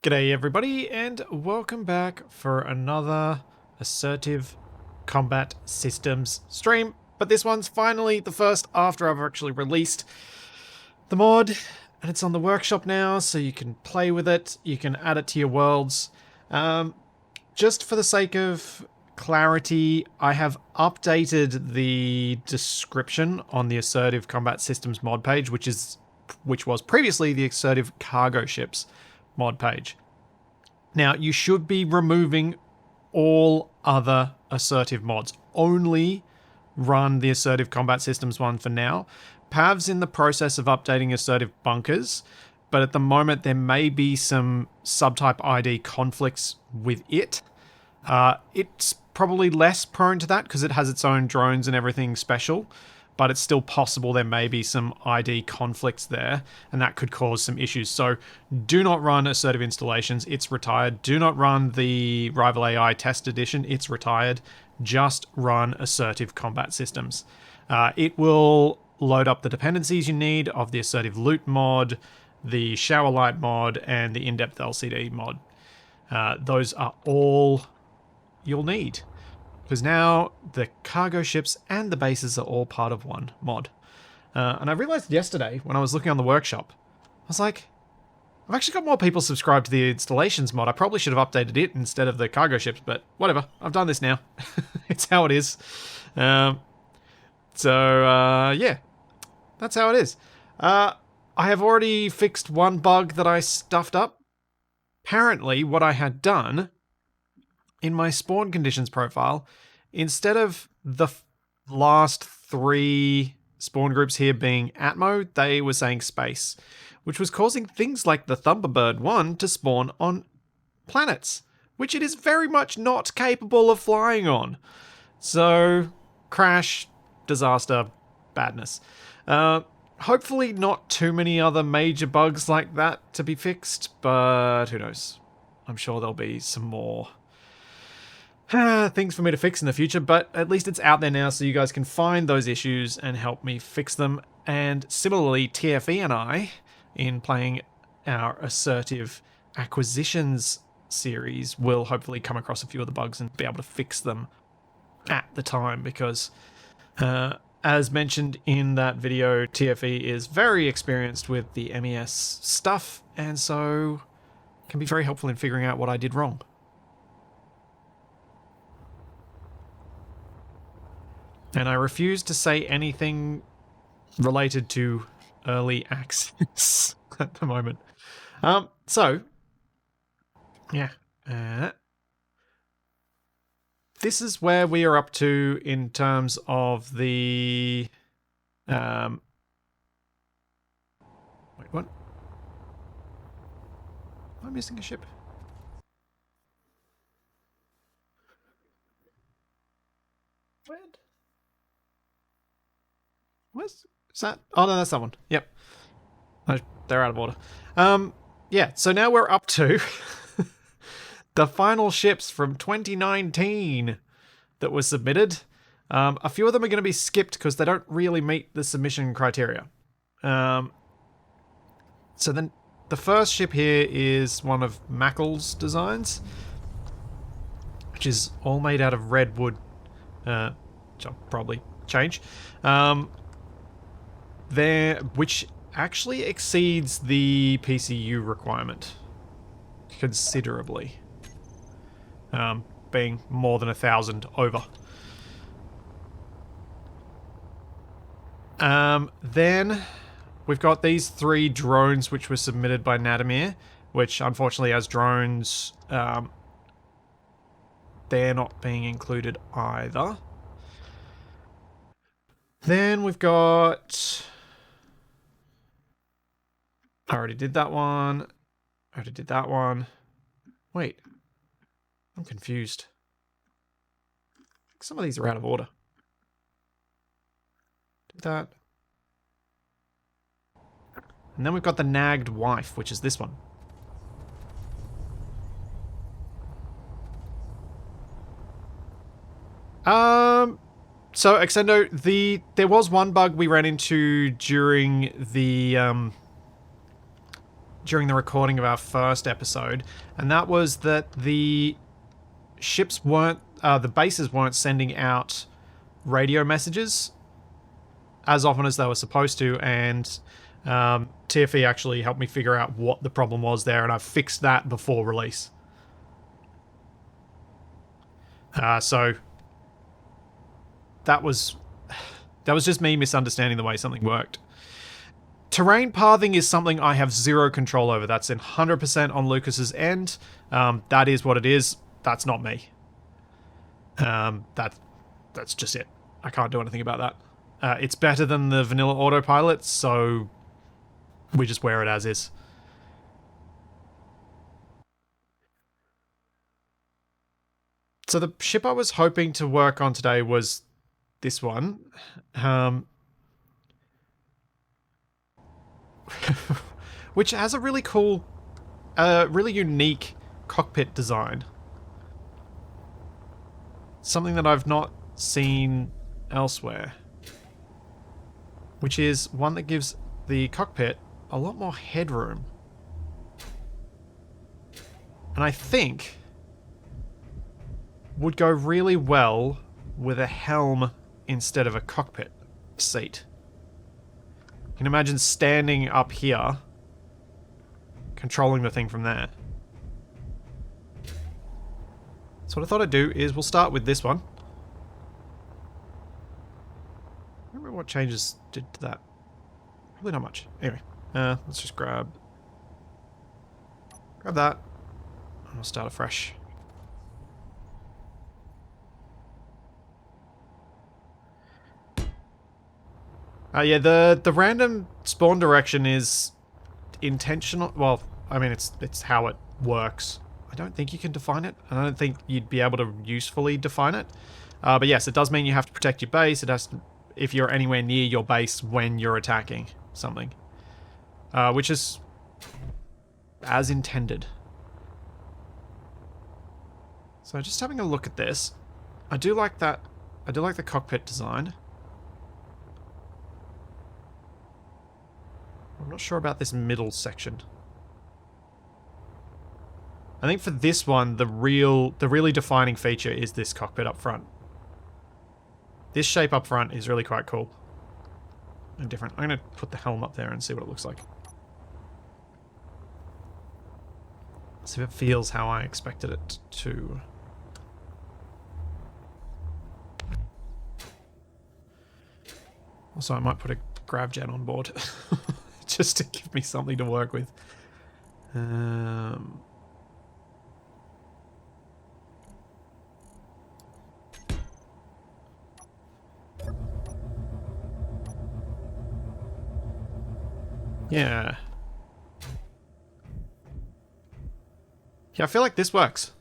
G'day everybody, and welcome back for another Assertive Combat Systems stream. But this one's finally the first after I've actually released the mod, and it's on the workshop now, so you can play with it, you can add it to your worlds. Just for the sake of clarity, I have updated the description on the Assertive Combat Systems mod page, which was previously the Assertive Cargo Ships mod page. Now, you should be removing all other Assertive mods. Only run the Assertive Combat Systems one for now. Pav's in the process of updating Assertive Bunkers, but at the moment there may be some subtype ID conflicts with it. It's probably less prone to that because it has its own drones and everything special, but it's still possible there may be some ID conflicts there, and that could cause some issues. So do not run Assertive Installations, it's retired. Do not run the Rival AI Test Edition, it's retired. Just run Assertive Combat Systems. It will load up the dependencies you need of the Assertive Loot mod, the Shower Light mod, and the In-Depth LCD mod. Those are all you'll need. Because now the cargo ships and the bases are all part of one mod. And I realized yesterday when I was looking on the workshop, I was like, I've actually got more people subscribed to the installations mod. I probably should have updated it instead of the cargo ships, but whatever. I've done this now. It's how it is. Yeah, that's how it is. I have already fixed one bug that I stuffed up. Apparently, what I had done in my spawn conditions profile, instead of the last 3 spawn groups here being Atmo, they were saying space, which was causing things like the Thunderbird 1 to spawn on planets, which it is very much not capable of flying on. So, crash, disaster, badness. Hopefully not too many other major bugs like that to be fixed, but who knows. I'm sure there'll be some more things for me to fix in the future, but at least it's out there now so you guys can find those issues and help me fix them. And similarly, TFE and I, in playing our Assertive Acquisitions series, will hopefully come across a few of the bugs and be able to fix them at the time, because as mentioned in that video, TFE is very experienced with the MES stuff, and so can be very helpful in figuring out what I did wrong. And I refuse to say anything related to early access at the moment. This is where we are up to in terms of the... wait, what? Am I missing a ship? Where? Where's that? Oh, no, that's that one. Yep. They're out of order. Yeah, so now we're up to the final ships from 2019 that were submitted. A few of them are going to be skipped because they don't really meet the submission criteria. So then the first ship here is one of Mackle's designs, which is all made out of red wood, which I'll probably change. Which actually exceeds the PCU requirement considerably, being more than 1,000 over. Then we've got these 3 drones which were submitted by Nadimir, which unfortunately as drones, they're not being included either. Then we've got... I already did that one. I already did that one. Wait. I'm confused. Some of these are out of order. Do that. And then we've got the Nagged Wife, which is this one. So, Exendo, there was one bug we ran into during the during the recording of our first episode, and that was that the ships weren't, the bases weren't sending out radio messages as often as they were supposed to, and TFE actually helped me figure out what the problem was there, and I've fixed that before release. So that was just me misunderstanding the way something worked. Terrain pathing is something I have zero control over. That's 100% on Lucas's end. That is what it is. That's not me. That's just it. I can't do anything about that. It's better than the vanilla autopilot, so we just wear it as is. So the ship I was hoping to work on today was this one. Which has a really cool, really unique cockpit design. Something that I've not seen elsewhere. Which is one that gives the cockpit a lot more headroom. And I think would go really well with a helm instead of a cockpit seat. You can imagine standing up here, controlling the thing from there. So what I thought I'd do is we'll start with this one. I don't remember what changes did to that. Probably not much. Anyway, let's just grab that, and we'll start afresh. Yeah, the random spawn direction is intentional. Well, I mean, it's how it works. I don't think you can define it, and I don't think you'd be able to usefully define it. But yes, it does mean you have to protect your base. It has to, if you're anywhere near your base when you're attacking something, which is as intended. So just having a look at this, I do like that. I do like the cockpit design. I'm not sure about this middle section. I think for this one, the really defining feature is this cockpit up front. This shape up front is really quite cool and different. I'm going to put the helm up there and see what it looks like. See if it feels how I expected it to. Also, I might put a gravjet on board. Just to give me something to work with. Yeah. Yeah, I feel like this works.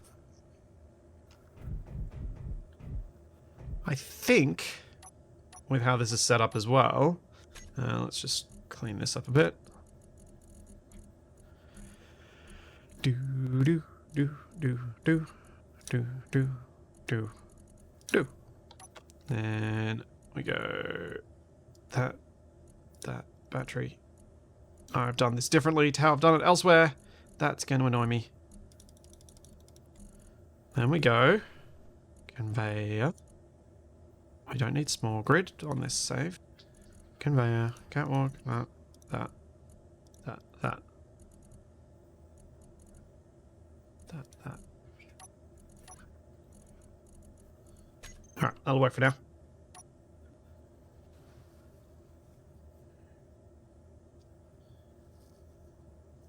I think, with how this is set up as well, let's just clean this up a bit. Do do do do do do do do do. Then we go that battery. I've done this differently to how I've done it elsewhere. That's going to annoy me. Then we go conveyor. We don't need small grid on this save. Conveyor, catwalk, that. Alright, that'll work for now.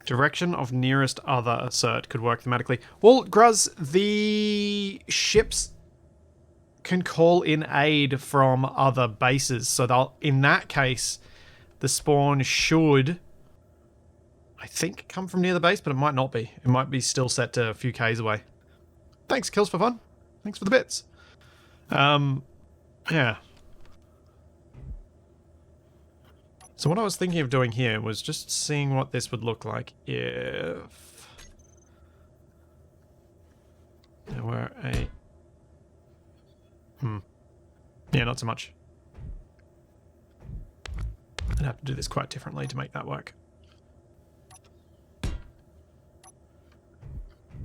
Direction of nearest other assert could work thematically. Well, Gruz, the ships can call in aid from other bases, so they'll, in that case, the spawn should, I think, come from near the base, but it might not be. It might be still set to a few Ks away. Thanks, Kills for Fun. Thanks for the bits. Yeah. So what I was thinking of doing here was just seeing what this would look like if there were a... Yeah, not so much. I'd have to do this quite differently to make that work.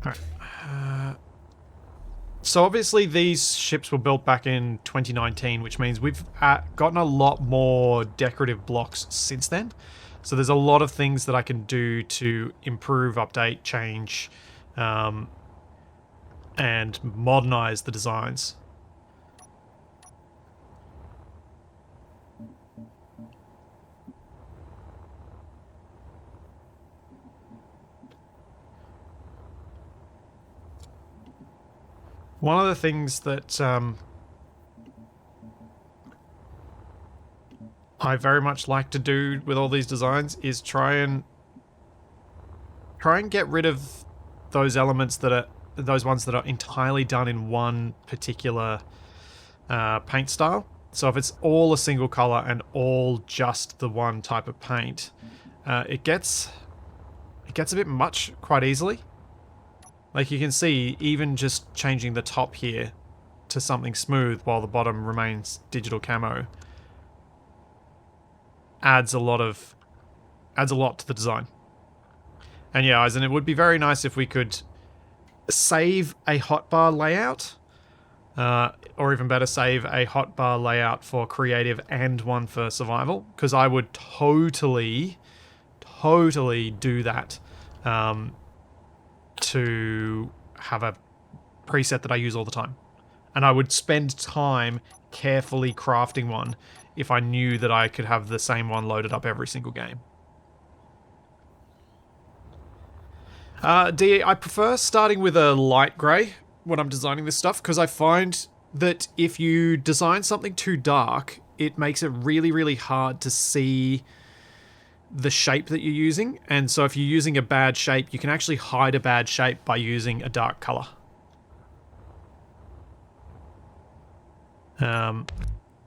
Alright. So obviously these ships were built back in 2019, which means we've gotten a lot more decorative blocks since then. So there's a lot of things that I can do to improve, update, change, and modernize the designs. One of the things that I very much like to do with all these designs is try and get rid of those elements that are those ones that are entirely done in one particular paint style. So if it's all a single color and all just the one type of paint, it gets a bit much quite easily. Like you can see, even just changing the top here to something smooth while the bottom remains digital camo adds a lot to the design. And yeah, Eisen, it would be very nice if we could save a hotbar layout, or even better, save a hotbar layout for creative and one for survival, because I would totally do that to have a preset that I use all the time. And I would spend time carefully crafting one if I knew that I could have the same one loaded up every single game. I prefer starting with a light grey when I'm designing this stuff, because I find that if you design something too dark, it makes it really, really hard to see the shape that you're using. And so if you're using a bad shape, you can actually hide a bad shape by using a dark color.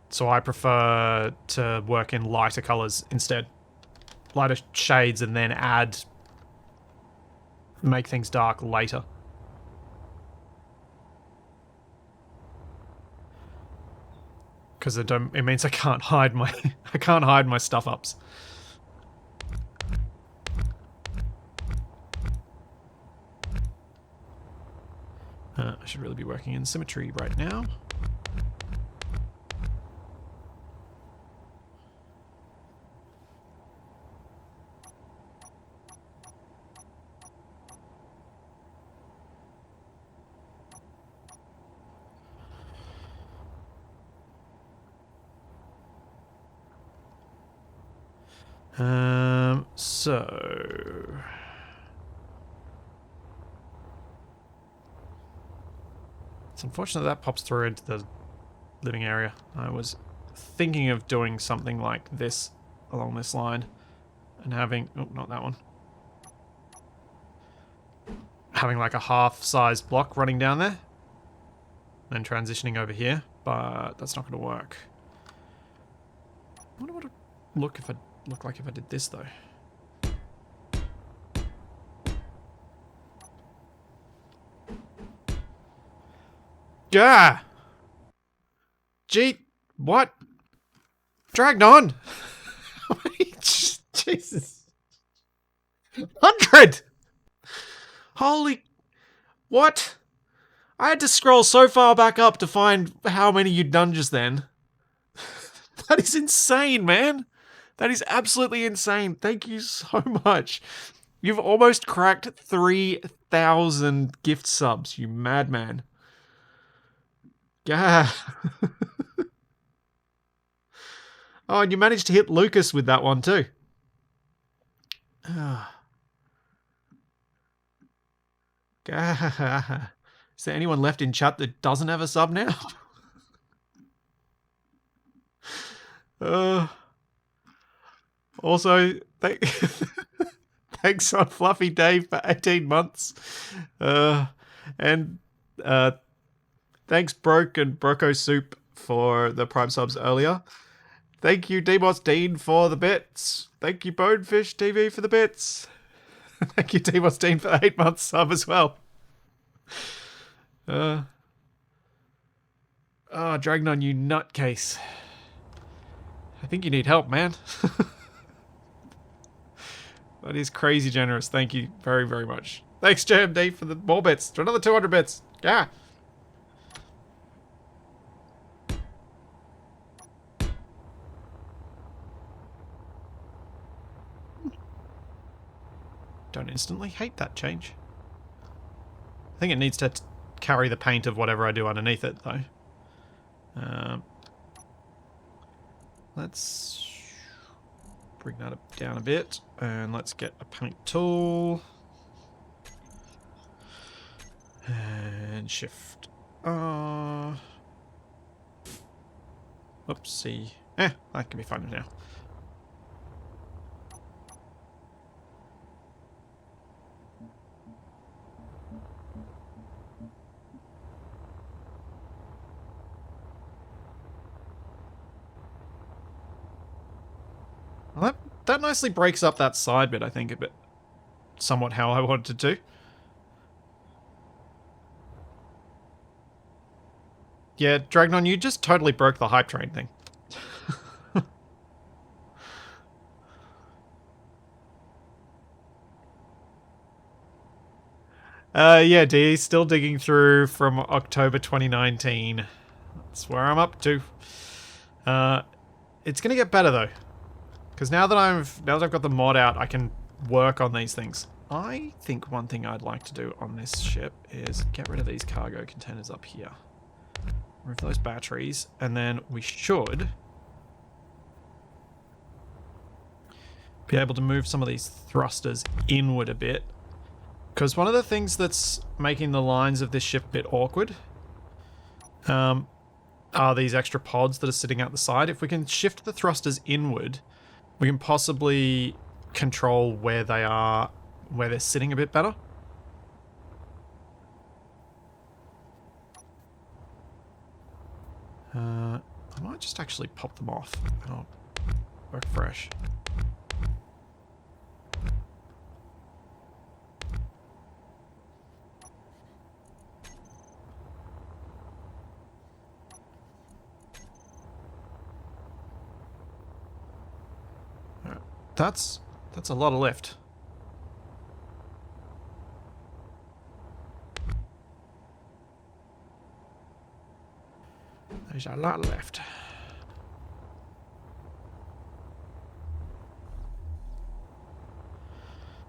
So I prefer to work in lighter colors instead. Lighter shades and then make things dark later. Because it means I can't hide my stuff ups. I should really be working in symmetry right now. So it's unfortunate that pops through into the living area. I was thinking of doing something like this along this line and having, oh, not that one. Having like a half-sized block running down there, then transitioning over here, but that's not going to work. I wonder what it would look like if I did this though. Gah! Gee, what? Dragged on! Jesus. 100! Holy... What? I had to scroll so far back up to find how many you'd done just then. That is insane, man. That is absolutely insane. Thank you so much. You've almost cracked 3,000 gift subs, you madman. Yeah. Oh, and you managed to hit Lucas with that one too. Is there anyone left in chat that doesn't have a sub now? Also, thanks on Fluffy Dave for 18 months. And thanks Broke and Broco Soup for the Prime subs earlier. Thank you Demos Dean for the bits. Thank you Bonefish TV for the bits. Thank you Demos Dean for the 8 months sub as well. Oh, Dragnon, you nutcase. I think you need help, man. That is crazy generous. Thank you very, very much. Thanks, JMD, for the more bits. For another 200 bits. Yeah. Don't instantly hate that change. I think it needs to carry the paint of whatever I do underneath it, though. Let's bring that down a bit, and let's get a paint tool. And shift. Oopsie. That can be fun now. Well, that nicely breaks up that side bit, I think, a bit. Somewhat how I wanted to. Yeah, Dragnon, you just totally broke the hype train thing. Yeah, D, still digging through from October 2019. That's where I'm up to. It's gonna get better though, because now that I've got the mod out, I can work on these things. I think one thing I'd like to do on this ship is get rid of these cargo containers up here. Remove those batteries, and then we should be able to move some of these thrusters inward a bit. Because one of the things that's making the lines of this ship a bit awkward are these extra pods that are sitting out the side. If we can shift the thrusters inward, we can possibly control where they are, where they're sitting a bit better. I might just actually pop them off and I'll work fresh. That's a lot of lift. There's a lot left.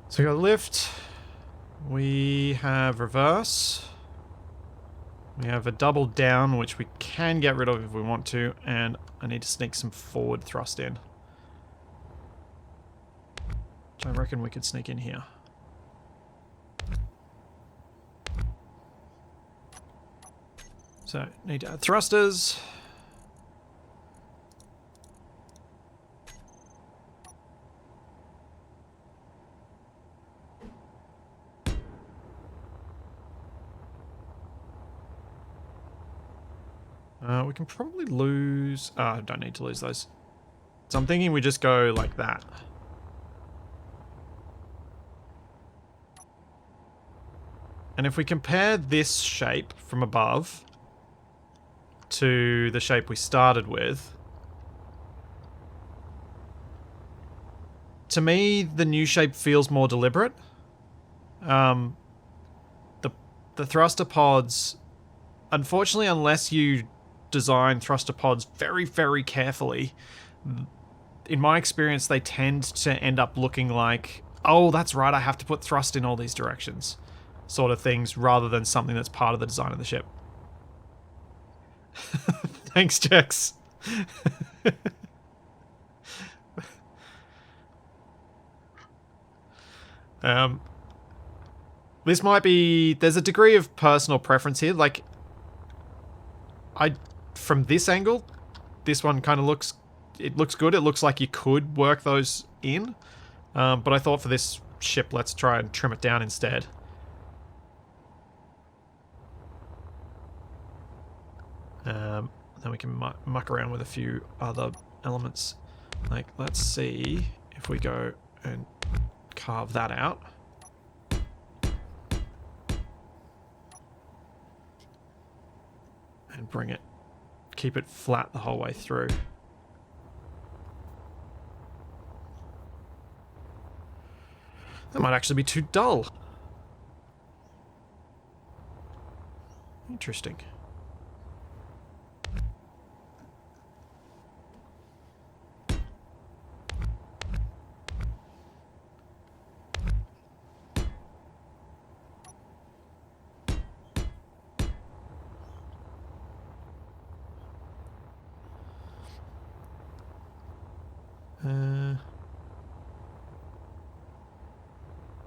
So we got lift. We have reverse. We have a double down, which we can get rid of if we want to, and I need to sneak some forward thrust in. I reckon we could sneak in here. So, need to add thrusters. We can probably lose... I don't need to lose those. So I'm thinking we just go like that. And if we compare this shape from above to the shape we started with, to me, the new shape feels more deliberate. The thruster pods, unfortunately, unless you design thruster pods very, very carefully, in my experience, they tend to end up looking like, oh, that's right, I have to put thrust in all these directions, sort of things, rather than something that's part of the design of the ship. Thanks, Jex. This might be... There's a degree of personal preference here. Like, from this angle, this one kind of looks... It looks good. It looks like you could work those in. But I thought for this ship, let's try and trim it down instead. Then we can muck around with a few other elements. Like, let's see if we go and carve that out. And bring it, keep it flat the whole way through. That might actually be too dull. Interesting.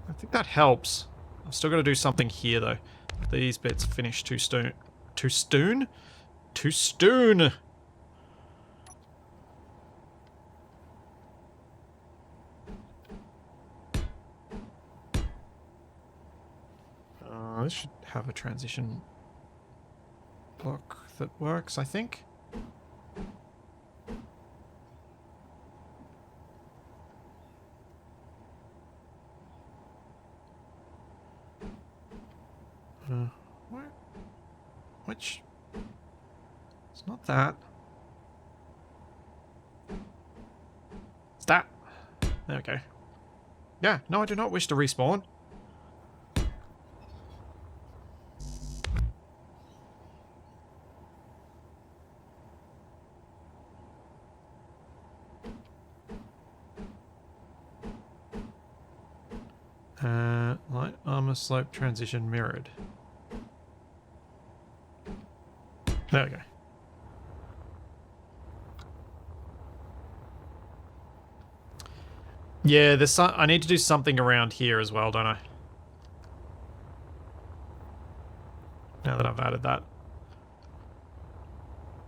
I think that helps. I've still got to do something here, though. These bits finish too soon. Too soon? Too soon! This should have a transition block that works, I think. What? Which? It's not that. It's that. There we go. Yeah, no, I do not wish to respawn. Light armor slope transition mirrored. There we go. Yeah, there's I need to do something around here as well, don't I? Now that I've added that.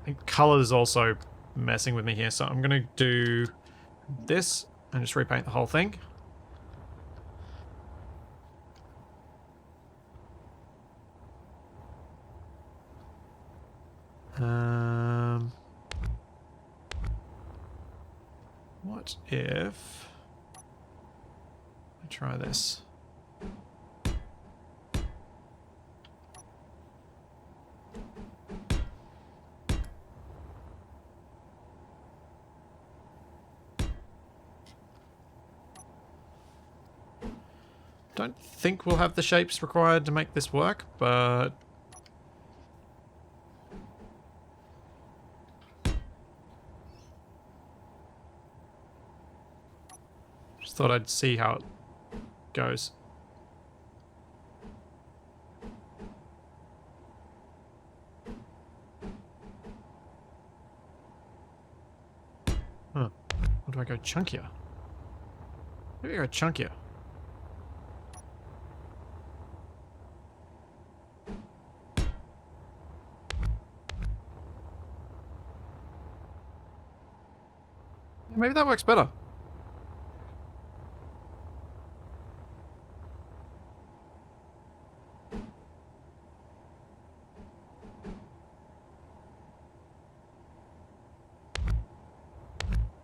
I think color is also messing with me here, so I'm going to do this and just repaint the whole thing. What if I try this? Don't think we'll have the shapes required to make this work, but just thought I'd see how it goes. Huh. Or do I go chunkier? Maybe I go chunkier. Maybe that works better.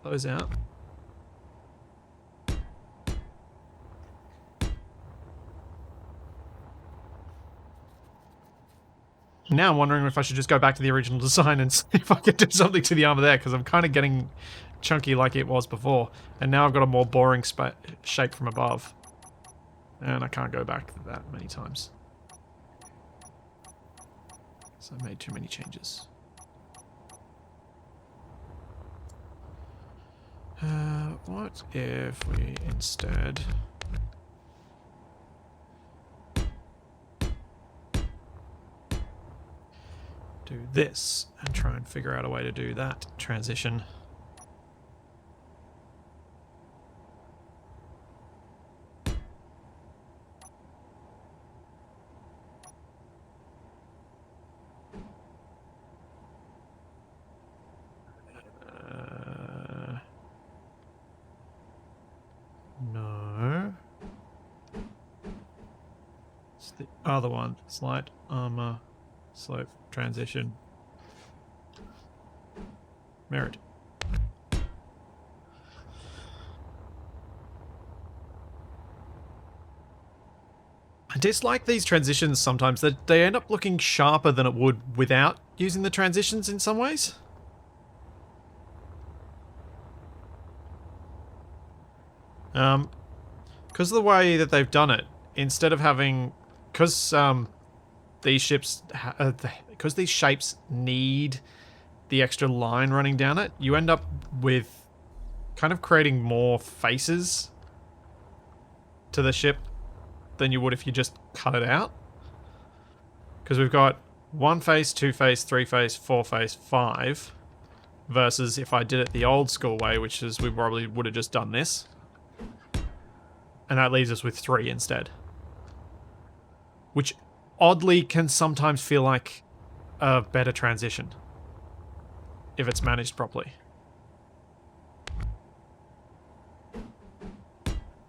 Those out. Now I'm wondering if I should just go back to the original design and see if I can do something to the armor there, because I'm kind of getting chunky like it was before. And now I've got a more boring shape from above. And I can't go back that many times. So I made too many changes. What if we instead do this and try and figure out a way to do that transition? No. It's the other one. Slight armor slope transition. Mirrored. I dislike these transitions sometimes. They end up looking sharper than it would without using the transitions in some ways. Because of the way that they've done it, instead of having... Because these ships, because these shapes need the extra line running down it, you end up with kind of creating more faces to the ship than you would if you just cut it out. Because we've got 1 face, 2 face, 3 face, 4 face, 5. Versus if I did it the old school way, which is we probably would have just done this. And that leaves us with 3 instead. Which oddly can sometimes feel like a better transition. If it's managed properly.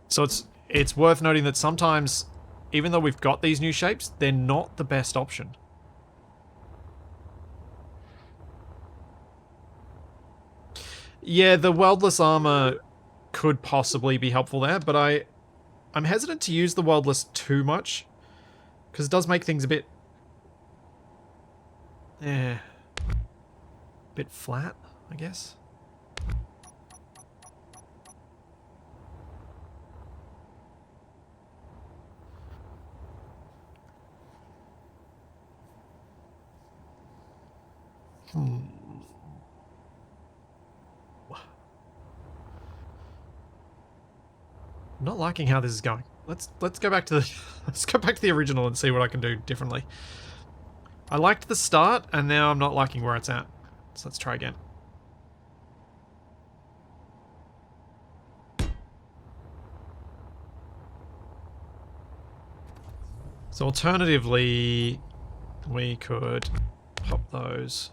So it's worth noting that sometimes, even though we've got these new shapes, they're not the best option. Yeah, the weldless armor could possibly be helpful there, but I'm hesitant to use the weldless too much, because it does make things a bit... bit flat, I guess. Not liking how this is going. Let's go back to the let's go back to the original and see what I can do differently. I liked the start, and now I'm not liking where it's at. So let's try again. So alternatively, we could pop those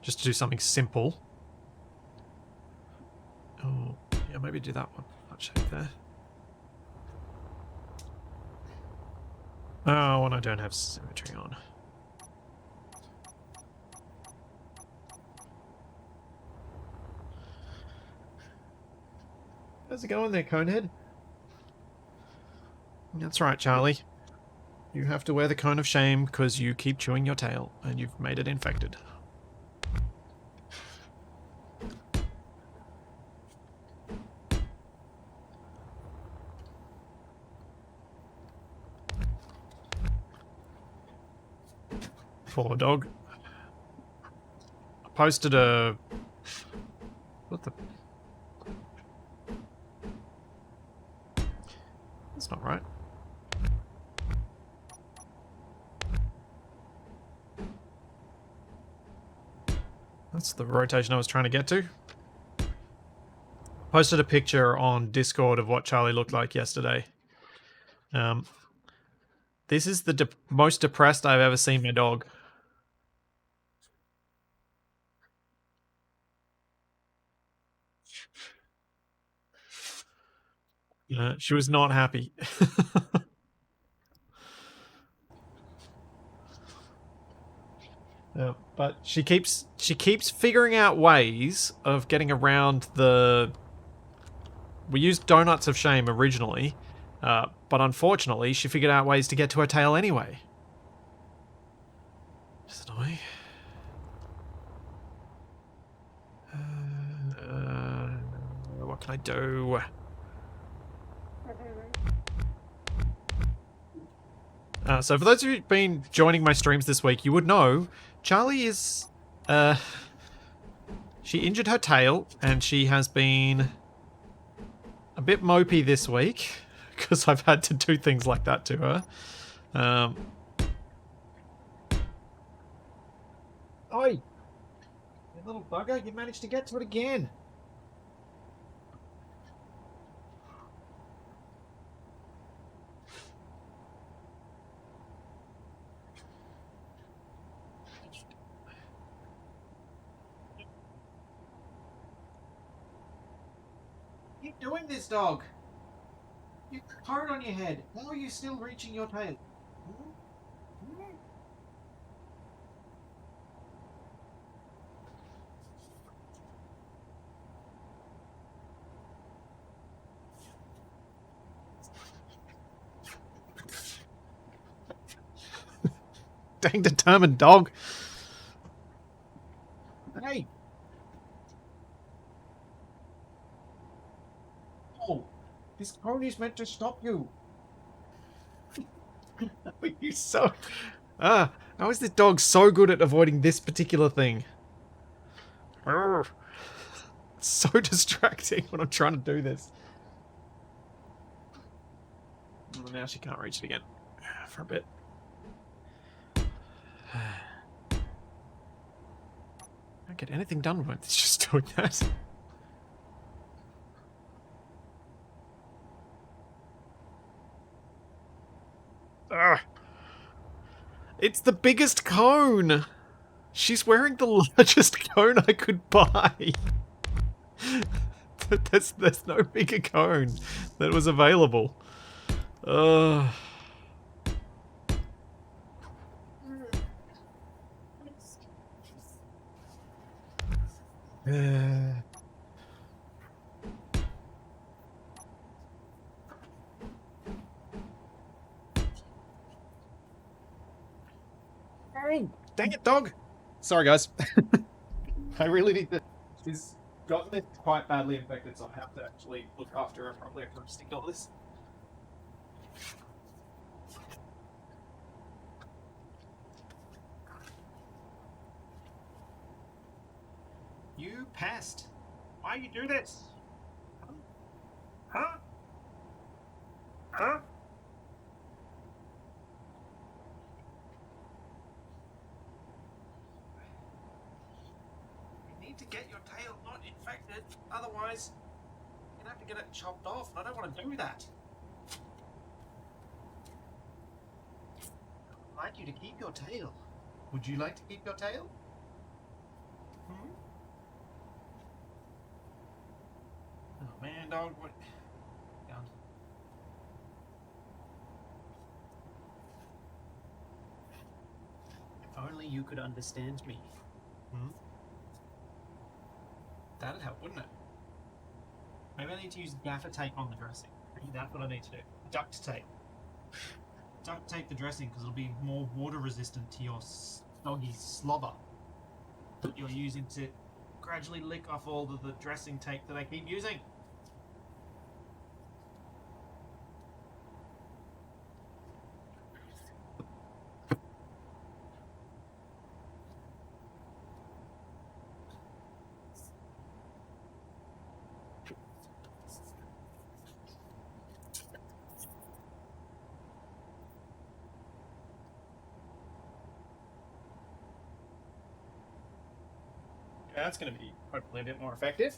just to do something simple. Oh, yeah, maybe do that one. That shape there. Oh, and I don't have symmetry on. How's it going there, Conehead? That's right, Charlie. You have to wear the cone of shame because you keep chewing your tail and you've made it infected. Poor dog. I posted a... What the... That's not right. That's the rotation I was trying to get to. Posted a picture on Discord of what Charlie looked like yesterday. This is the most depressed I've ever seen my dog. She was not happy. But she keeps figuring out ways of getting around the... We used Donuts of Shame originally, but unfortunately she figured out ways to get to her tail anyway. Just annoying. What can I do? So for those of you who've been joining my streams this week, you would know Charlie is... she injured her tail, and she has been a bit mopey this week, because I've had to do things like that to her. Oi! You little bugger, you managed to get to it again! Keep doing this, dog! You've cone on your head. How are you still reaching your tail? Dang determined dog. Hey! Oh, this cone is meant to stop you. Are you so... how is this dog so good at avoiding this particular thing? It's so distracting when I'm trying to do this. Well, now she can't reach it again. For a bit. Don't get anything done with it. It's just doing that. It's the biggest cone! She's wearing the largest cone I could buy. There's no bigger cone that was available. Dang it, dog! Sorry, guys. I really need to... She's gotten it quite badly infected, so I have to actually look after her properly after I'm sticking all this. You pest! Why you do this? Huh? Huh? You need to get your tail not infected, otherwise you're gonna have to get it chopped off, and I don't want to do that. I'd like you to keep your tail. Would you like to keep your tail? Hmm? Oh man, dog, what? Down. If only you could understand me. Hmm? That'd help, wouldn't it? Maybe I need to use gaffer tape on the dressing. Maybe that's what I need to do. Duct tape. Duct tape the dressing because it'll be more water resistant to your soggy slobber that you're using to gradually lick off all of the dressing tape that I keep using. That's going to be hopefully a bit more effective.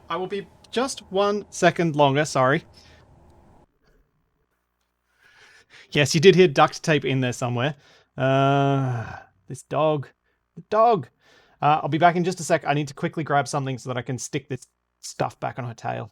I will be just 1 second longer, sorry. Yes, you did hear duct tape in there somewhere. This dog. The dog! I'll be back in just a sec. I need to quickly grab something so that I can stick this stuff back on her tail.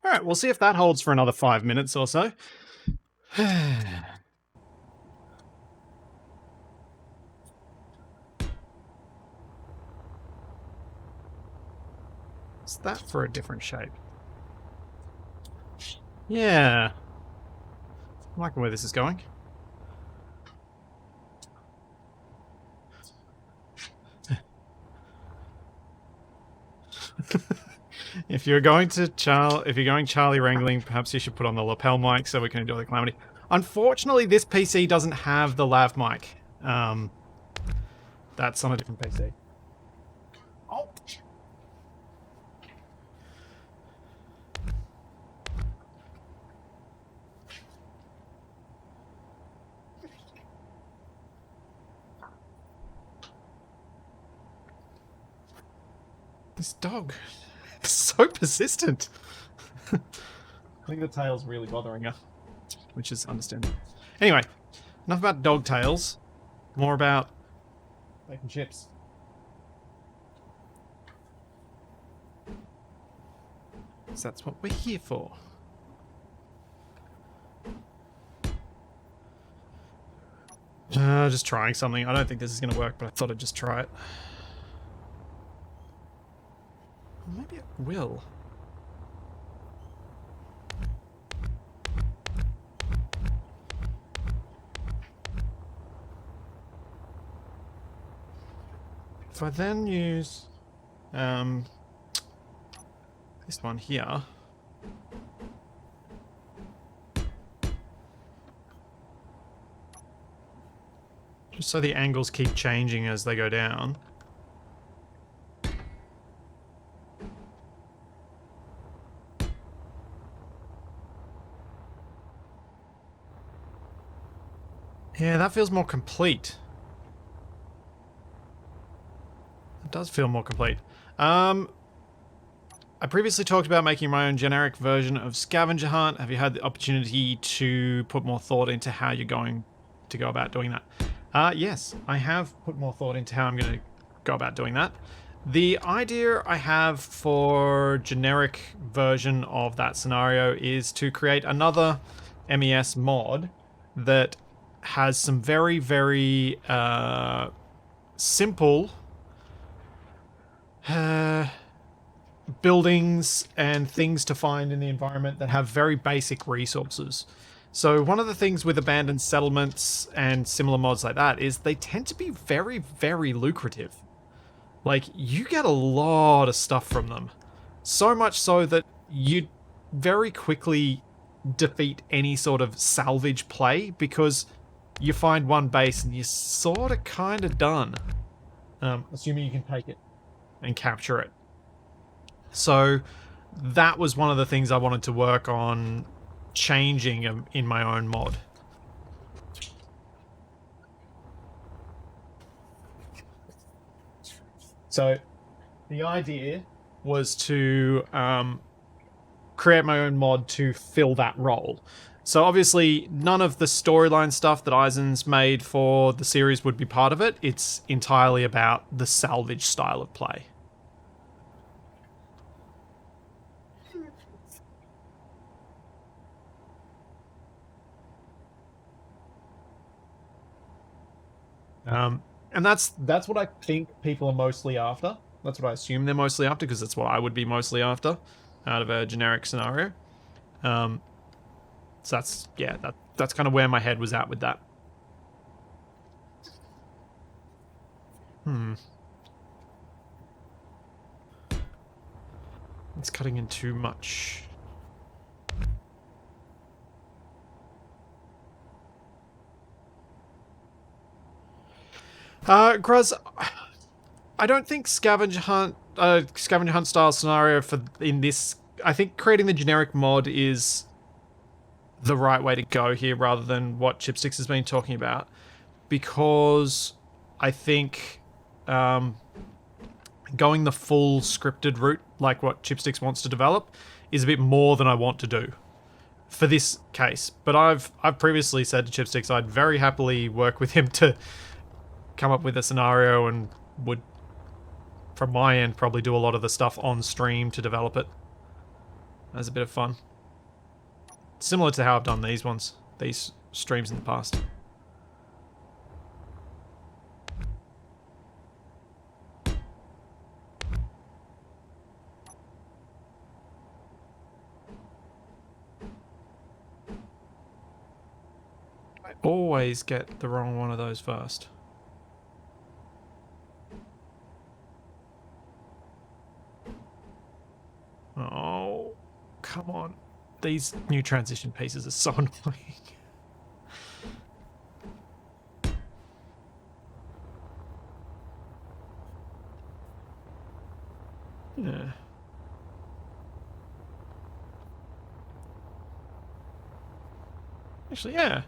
All right, we'll see if that holds for another 5 minutes or so. What's that for a different shape? Yeah. I'm liking where this is going. If you're going Charlie wrangling, perhaps you should put on the lapel mic so we can enjoy the calamity. Unfortunately, this PC doesn't have the lav mic. That's on a different PC. Oh. This dog is so persistent. I think the tail's really bothering her, which is understandable. Anyway, enough about dog tails. More about bacon chips. So that's what we're here for. Just trying something. I don't think this is going to work, but I thought I'd just try it. Maybe it will. If I then use this one here, just so the angles keep changing as they go down. Yeah, that feels more complete. It does feel more complete. I previously talked about making my own generic version of Scavenger Hunt. Have you had the opportunity to put more thought into how you're going to go about doing that? Yes, I have put more thought into how I'm going to go about doing that. The idea I have for generic version of that scenario is to create another MES mod that has some very, very simple buildings and things to find in the environment that have very basic resources. So one of the things with abandoned settlements and similar mods like that is they tend to be very, very lucrative. Like, you get a lot of stuff from them. So much so that you very quickly defeat any sort of salvage play because you find one base and you're sort of kind of done. Assuming you can take it and capture it. So that was one of the things I wanted to work on changing in my own mod. So the idea was to create my own mod to fill that role. So obviously none of the storyline stuff that Eisen's made for the series would be part of it. It's entirely about the salvage style of play. And that's what I think people are mostly after. That's what I assume they're mostly after, because that's what I would be mostly after out of a generic scenario. So that's, yeah, that's kind of where my head was at with that. It's cutting in too much. Gruz, I don't think scavenger hunt style scenario for in this. I think creating the generic mod is the right way to go here, rather than what Chipsticks has been talking about, because I think going the full scripted route, like what Chipsticks wants to develop, is a bit more than I want to do for this case. But I've previously said to Chipsticks I'd very happily work with him to come up with a scenario, and would, from my end, probably do a lot of the stuff on stream to develop it as a bit of fun. Similar to how I've done these streams in the past. I always get the wrong one of those first. Oh, come on. These new transition pieces are so annoying. Yeah. Actually, yeah.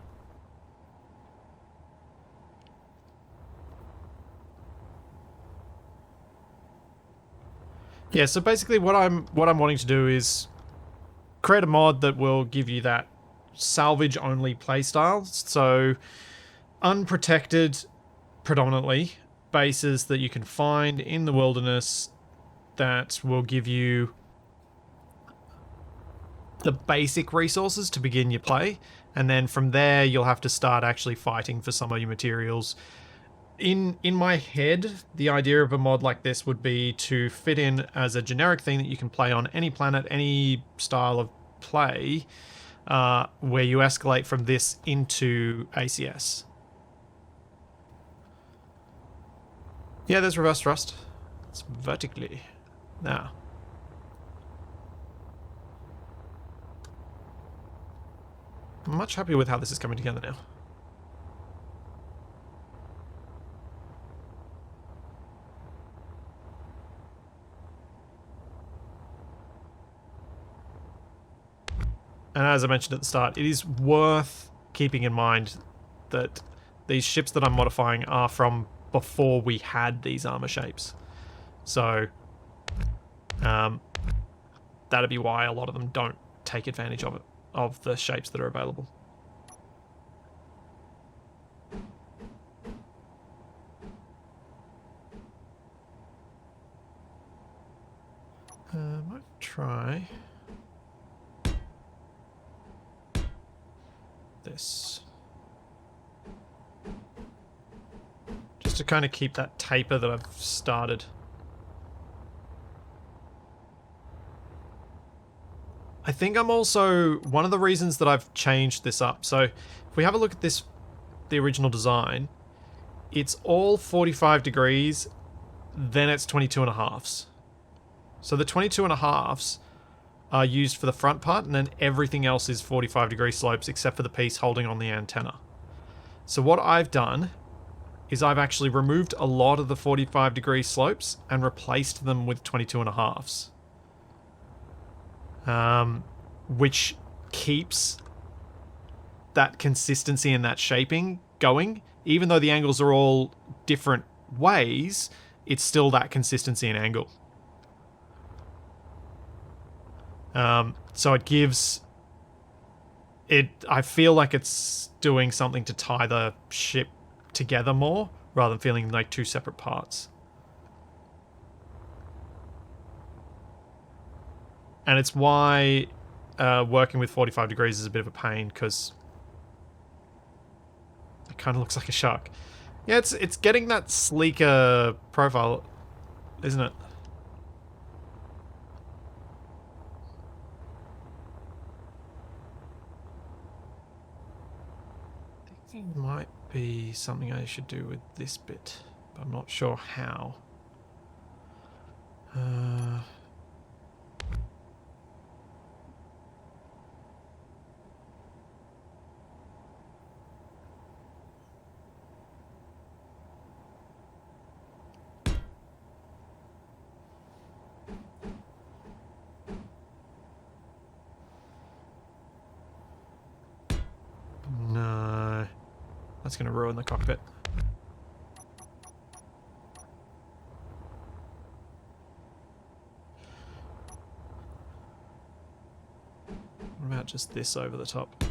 Yeah, so basically what I'm wanting to do is create a mod that will give you that salvage only playstyle. So unprotected predominantly bases that you can find in the wilderness that will give you the basic resources to begin your play, and then from there you'll have to start actually fighting for some of your materials. In my head, the idea of a mod like this would be to fit in as a generic thing that you can play on any planet, any style of play, where you escalate from this into ACS. Yeah, there's reverse thrust. It's vertically. Now. I'm much happier with how this is coming together now. And as I mentioned at the start, it is worth keeping in mind that these ships that I'm modifying are from before we had these armor shapes. So, that'd be why a lot of them don't take advantage of it, of the shapes that are available. Might try this. Just to kind of keep that taper that I've started. I think I'm also, one of the reasons that I've changed this up, so if we have a look at this, the original design, it's all 45 degrees, then it's 22 and a halves. So the 22 and a halves are used for the front part, and then everything else is 45 degree slopes except for the piece holding on the antenna. So what I've done is I've actually removed a lot of the 45 degree slopes and replaced them with 22 and a halves. Which keeps that consistency and that shaping going. Even though the angles are all different ways, it's still that consistency and angle. So it gives it, I feel like it's doing something to tie the ship together more rather than feeling like two separate parts. And it's why working with 45 degrees is a bit of a pain, because it kind of looks like a shark. Yeah, it's getting that sleeker profile, isn't it? I think it might be something I should do with this bit, but I'm not sure how. No, that's going to ruin the cockpit. What about just this over the top?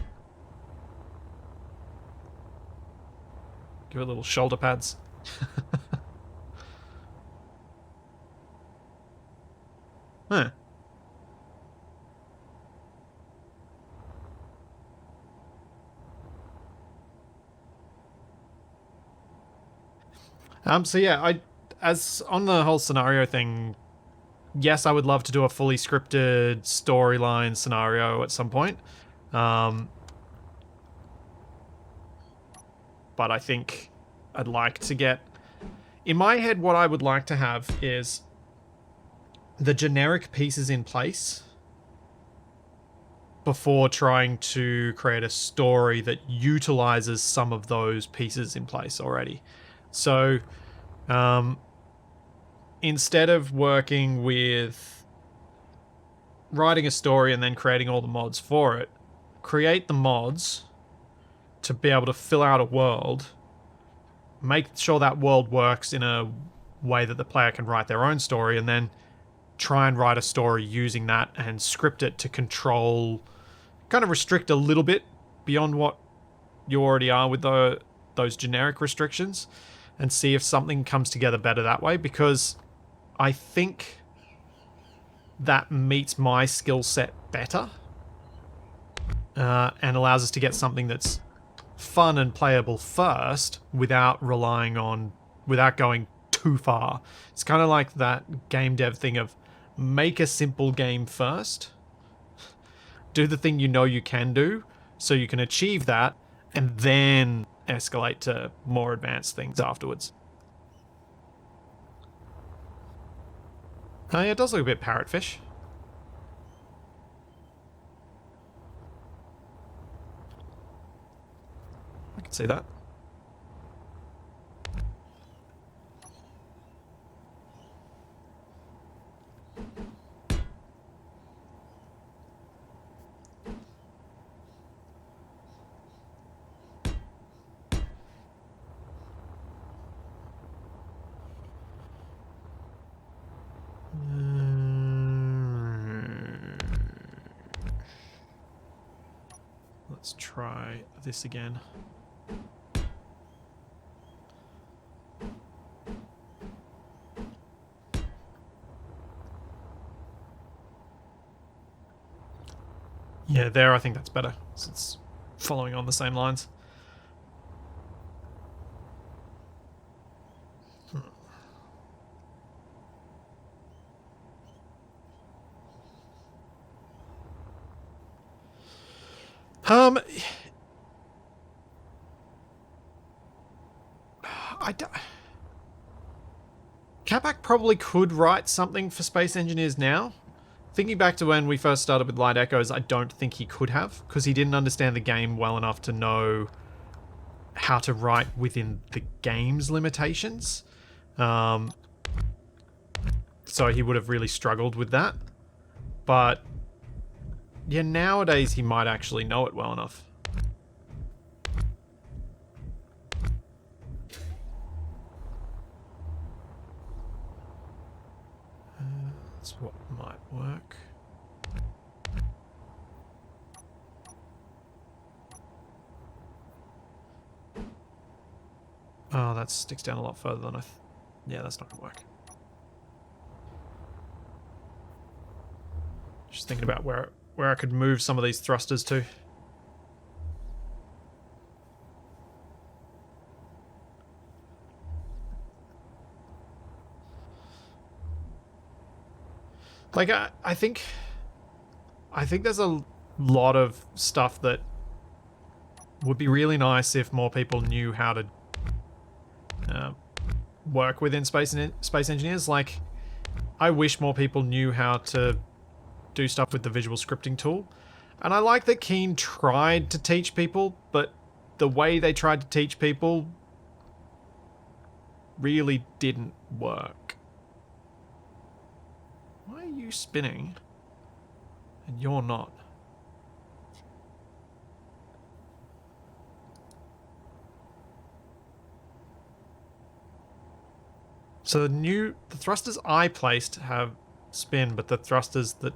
Give it little shoulder pads. Huh. So yeah, as on the whole scenario thing, yes, I would love to do a fully scripted storyline scenario at some point. But I think I'd like to get, in my head, what I would like to have is the generic pieces in place before trying to create a story that utilizes some of those pieces in place already. So, instead of working with writing a story and then creating all the mods for it, create the mods to be able to fill out a world, make sure that world works in a way that the player can write their own story, and then try and write a story using that and script it to control, kind of restrict a little bit beyond what you already are with those generic restrictions, and see if something comes together better that way, because I think that meets my skill set better and allows us to get something that's fun and playable first without going too far. It's kind of like that game dev thing of make a simple game first, do the thing you know you can do so you can achieve that, and then escalate to more advanced things afterwards. Oh yeah, it does look a bit parrotfish. I can see that. Let's try this again. Yeah, there, I think that's better. So it's following on the same lines. Capac probably could write something for Space Engineers now. Thinking back to when we first started with Light Echoes, I don't think he could have, because he didn't understand the game well enough to know how to write within the game's limitations. So he would have really struggled with that. But yeah, nowadays he might actually know it well enough. That's what might work. Oh, that sticks down a lot further than yeah, that's not gonna work. Just thinking about where I could move some of these thrusters to. Like, I think there's a lot of stuff that would be really nice if more people knew how to work within Space Engineers. Like, I wish more people knew how to do stuff with the visual scripting tool. And I like that Keen tried to teach people, but the way they tried to teach people really didn't work. Why are you spinning? And you're not. So the thrusters I placed have spin, but the thrusters that...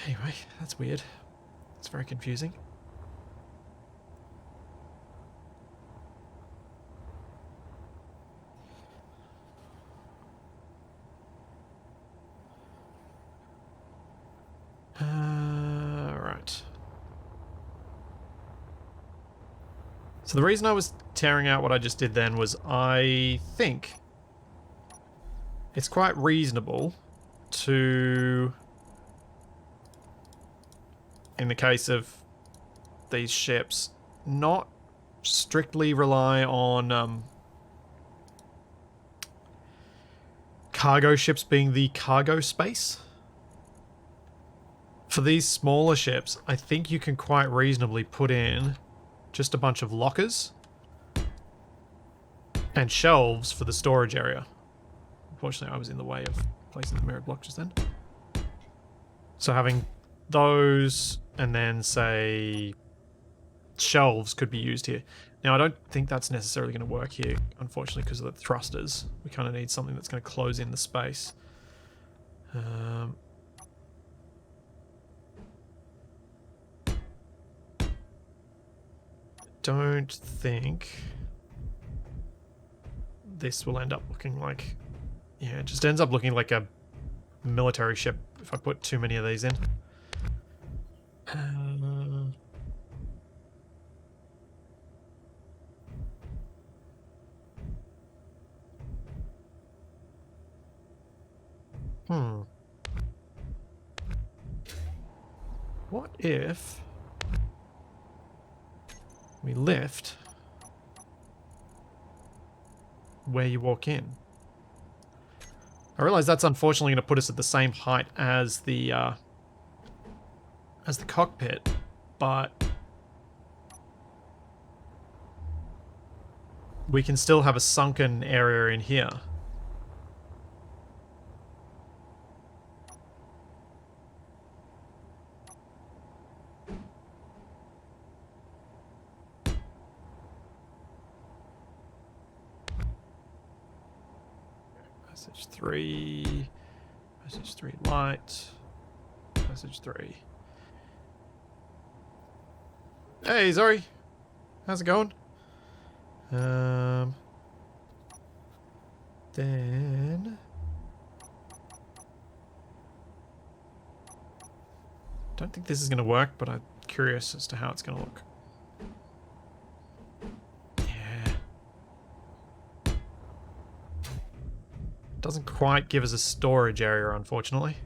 Anyway, that's weird. It's very confusing. Right. So the reason I was tearing out what I just did then was I think it's quite reasonable to, in the case of these ships, not strictly rely on cargo ships being the cargo space. For these smaller ships, I think you can quite reasonably put in just a bunch of lockers and shelves for the storage area. Unfortunately, I was in the way of placing the mirrored block just then. So having those and then, say, shelves could be used here. Now, I don't think that's necessarily going to work here, unfortunately, because of the thrusters. We kind of need something that's going to close in the space. Don't think this will end up looking like... Yeah, it just ends up looking like a military ship if I put too many of these in. What if we lift where you walk in? I realize that's unfortunately going to put us at the same height as the cockpit, but we can still have a sunken area in here. Passage 3, passage 3 light, passage 3. Hey, Zori. How's it going? Then... Don't think this is going to work, but I'm curious as to how it's going to look. Yeah. Doesn't quite give us a storage area, unfortunately.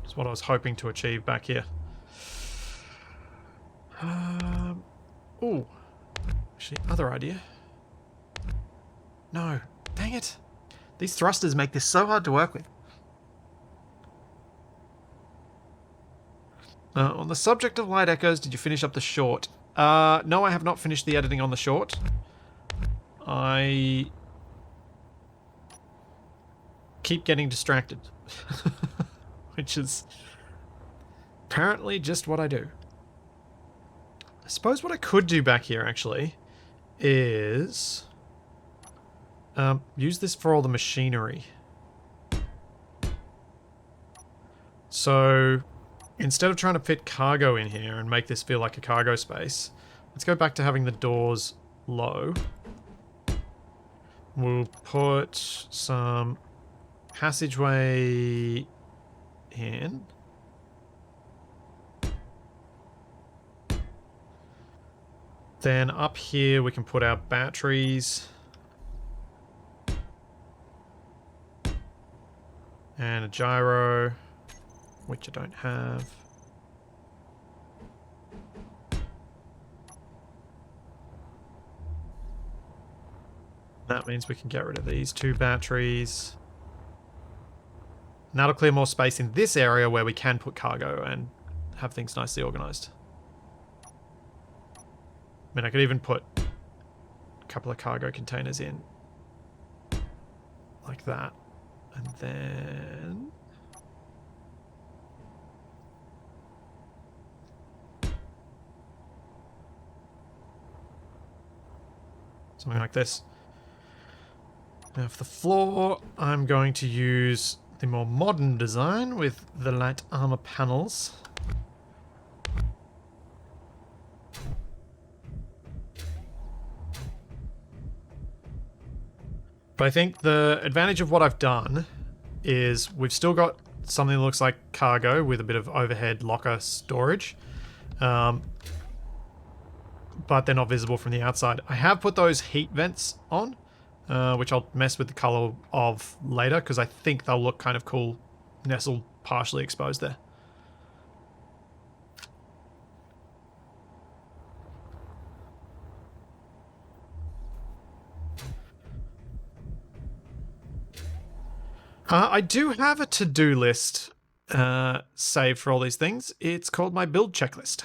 That's what I was hoping to achieve back here. Ooh. Actually, other idea. No. Dang it. These thrusters make this so hard to work with. On the subject of light echoes, did you finish up the short? No, I have not finished the editing on the short. I keep getting distracted. Which is apparently just what I do. I suppose what I could do back here, actually, is use this for all the machinery. So instead of trying to fit cargo in here and make this feel like a cargo space, let's go back to having the doors low. We'll put some passageway in. Then up here we can put our batteries. And a gyro, which I don't have. That means we can get rid of these 2 batteries. And that'll clear more space in this area where we can put cargo and have things nicely organized. I mean, I could even put a couple of cargo containers in. Like that. And then... something like this. Now for the floor, I'm going to use the more modern design with the light armor panels. But I think the advantage of what I've done is we've still got something that looks like cargo with a bit of overhead locker storage. But they're not visible from the outside. I have put those heat vents on, which I'll mess with the color of later because I think they'll look kind of cool nestled partially exposed there. I do have a to-do list saved for all these things. It's called my build checklist.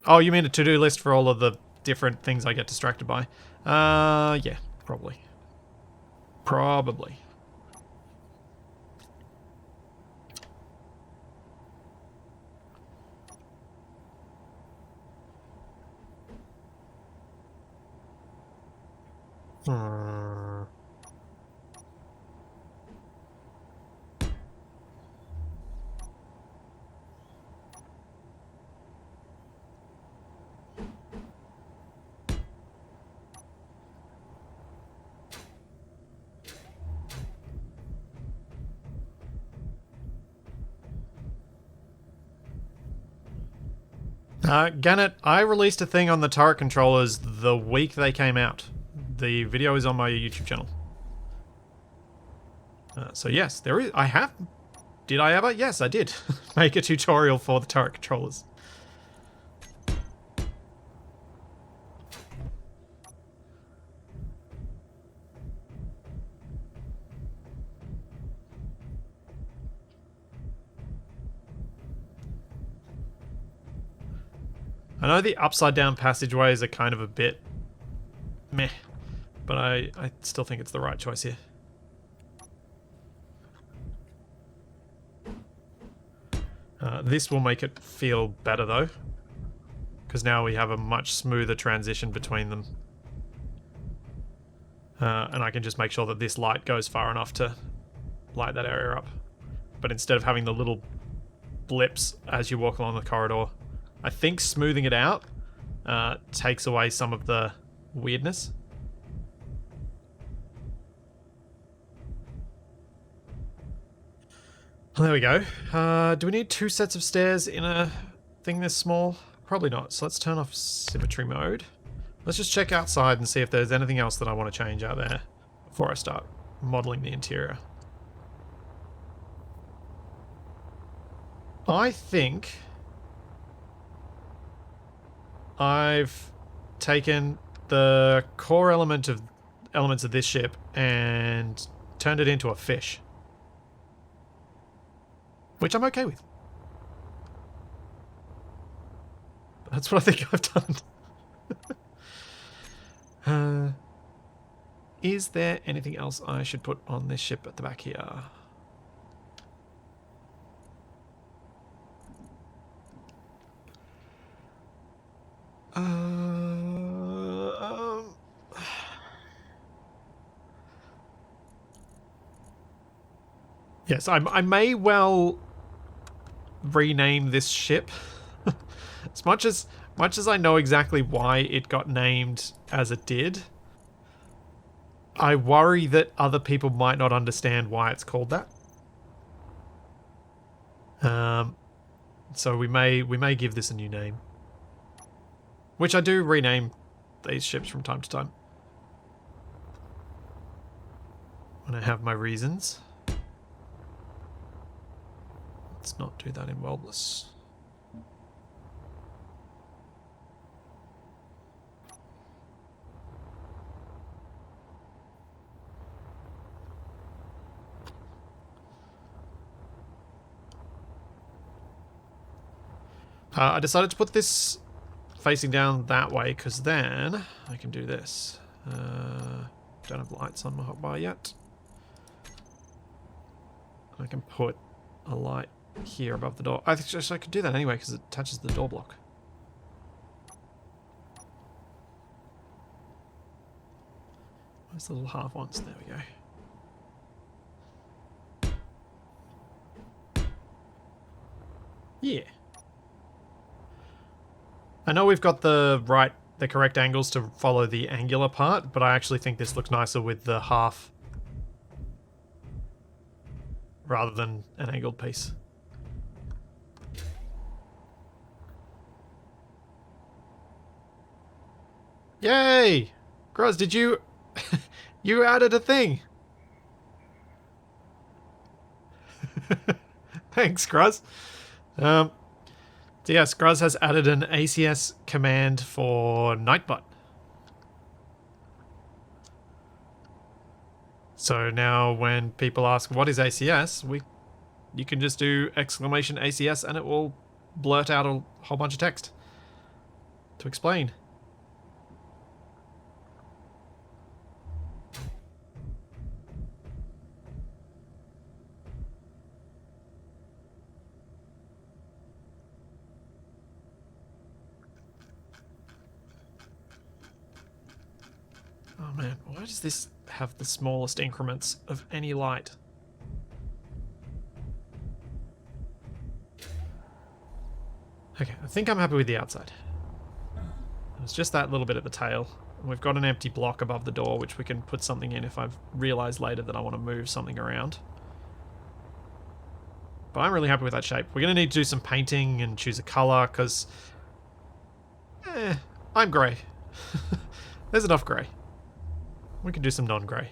Oh, you mean a to-do list for all of the different things I get distracted by? Yeah, probably. Probably. Hmm. Gannett, I released a thing on the turret controllers the week they came out. The video is on my YouTube channel. So yes, there is. I have. Did I ever? Yes, I did. Make a tutorial for the turret controllers. I know the upside down passageways are kind of a bit meh, but I still think it's the right choice here. This will make it feel better though, because now we have a much smoother transition between them. And I can just make sure that this light goes far enough to light that area up. But instead of having the little blips as you walk along the corridor, I think smoothing it out takes away some of the weirdness. There we go. Do we need 2 sets of stairs in a thing this small? Probably not. So let's turn off symmetry mode. Let's just check outside and see if there's anything else that I want to change out there before I start modeling the interior. I think I've taken the core elements of this ship and turned it into a fish. Which I'm okay with. That's what I think I've done. Is there anything else I should put on this ship at the back here? Yes, I may well rename this ship. As much as I know exactly why it got named as it did, I worry that other people might not understand why it's called that. So we may give this a new name, which I do rename these ships from time to time when I have my reasons. Let's not do that in Worldless. I decided to put this facing down that way because then I can do this. Don't have lights on my hotbar yet. I can put a light here above the door. I think I could do that anyway because it touches the door block. Where's the little half ones? There we go. Yeah. I know we've got the correct angles to follow the angular part, but I actually think this looks nicer with the half rather than an angled piece. Yay! Gruz, did you... you added a thing! Thanks, Gruz. So yes, Gruz has added an ACS command for Nightbot. So now when people ask what is ACS, you can just do exclamation ACS and it will blurt out a whole bunch of text to explain. Oh man, why does this have the smallest increments of any light? Okay, I think I'm happy with the outside. It's just that little bit at the tail. We've got an empty block above the door, which we can put something in if I've realised later that I want to move something around. But I'm really happy with that shape. We're going to need to do some painting and choose a colour, because... I'm grey. There's enough grey. We can do some non-grey.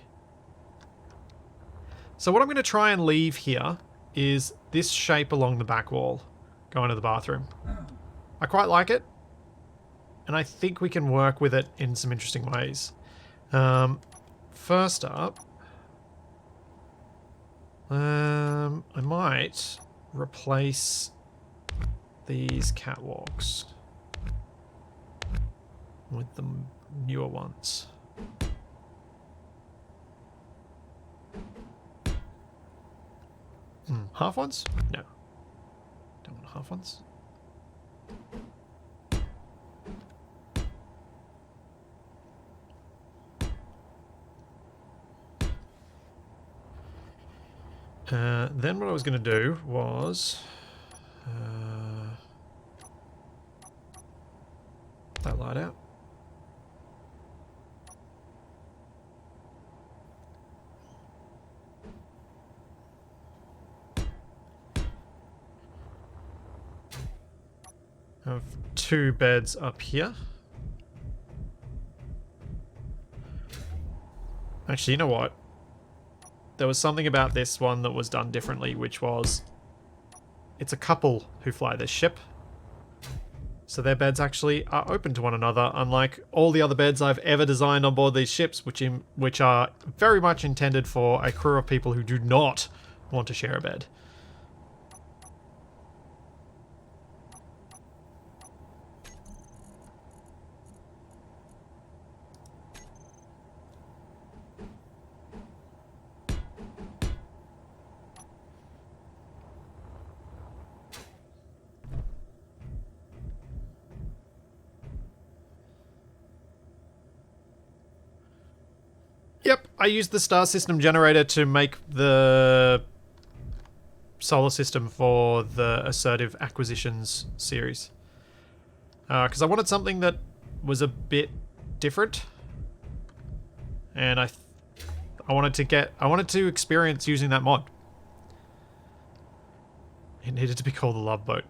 So what I'm going to try and leave here is this shape along the back wall, going to the bathroom. I quite like it, and I think we can work with it in some interesting ways. First up, I might replace these catwalks with the newer ones. Half ones? No. Don't want half ones. Then what I was going to do was... that light out. I have 2 beds up here. Actually, you know what? There was something about this one that was done differently, which was... it's a couple who fly this ship. So their beds actually are open to one another, unlike all the other beds I've ever designed on board these ships, which are very much intended for a crew of people who do not want to share a bed. Yep, I used the star system generator to make the solar system for the Assertive Acquisitions series. Because I wanted something that was a bit different. And I wanted to experience using that mod. It needed to be called the Love Boat.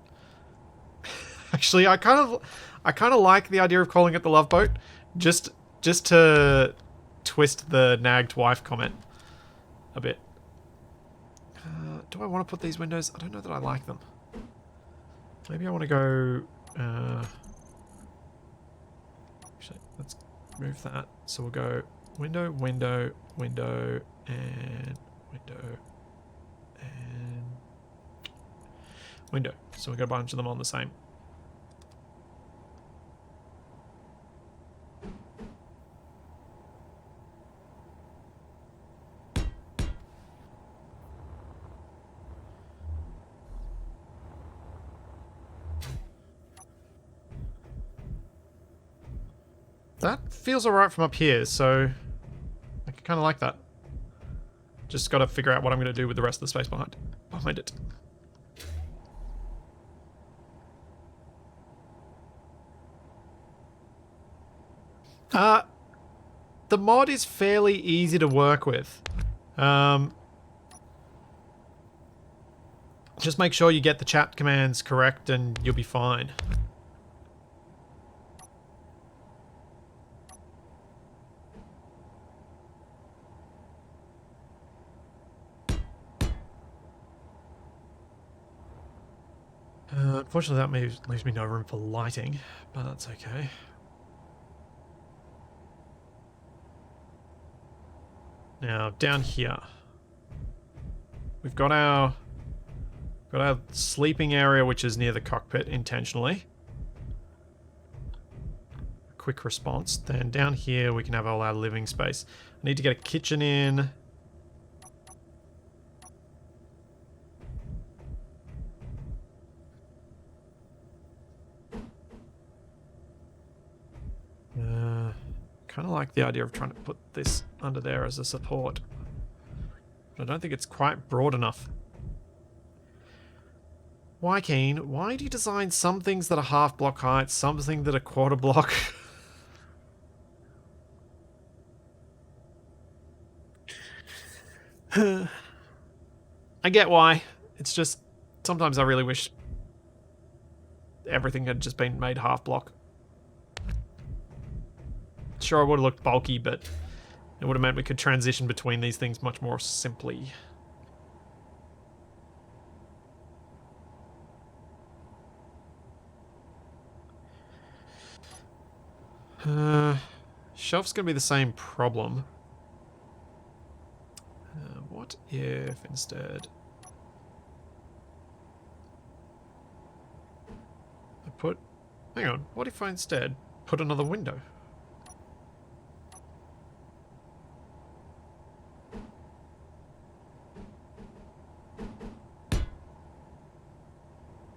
Actually, I kind of like the idea of calling it the Love Boat, just to twist the nagged wife comment a bit. Do I want to put these windows? I don't know that I like them. Maybe I want to go... actually, let's move that. So we'll go window, window, window, and window, and window. So we've got a bunch of them on the same. That feels alright from up here, so I kind of like that. Just got to figure out what I'm going to do with the rest of the space behind it. The mod is fairly easy to work with. Just make sure you get the chat commands correct and you'll be fine. Unfortunately, that leaves me no room for lighting, but that's okay. Now, down here, we've got our sleeping area, which is near the cockpit intentionally. Quick response. Then down here, we can have all our living space. I need to get a kitchen in. Kind of like the idea of trying to put this under there as a support. But I don't think it's quite broad enough. Why, Keen? Why do you design some things that are half block height, something that are quarter block? I get why. It's just, sometimes I really wish everything had just been made half block. Sure, it would have looked bulky, but it would have meant we could transition between these things much more simply. Shelf's going to be the same problem. What if instead I put... Hang on, what if I instead put another window?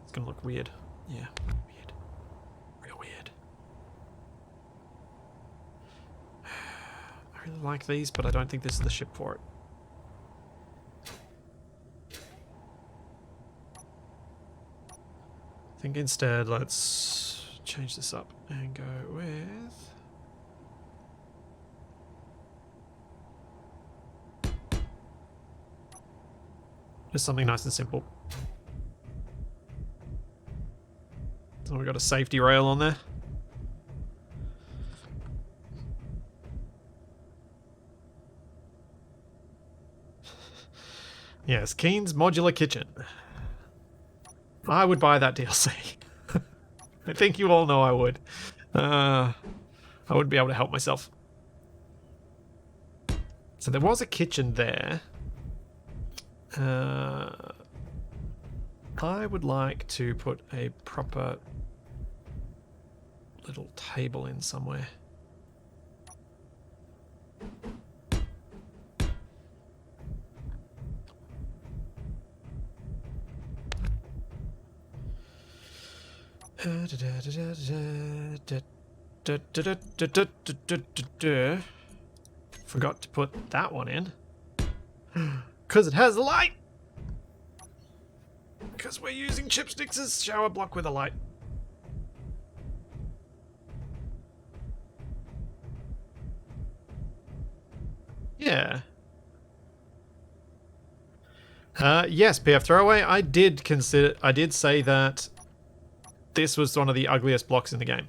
It's going to look weird. Yeah, weird. Real weird. I really like these, but I don't think this is the ship for it. I think instead let's change this up and go with... just something nice and simple. So we've got a safety rail on there. Yes, Keen's modular kitchen. I would buy that DLC. I think you all know I would. I wouldn't be able to help myself. So there was a kitchen there. I would like to put a proper little table in somewhere. Forgot to put that one in. Because it has a light! Because we're using chipsticks as shower block with a light. Yeah. Yes, PF Throwaway, I did say that this was one of the ugliest blocks in the game.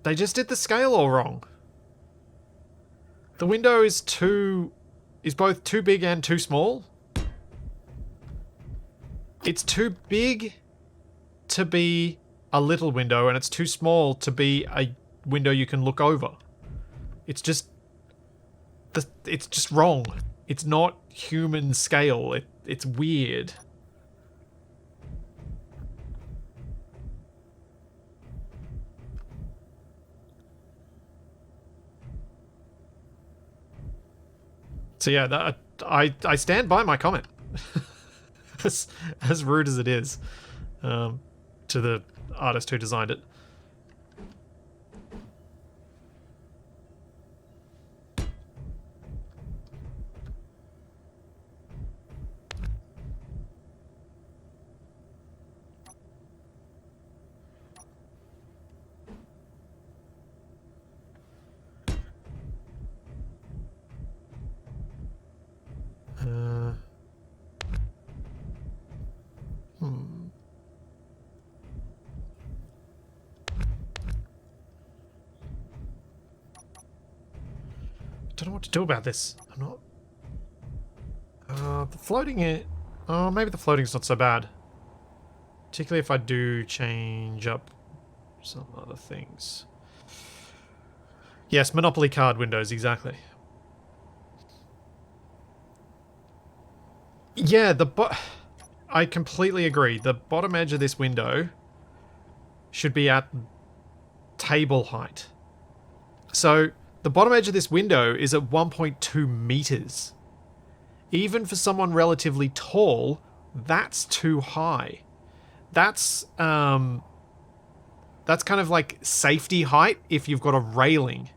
They just did the scale all wrong. The window is both too big and too small. It's too big to be a little window, and it's too small to be a window you can look over. It's just wrong. It's not human scale. It's weird. So yeah, I stand by my comment. as rude as it is, to the artist who designed it. Don't know what to do about this. I'm not... the floating it... Oh, maybe the floating's not so bad. Particularly if I do change up some other things. Yes, Monopoly card windows, exactly. Yeah, I completely agree. The bottom edge of this window should be at table height. So... the bottom edge of this window is at 1.2 meters. Even for someone relatively tall, that's too high. That's That's kind of like safety height if you've got a railing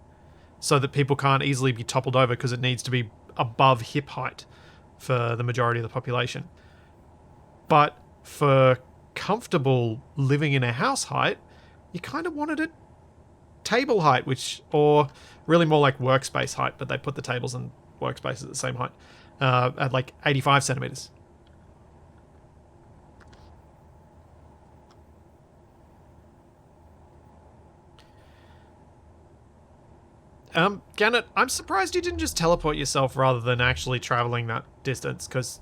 so that people can't easily be toppled over because it needs to be above hip height for the majority of the population. But for comfortable living in a house height, you kind of wanted it table height, or really more like workspace height, but they put the tables and workspaces at the same height, at like 85 centimeters. Gannett, I'm surprised you didn't just teleport yourself rather than actually traveling that distance, because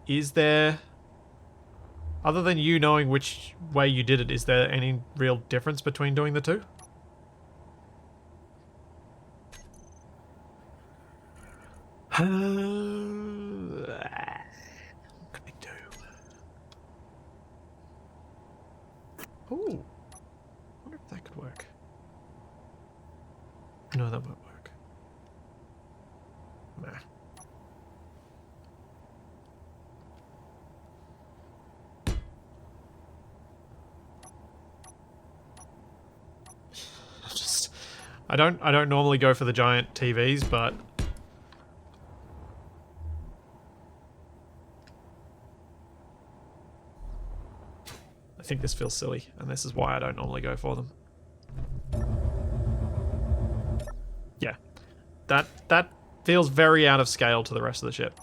is there, other than you knowing which way you did it, is there any real difference between doing the two? What can I do? Ooh. I wonder if that could work. No, that won't work. Nah. I don't normally go for the giant TVs, but I think this feels silly, and this is why I don't normally go for them. Yeah. That feels very out of scale to the rest of the ship.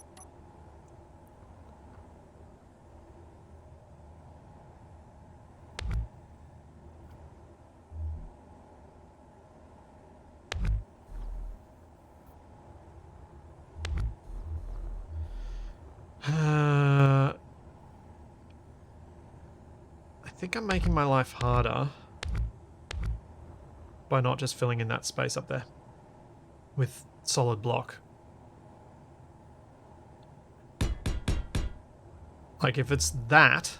I think I'm making my life harder by not just filling in that space up there with solid block. Like, if it's that,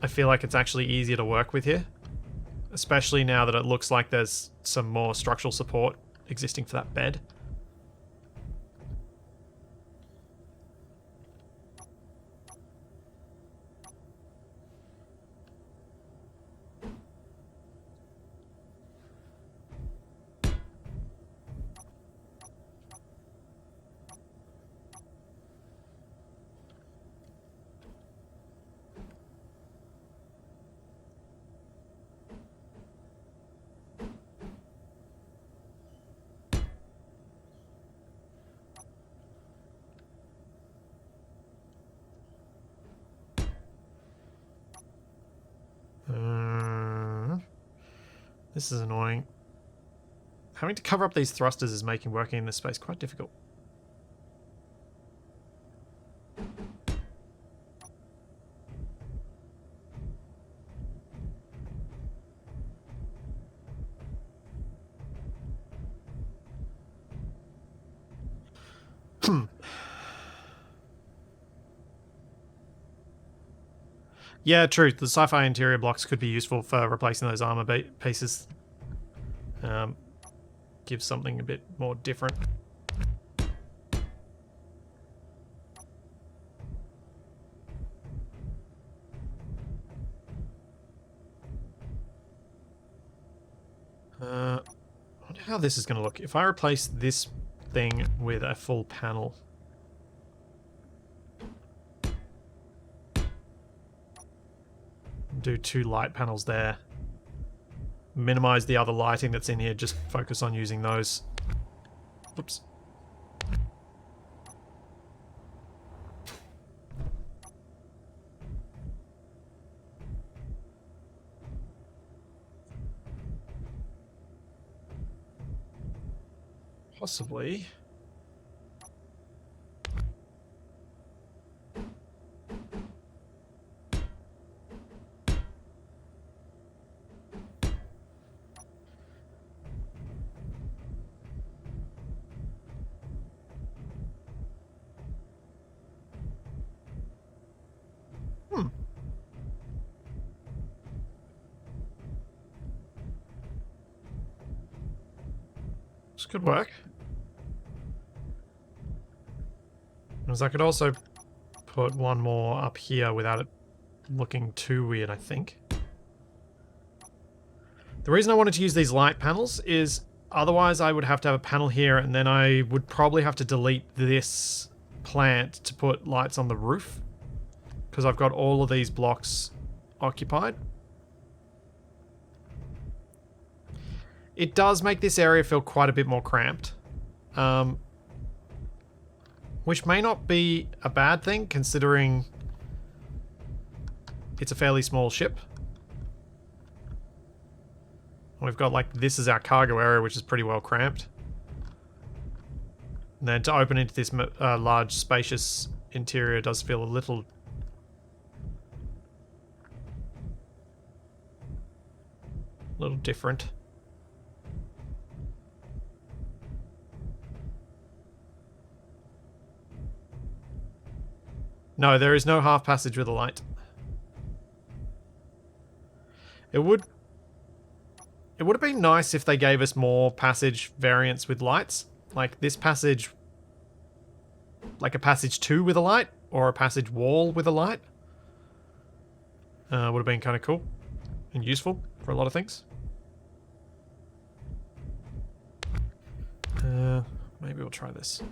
I feel like it's actually easier to work with here. Especially now that it looks like there's some more structural support existing for that bed. This is annoying. Having to cover up these thrusters is making working in this space quite difficult. Yeah, true. The sci-fi interior blocks could be useful for replacing those armor pieces. Give something a bit more different. I wonder how this is going to look. If I replace this thing with a full panel. Do 2 light panels there. Minimize the other lighting that's in here, just focus on using those. Oops. Possibly. This could work. Because I could also put one more up here without it looking too weird, I think. The reason I wanted to use these light panels is otherwise I would have to have a panel here, and then I would probably have to delete this plant to put lights on the roof, because I've got all of these blocks occupied. It does make this area feel quite a bit more cramped, which may not be a bad thing considering it's a fairly small ship. We've got, like, this is our cargo area, which is pretty well cramped. And then to open into this large, spacious interior does feel a little different. No, there is no half passage with a light. It would have been nice if they gave us more passage variants with lights. Like this passage, like a passage 2 with a light, or a passage wall with a light. Would have been kind of cool and useful for a lot of things. Maybe we'll try this.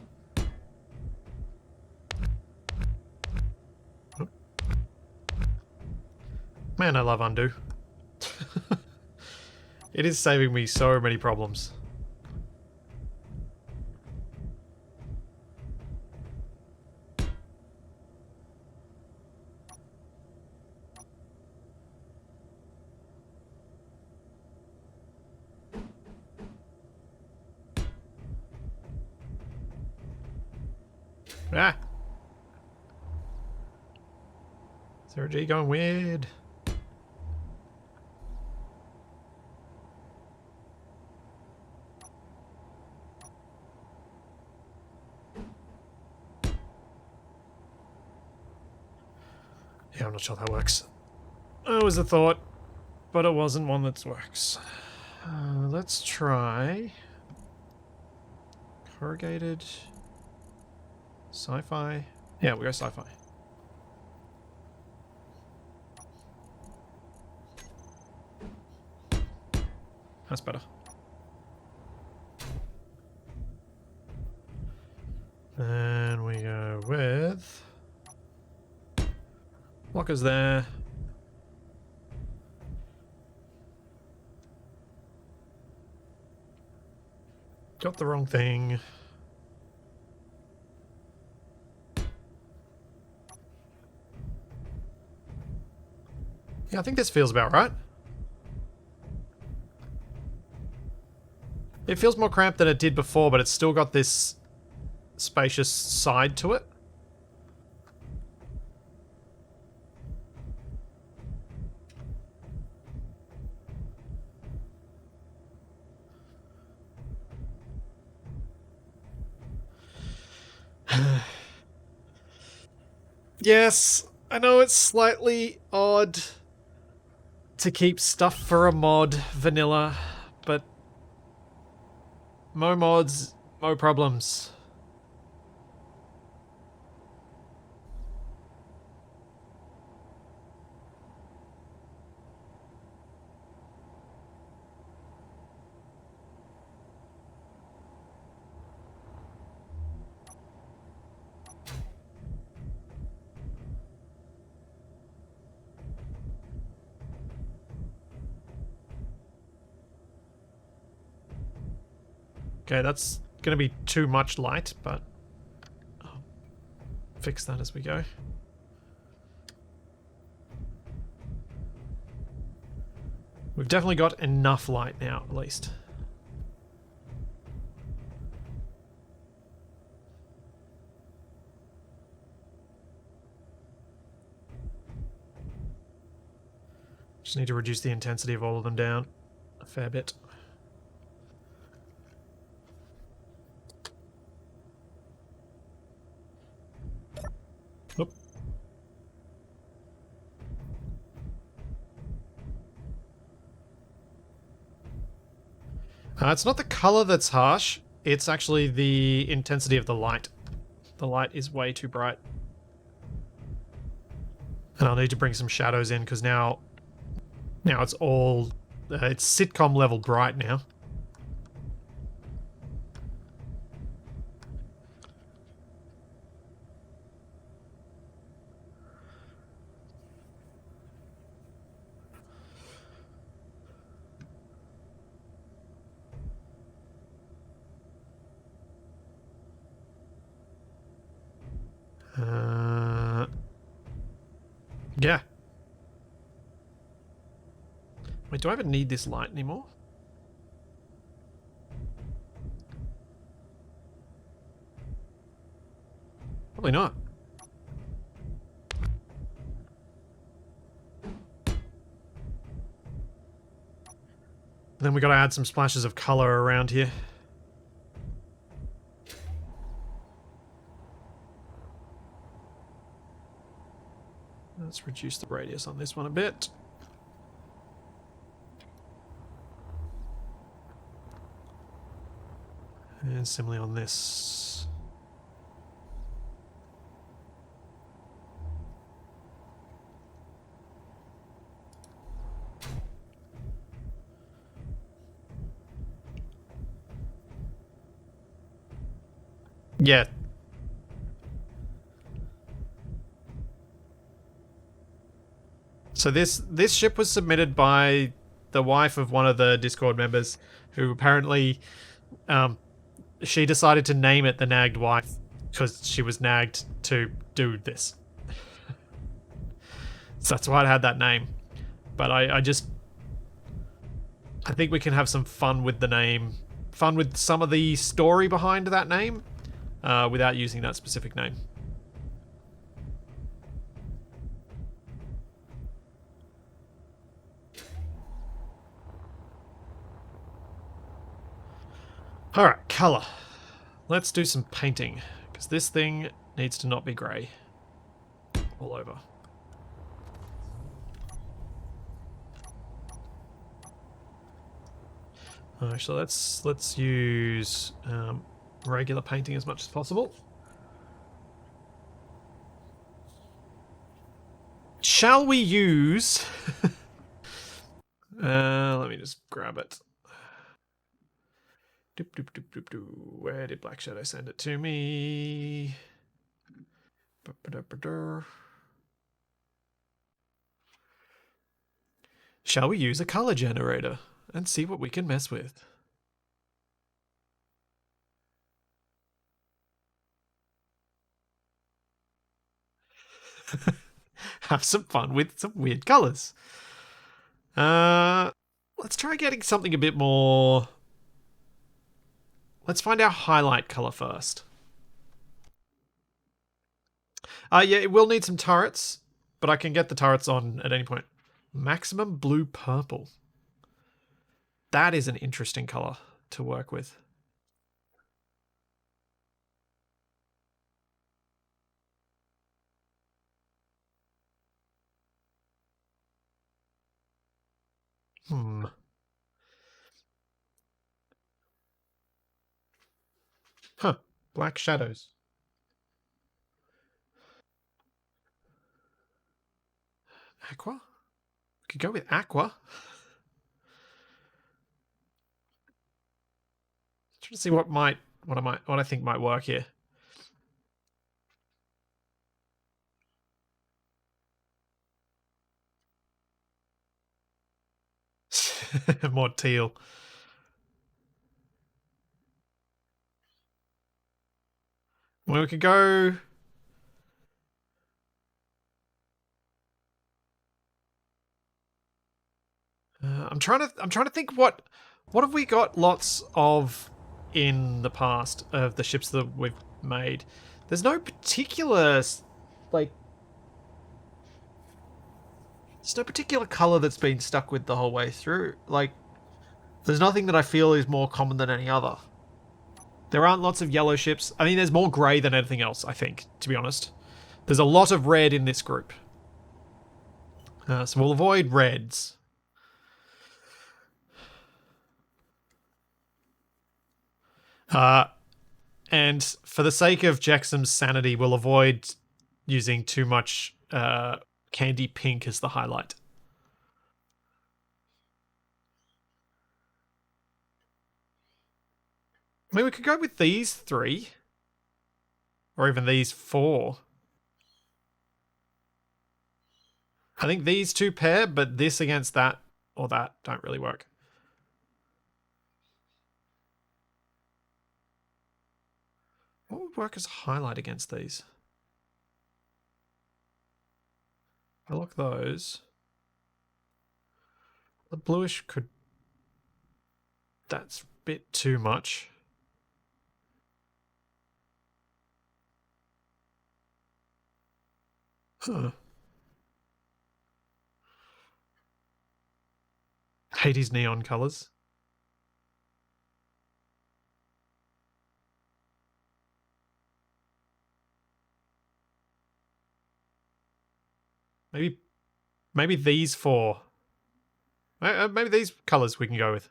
Oh. Man, I love undo. It is saving me so many problems. Ah! 0G going weird. Yeah, I'm not sure that works. It was a thought, but it wasn't one that works. Let's try corrugated sci-fi. Yeah, we go sci-fi. That's better. Then we go with blockers there. Got the wrong thing. Yeah, I think this feels about right. It feels more cramped than it did before, but it's still got this spacious side to it. Yes, I know it's slightly odd to keep stuff for a mod vanilla, but mo mods, mo problems. Okay, that's going to be too much light, but I'll fix that as we go. We've definitely got enough light now, at least. Just need to reduce the intensity of all of them down a fair bit. Oop. It's not the color that's harsh, it's actually the intensity of the light. The light is way too bright. And I'll need to bring some shadows in because now it's all it's sitcom level bright now. Yeah. Wait, do I even need this light anymore? Probably not. Then we got to add some splashes of color around here. Let's reduce the radius on this one a bit. And similarly on this. Yeah. So this ship was submitted by the wife of one of the Discord members, who apparently she decided to name it the Nagged Wife because she was nagged to do this. So that's why it had that name. But I think we can have some fun with the name, fun with some of the story behind that name, without using that specific name. Alright, colour. Let's do some painting, because this thing needs to not be grey all over. Actually, let's use regular painting as much as possible. Shall we use... let me just grab it. Doop, doop, doop, doop, doop. Where did Black Shadow send it to me? Shall we use a color generator and see what we can mess with? Have some fun with some weird colors. Let's try getting something a bit more... Let's find our highlight color first. Yeah, it will need some turrets, but I can get the turrets on at any point. Maximum blue purple. That is an interesting color to work with. Huh. Black shadows. Aqua? We could go with aqua. Trying to see what I think might work here. More teal. Well, we could go. I'm trying to think what have we got lots of in the past of the ships that we've made. There's no particular like. There's no particular color that's been stuck with the whole way through. Like, there's nothing that I feel is more common than any other. There aren't lots of yellow ships. I mean, there's more grey than anything else, I think, to be honest. There's a lot of red in this group. So we'll avoid reds. And for the sake of Jackson's sanity, we'll avoid using too much candy pink as the highlight. I mean, we could go with these 3. Or even these 4. I think these 2 pair, but this against that or that don't really work. What would work as highlight against these? If I lock those. The bluish could... That's a bit too much. Huh. Hades neon colors. Maybe these 4. Maybe these colors we can go with.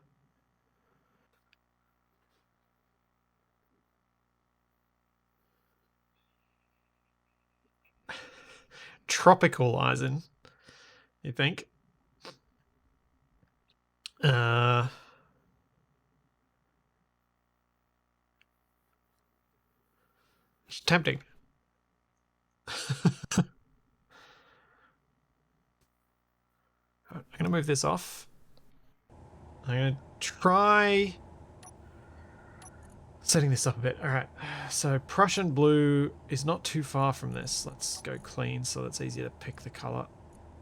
Tropicalizing, you think? It's tempting. I'm going to move this off. I'm going to try setting this up a bit. All right. So Prussian blue is not too far from this. Let's go clean so that's easier to pick the color.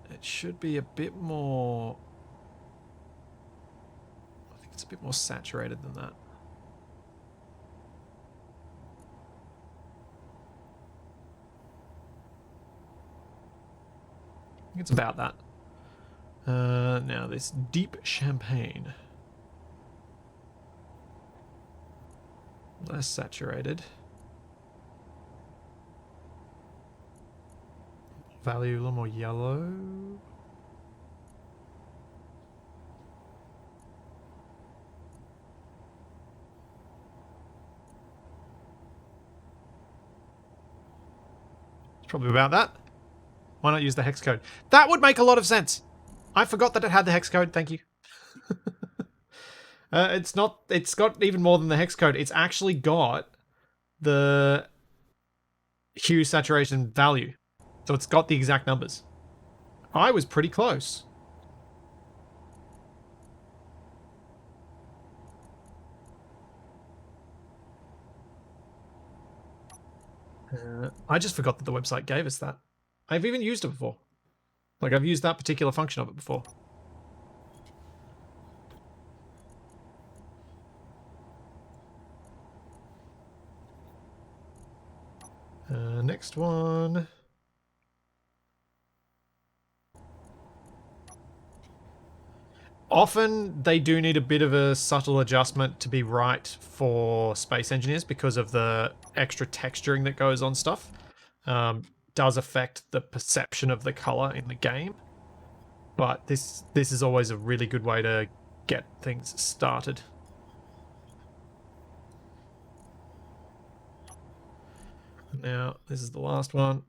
It should be a bit more... I think it's a bit more saturated than that. I think it's about that. Now this deep champagne. Less saturated. Value a little more yellow. It's probably about that. Why not use the hex code? That would make a lot of sense. I forgot that it had the hex code. Thank you. It's not. It's got even more than the hex code. It's actually got the hue saturation value, so it's got the exact numbers. I was pretty close. I just forgot that the website gave us that. I've even used it before. Like, I've used that particular function of it before. Next one. Often they do need a bit of a subtle adjustment to be right for Space Engineers because of the extra texturing that goes on stuff. Does affect the perception of the color in the game. But this is always a really good way to get things started. Now, this is the last one.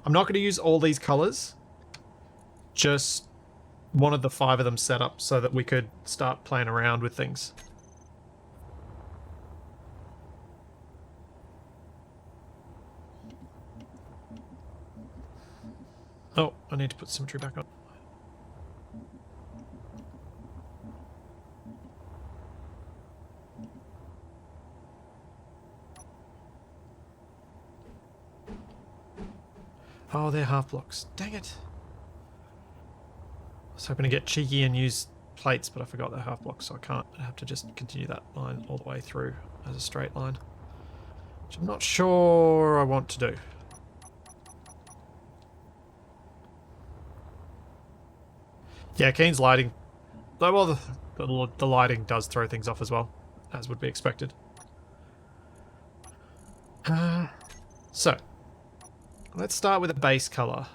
I'm not going to use all these colors. Just wanted the 5 of them set up so that we could start playing around with things. Oh, I need to put symmetry back on. Oh, they're half blocks. Dang it. I was hoping to get cheeky and use plates, but I forgot they're half blocks, so I can't. I have to just continue that line all the way through as a straight line, which I'm not sure I want to do. Yeah, Keen's lighting. Well, the lighting does throw things off as well, as would be expected. So, let's start with a base color.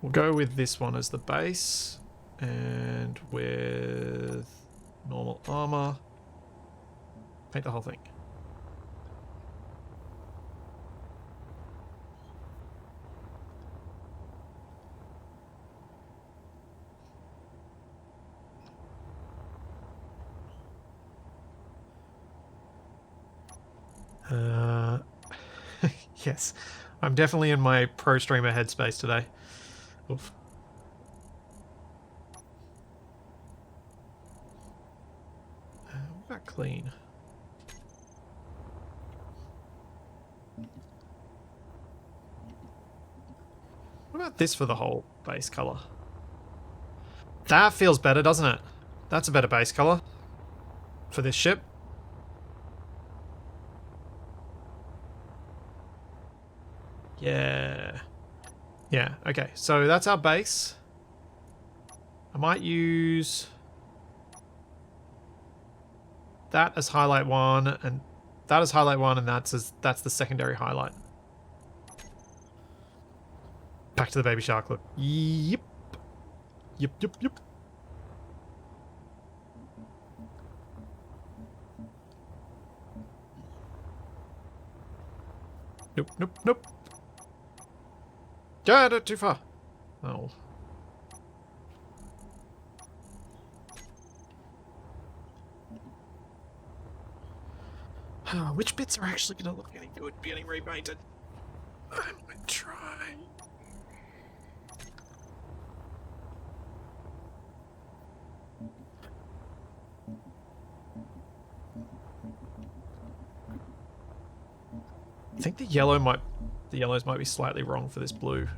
We'll go with this one as the base, and with normal armor, paint the whole thing. Uh, yes, I'm definitely in my pro streamer headspace today. Oof. What about clean? What about this for the whole base color? That feels better, doesn't it? That's a better base color for this ship. Yeah. Yeah, okay. So that's our base. I might use that as highlight one, and that as highlight one, and that's the secondary highlight. Back to the baby shark look. Yep. Yep, yep, yep. Nope, nope, nope. Yeah, not too far. Oh. Which bits are actually going to look any good getting repainted? I might try. I think the yellows might be slightly wrong for this blue.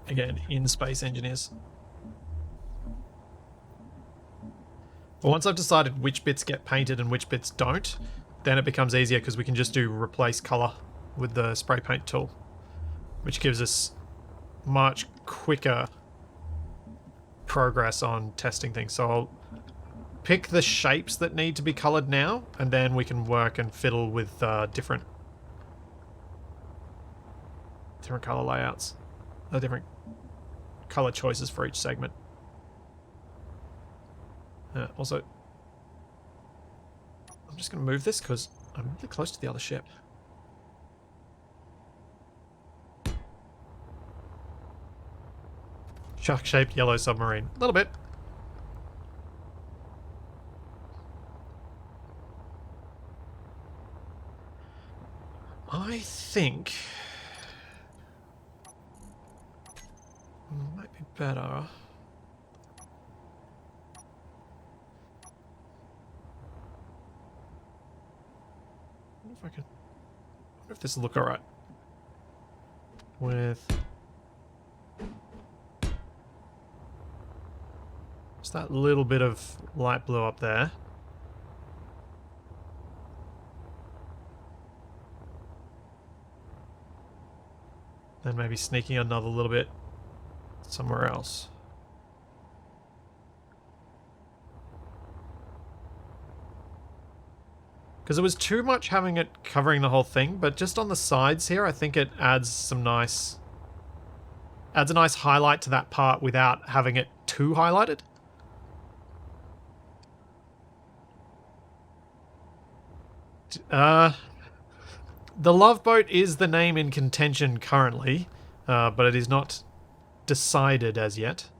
Again, in Space Engineers. But once I've decided which bits get painted and which bits don't, then it becomes easier because we can just do replace color with the spray paint tool, which gives us much quicker progress on testing things. So I'll pick the shapes that need to be colored now, and then we can work and fiddle with different color layouts, different color choices for each segment. Also, I'm just going to move this because I'm really close to the other ship. Shark-shaped yellow submarine. A little bit. I think might be better. I wonder if I can. I wonder if this will look alright with just that little bit of light blue up there. Then maybe sneaking another little bit somewhere else. Because it was too much having it covering the whole thing, but just on the sides here, I think it adds a nice highlight to that part without having it too highlighted. The Love Boat is the name in contention currently, but it is not decided as yet.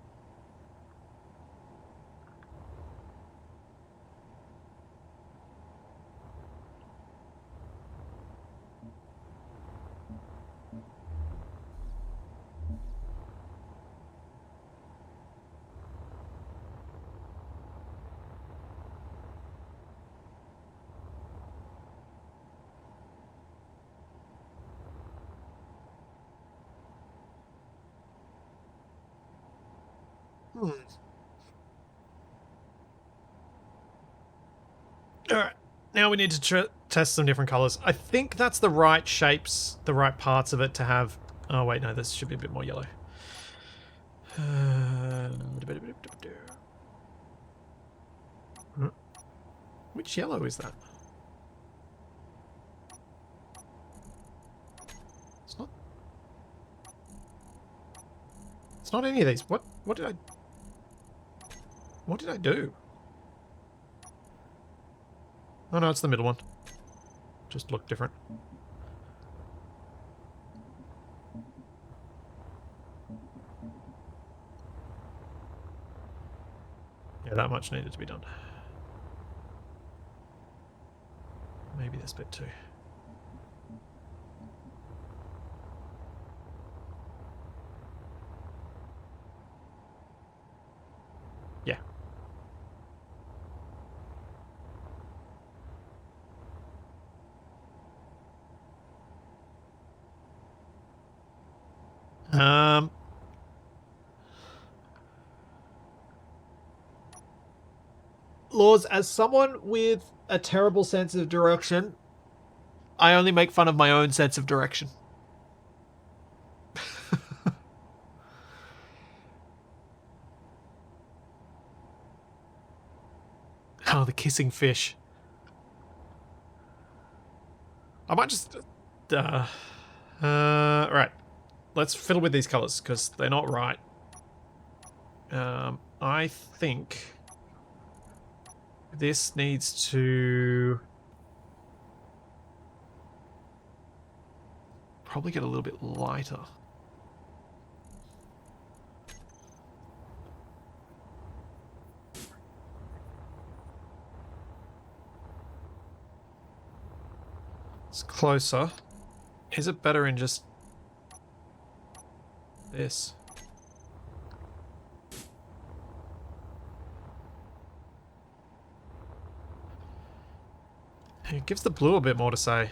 Alright, now we need to test some different colors. I think that's the right shapes, the right parts of it to have... Oh wait, no, this should be a bit more yellow. Which yellow is that? It's not... It's not any of these. What did I... What did I do? Oh no, it's the middle one. Just look different. Yeah, that much needed to be done. Maybe this bit too. Yeah. Um, Laws, as someone with a terrible sense of direction, I only make fun of my own sense of direction. Oh, the kissing fish. I might just... right. Let's fiddle with these colors, because they're not right. I think this needs to probably get a little bit lighter. It's closer. Is it better in just this? It gives the blue a bit more to say.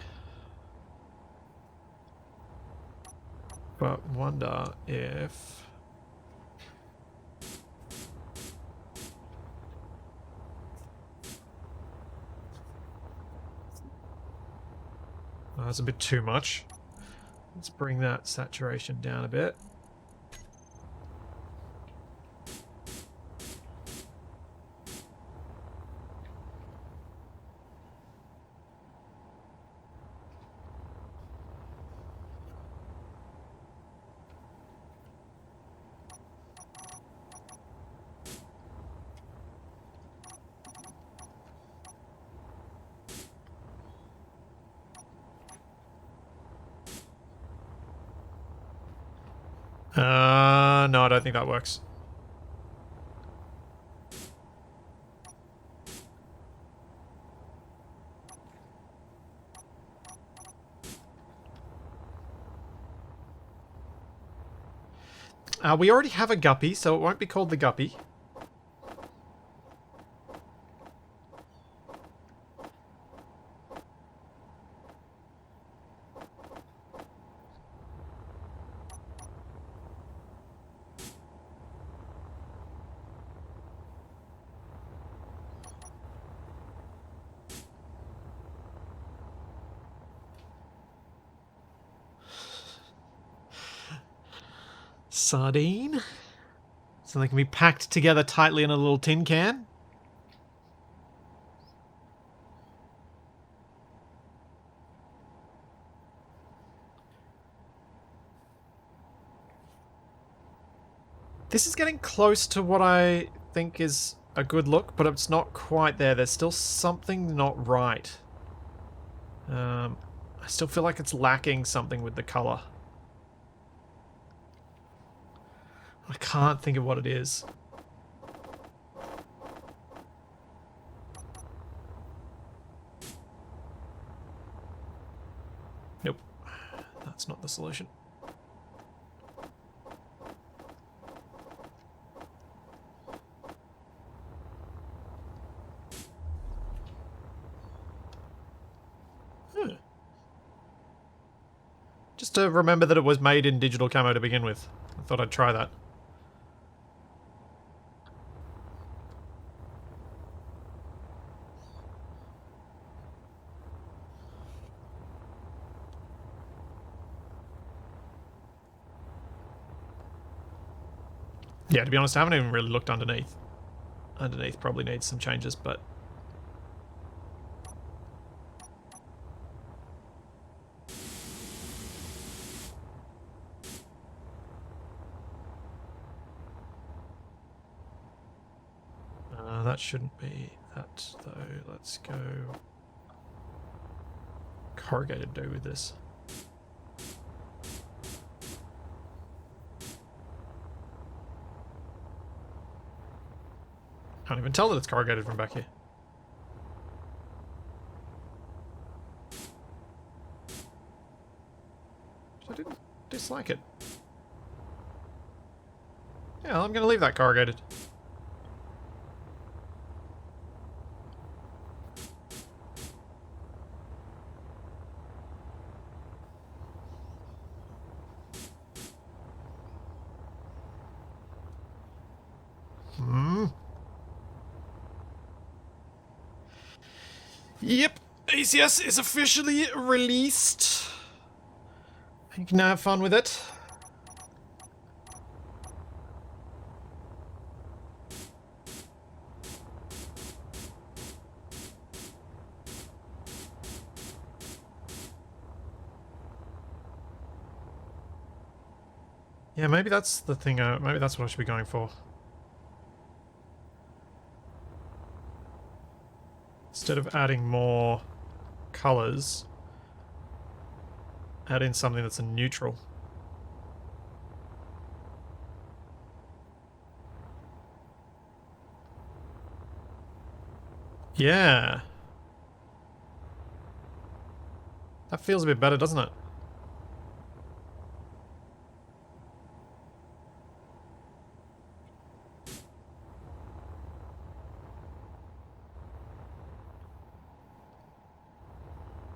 But wonder if... Oh, that's a bit too much. Let's bring that saturation down a bit. No, I don't think that works. We already have a guppy, so it won't be called the guppy. Sardine? So they can be packed together tightly in a little tin can? This is getting close to what I think is a good look, but it's not quite there. There's still something not right. I still feel like it's lacking something with the color. I can't think of what it is. Nope. That's not the solution. Just to remember that it was made in digital camo to begin with. I thought I'd try that. Yeah, to be honest, I haven't even really looked underneath. Underneath probably needs some changes, but... that shouldn't be that, though. Let's go... corrugated dough with this. Can't even tell that it's corrugated from back here. I didn't dislike it. Yeah, I'm going to leave that corrugated. Yep, ACS is officially released. You can have fun with it. Yeah, maybe that's the thing. Maybe that's what I should be going for. Instead of adding more colors, add in something that's a neutral. Yeah. That feels a bit better, doesn't it?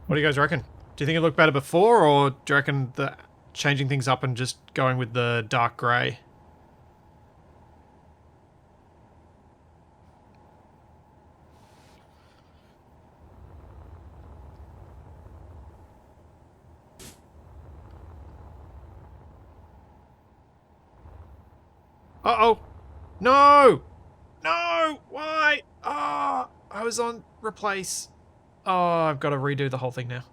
What do you guys reckon? Do you think it looked better before, or do you reckon the changing things up and just going with the dark grey? Uh-oh! No! No! Why? Ah! Oh, I was on replace. Oh, I've got to redo the whole thing now.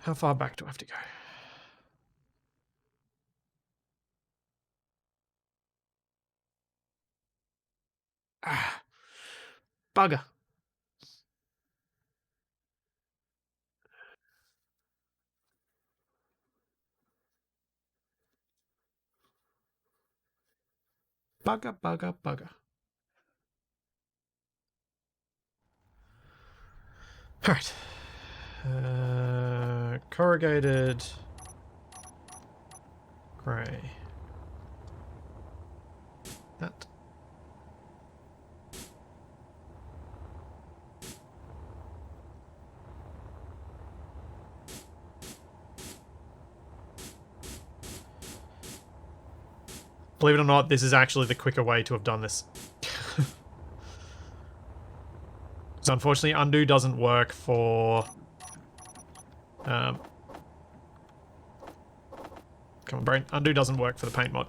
How far back do I have to go? Ah, bugger. Bugger, bugger, bugger. Alright. Corrugated grey. That. Believe it or not, this is actually the quicker way to have done this. So unfortunately, undo doesn't work for... come on, brain. Undo doesn't work for the paint mod.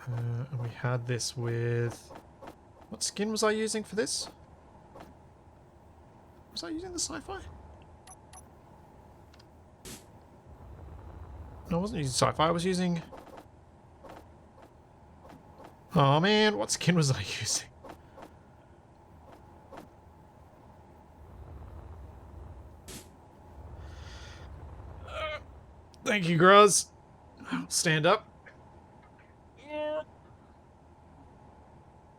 And we had this with... What skin was I using for this? Was I using the sci-fi? No, I wasn't using sci-fi. I was using... Oh man, what skin was I using? Thank you, Graz. Stand up.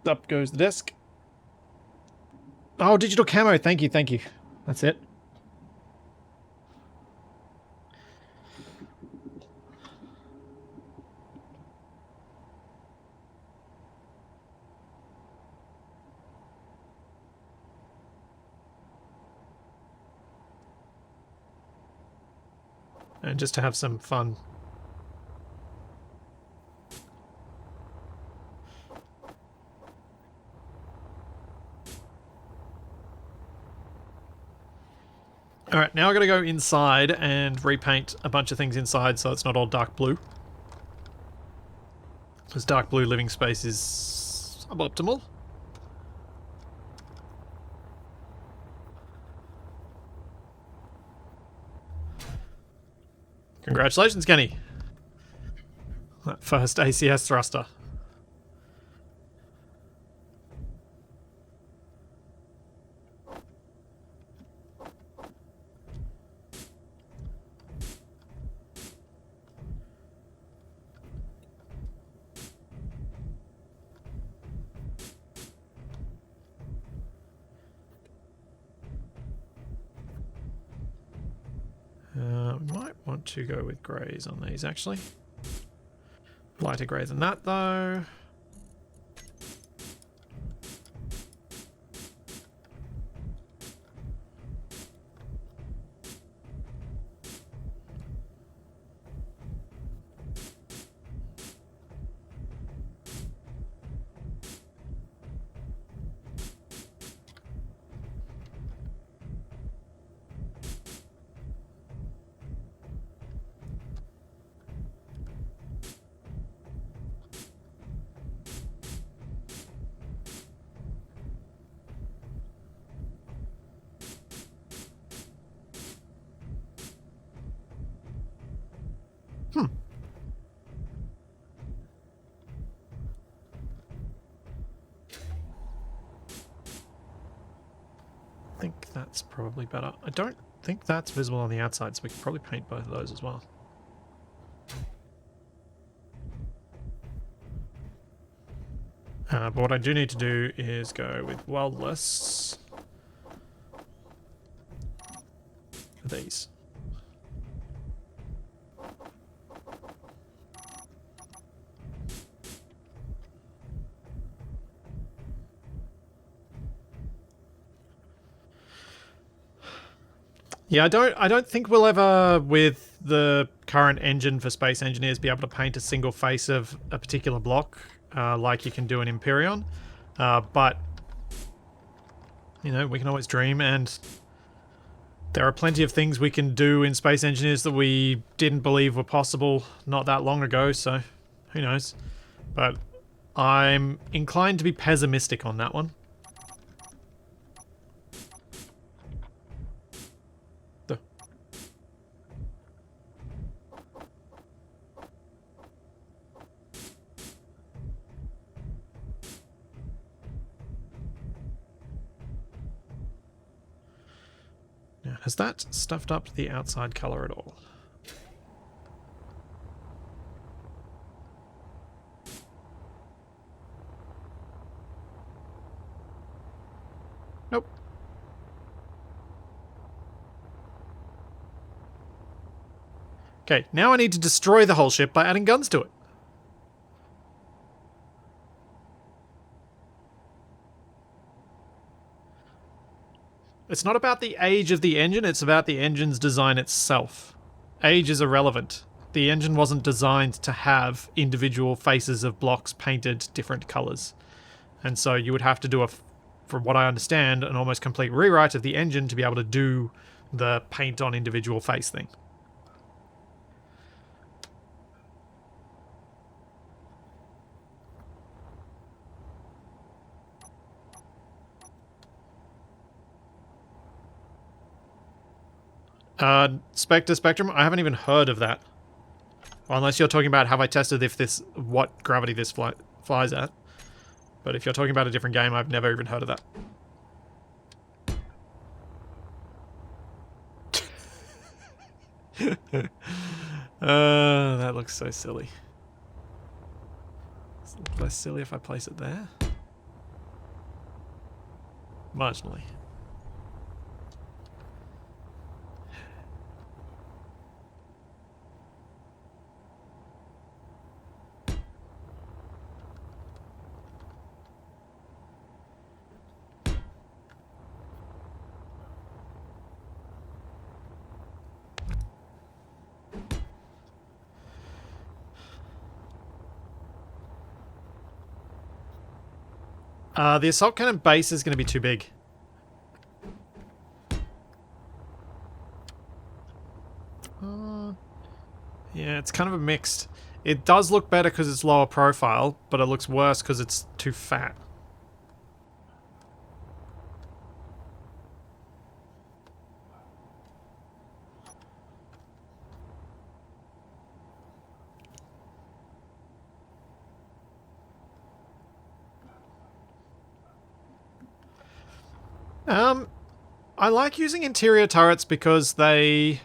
Up goes the desk. Oh, digital camo. Thank you, thank you. That's it. And just to have some fun. Alright, now I gotta go inside and repaint a bunch of things inside so it's not all dark blue. Because dark blue living space is suboptimal. Congratulations, Kenny. That first ACS thruster. We might want to go with greys on these, actually. Lighter grey than that, though. I think that's probably better. I don't think that's visible on the outside, so we can probably paint both of those as well. But what I do need to do is go with weldless for these. Yeah, I don't think we'll ever, with the current engine for Space Engineers, be able to paint a single face of a particular block like you can do in Empyrean. But, you know, we can always dream, and there are plenty of things we can do in Space Engineers that we didn't believe were possible not that long ago, so who knows. But I'm inclined to be pessimistic on that one. Now, has that stuffed up the outside colour at all? Nope. Okay, now I need to destroy the whole ship by adding guns to it. It's not about the age of the engine, it's about the engine's design itself. Age is irrelevant. The engine wasn't designed to have individual faces of blocks painted different colours. And so you would have to do, from what I understand, an almost complete rewrite of the engine to be able to do the paint on individual face thing. Spectre Spectrum, I haven't even heard of that. Well, unless you're talking about have I tested if this, what gravity this flies at. But if you're talking about a different game, I've never even heard of that. That looks so silly. Does it look less silly if I place it there? Marginally. The assault cannon base is going to be too big. Yeah, it's kind of a mixed. It does look better because it's lower profile, but it looks worse because it's too fat. I like using interior turrets because they,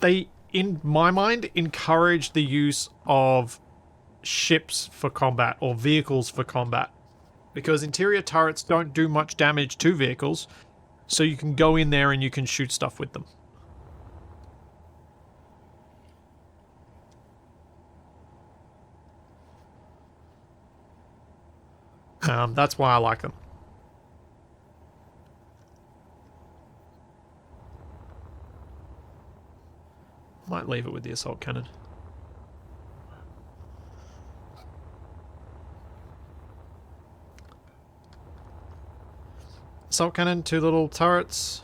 in my mind, encourage the use of ships for combat or vehicles for combat. Because interior turrets don't do much damage to vehicles, so you can go in there and you can shoot stuff with them. That's why I like them. Might leave it with the assault cannon. Assault cannon, 2 little turrets.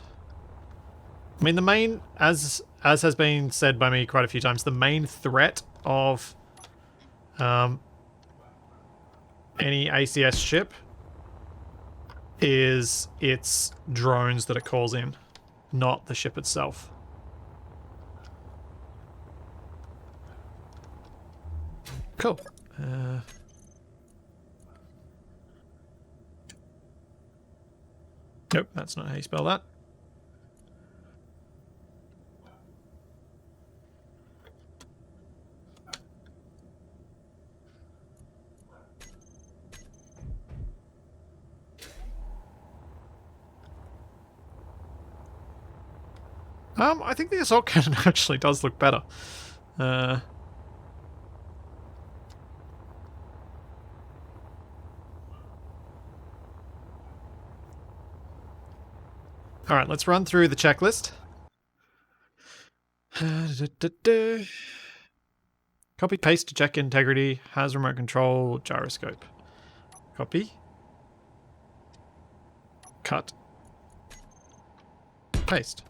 I mean, the main, as has been said by me quite a few times, the main threat of any ACS ship is its drones that it calls in, not the ship itself. Cool. Nope, that's not how you spell that. I think the assault cannon actually does look better. Alright, let's run through the checklist. Copy, paste to check integrity, has remote control, gyroscope. Copy. Cut. Paste.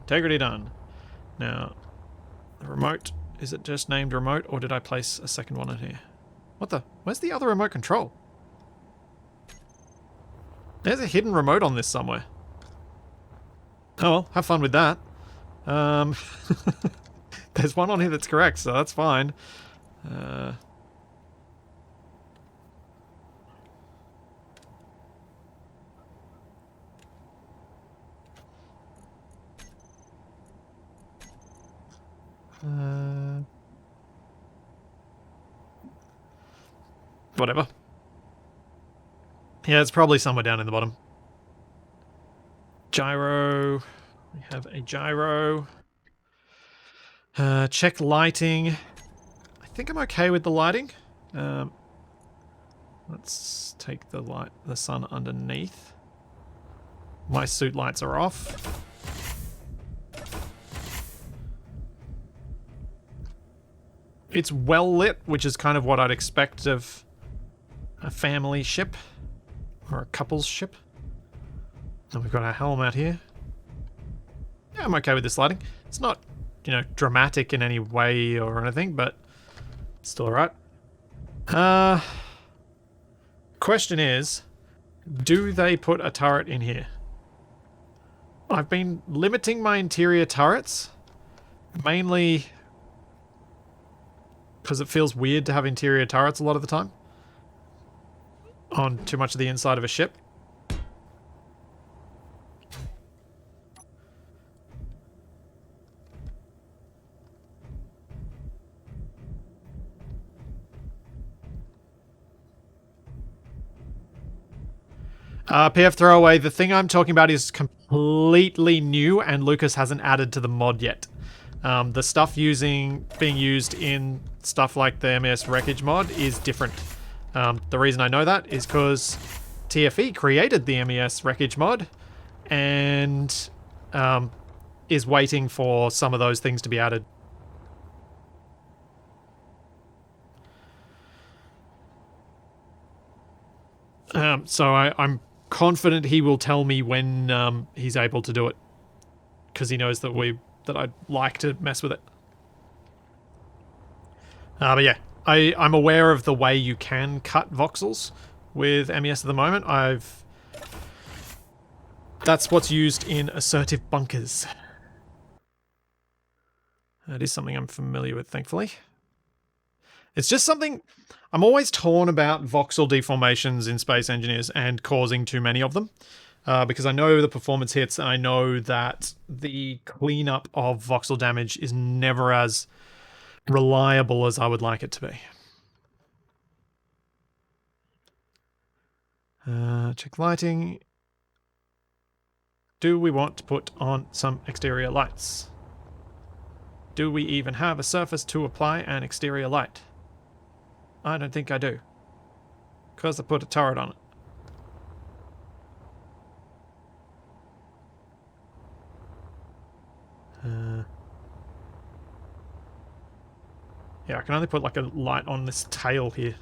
Integrity done. Now, the remote, is it just named remote, or did I place a second one in here? What the? Where's the other remote control? There's a hidden remote on this somewhere. Oh well, have fun with that. There's one on here that's correct, so that's fine. Whatever. Yeah, it's probably somewhere down in the bottom. Gyro. We have a gyro. Check lighting. I think I'm okay with the lighting. Let's take the sun underneath. My suit lights are off. It's well lit, which is kind of what I'd expect of a family ship. Or a couple's ship. And we've got our helm out here. Yeah, I'm okay with this lighting. It's not, you know, dramatic in any way or anything, but still alright. Question is, do they put a turret in here? I've been limiting my interior turrets, mainly because it feels weird to have interior turrets a lot of the time on too much of the inside of a ship. PF throwaway, the thing I'm talking about is completely new and Lucas hasn't added to the mod yet. The stuff being used in stuff like the MES wreckage mod is different. The reason I know that is because TFE created the MES wreckage mod and is waiting for some of those things to be added. So I'm confident he will tell me when he's able to do it, because he knows that I'd like to mess with it. But yeah, I'm aware of the way you can cut voxels with MES at the moment. That's what's used in assertive bunkers. That is something I'm familiar with, thankfully. It's just something I'm always torn about voxel deformations in Space Engineers and causing too many of them. Because I know the performance hits, and I know that the cleanup of voxel damage is never as reliable as I would like it to be. Check lighting. Do we want to put on some exterior lights? Do we even have a surface to apply an exterior light? I don't think I do. Because I put a turret on it. Yeah, I can only put like a light on this tail here.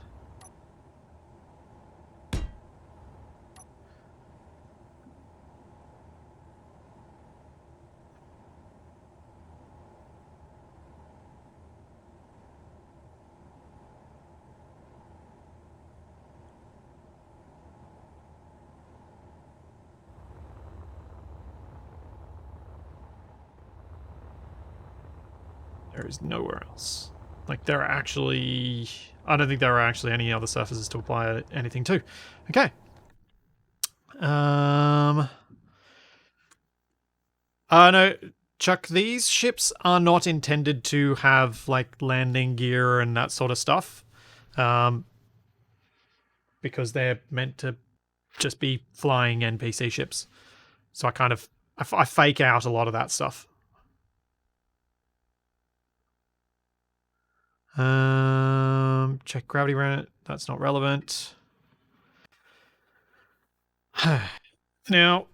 There is nowhere else. Like, there are actually... I don't think there are actually any other surfaces to apply anything to. Okay. No, Chuck, these ships are not intended to have, like, landing gear and that sort of stuff. Because they're meant to just be flying NPC ships. So I kind of... I fake out a lot of that stuff. Check gravity rent. That's not relevant. Now,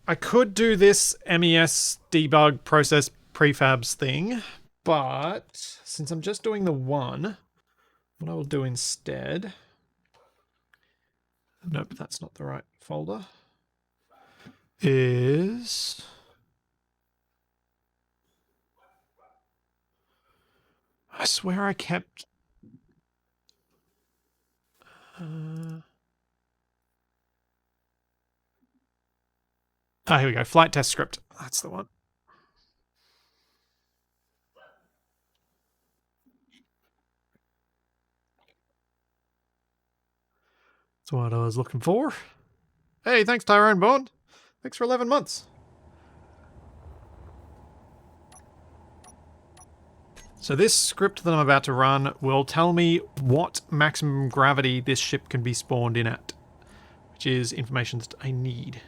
I could do this MES debug process prefabs thing, but since I'm just doing the one, what I will do instead... Nope, that's not the right folder. Is... I swear I kept... here we go. Flight test script. That's the one. That's what I was looking for. Hey, thanks, Tyrone Bond. Thanks for 11 months. So this script that I'm about to run will tell me what maximum gravity this ship can be spawned in at, which is information that I need.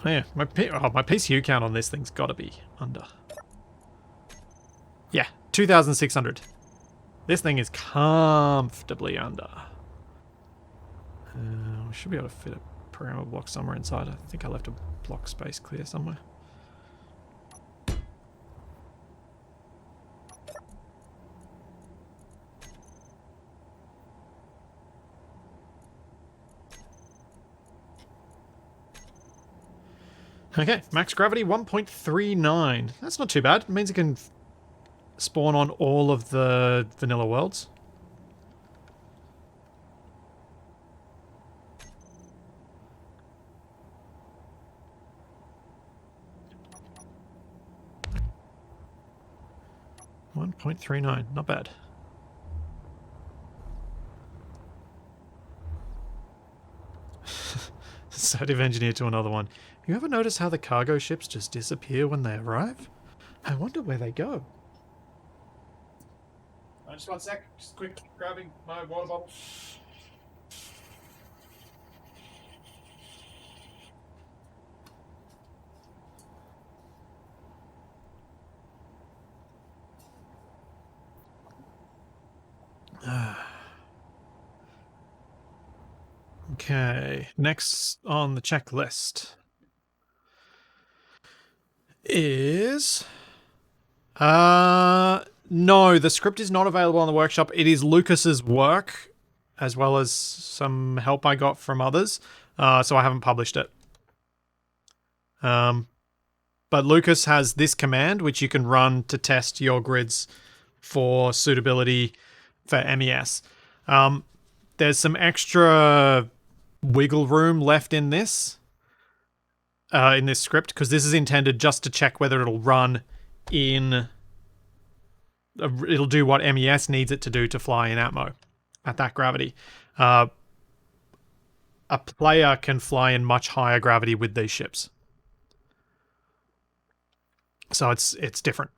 Oh yeah, my PCU count on this thing's got to be under. Yeah, 2,600. This thing is comfortably under. We should be able to fit a programmable block somewhere inside. I think I left a block space clear somewhere. Okay, max gravity 1.39. That's not too bad. It means it can spawn on all of the vanilla worlds. .39, not bad. Assertive engineer to another one. You ever notice how the cargo ships just disappear when they arrive? I wonder where they go. Just 1 sec. Just quick grabbing my water bottle. Okay, next on the checklist is... no, the script is not available on the workshop. It is Lucas's work, as well as some help I got from others, so I haven't published it. But Lucas has this command, which you can run to test your grids for suitability for MES. There's some extra wiggle room left in this script, because this is intended just to check whether it'll run in... it'll do what MES needs it to do to fly in Atmo at that gravity. A player can fly in much higher gravity with these ships. So it's different.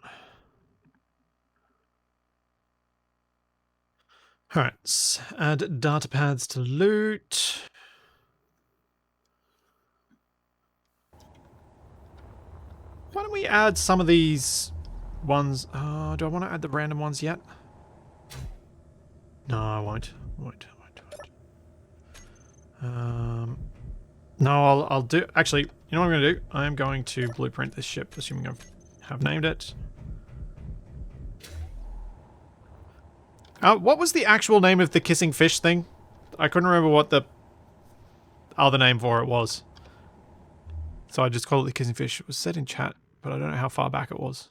Alright, add data pads to loot. Why don't we add some of these ones? Do I want to add the random ones yet? No, I won't. No, I'll do... Actually, you know what I'm going to do? I'm going to blueprint this ship, assuming I have named it. What was the actual name of the kissing fish thing? I couldn't remember what the other name for it was. So I just call it the kissing fish. It was said in chat, but I don't know how far back it was.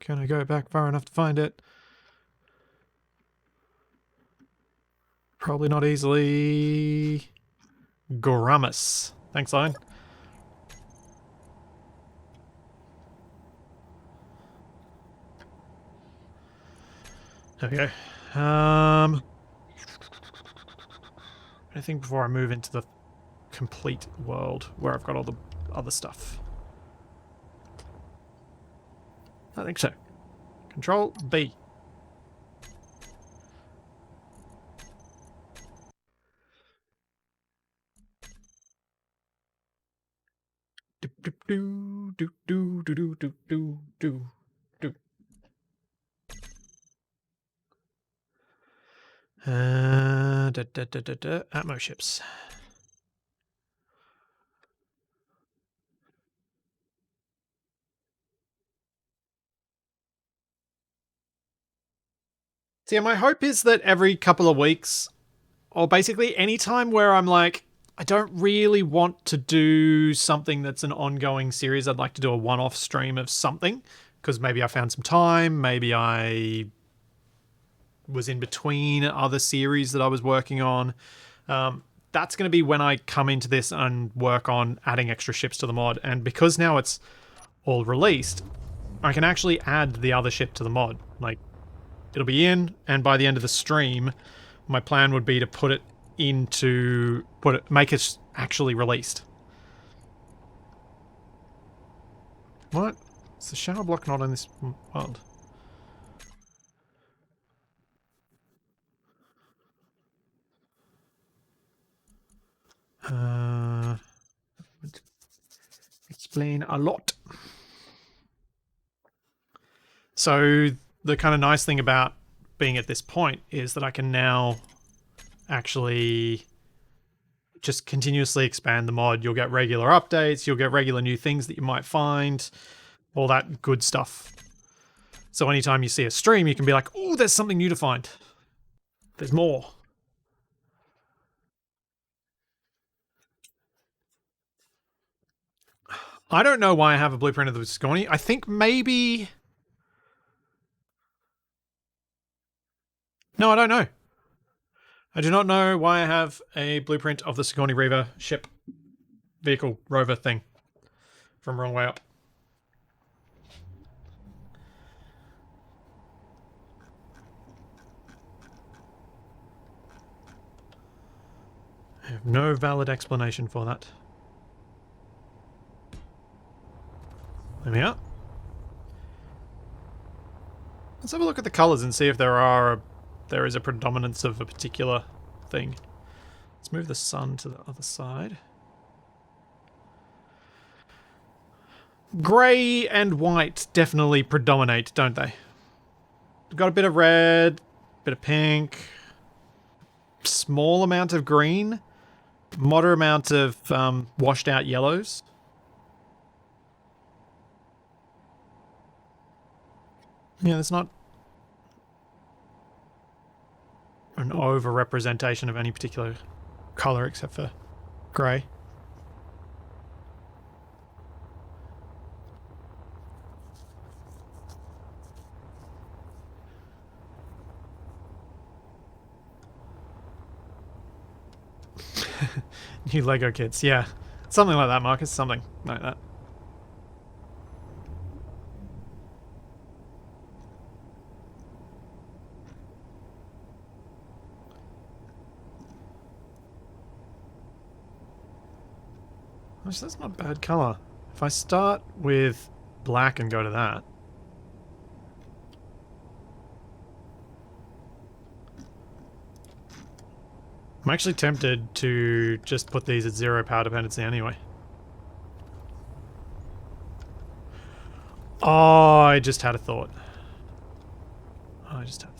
Can I go back far enough to find it? Probably not easily. Gouramis. Thanks, Lion. There we go. Anything before I move into the complete world where I've got all the other stuff? I think so. Control B. Do do do do do do do do do do. Atmo ships. So yeah, my hope is that every couple of weeks, or basically any time where I'm like, I don't really want to do something that's an ongoing series. I'd like to do a one-off stream of something, because maybe I found some time, maybe I was in between other series that I was working on. That's going to be when I come into this and work on adding extra ships to the mod. And because now it's all released, I can actually add the other ship to the mod. Like, it'll be in, and by the end of the stream, my plan would be to put it into... make it actually released. What? Is the shower block not in this world? Explain a lot. So the kind of nice thing about being at this point is that I can now actually just continuously expand the mod. You'll get regular updates, you'll get regular new things that you might find, all that good stuff. So anytime you see a stream, you can be like, oh, there's something new to find. There's more. I don't know why I have a blueprint of the Visconi. I think maybe... No, I don't know. I do not know why I have a blueprint of the Sigourney Reaver ship, vehicle, rover thing from Wrong Way Up. I have no valid explanation for that. There we are. Let's have a look at the colours and see if there is a predominance of a particular thing. Let's move the sun to the other side. Grey and white definitely predominate, don't they? We've got a bit of red, bit of pink, small amount of green, moderate amount of washed out yellows. Yeah, there's not an over-representation of any particular colour except for grey. New Lego kits, yeah. Something like that, Marcus. Something like that. Actually, that's not a bad colour. If I start with black and go to that... I'm actually tempted to just put these at 0 power dependency anyway. Oh, I just had a thought. I just had a thought.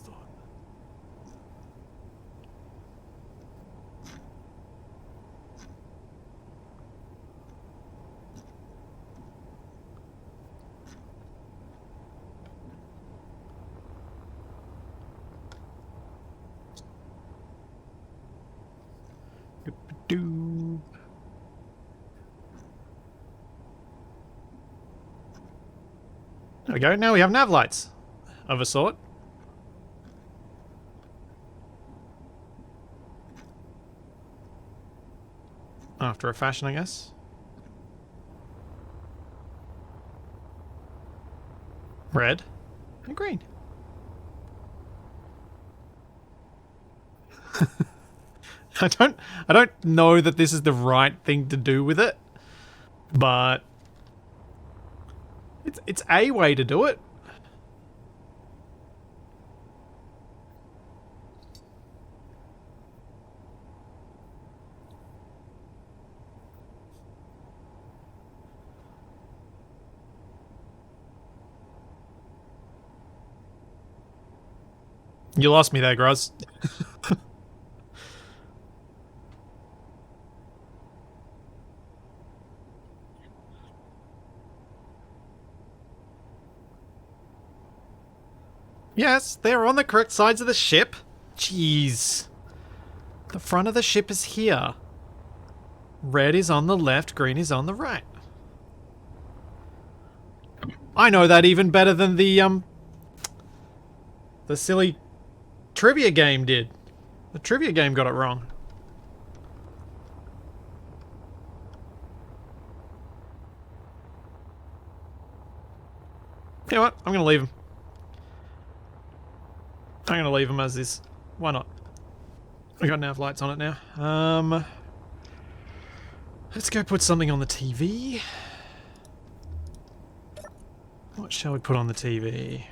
Doo. There we go. Now we have nav lights of a sort. After a fashion, I guess. Red and green. I don't know that this is the right thing to do with it, but it's a way to do it. You lost me there, Groz. Yes, they're on the correct sides of the ship. Jeez. The front of the ship is here. Red is on the left, green is on the right. I know that even better than the silly trivia game did. The trivia game got it wrong. You know what? I'm gonna leave him. I'm gonna leave him as is. Why not? We got nav lights on it now. Let's go put something on the TV. What shall we put on the TV?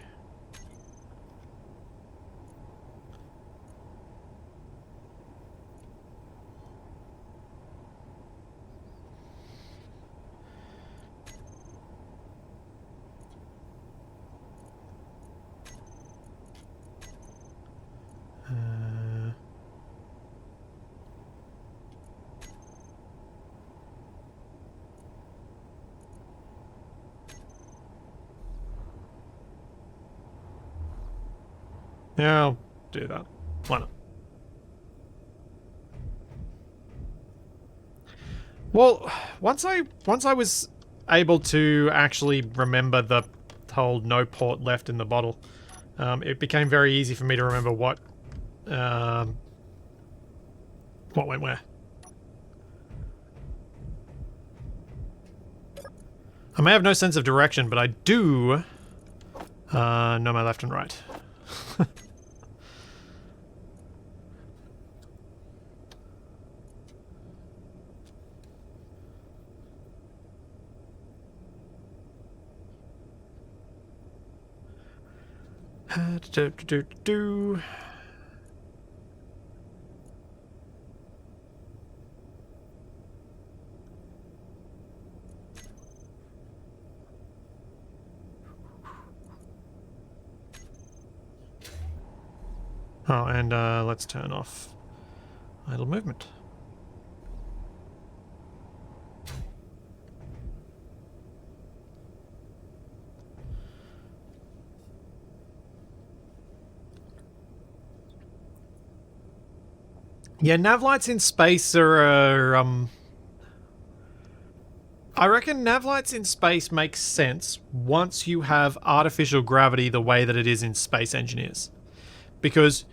Yeah, I'll do that. Why not? Well, once I was able to actually remember the whole no port left in the bottle, it became very easy for me to remember what went where. I may have no sense of direction, but I do know my left and right. Oh, and let's turn off idle movement. Yeah, nav lights in space are, I reckon nav lights in space makes sense once you have artificial gravity the way that it is in Space Engineers. Because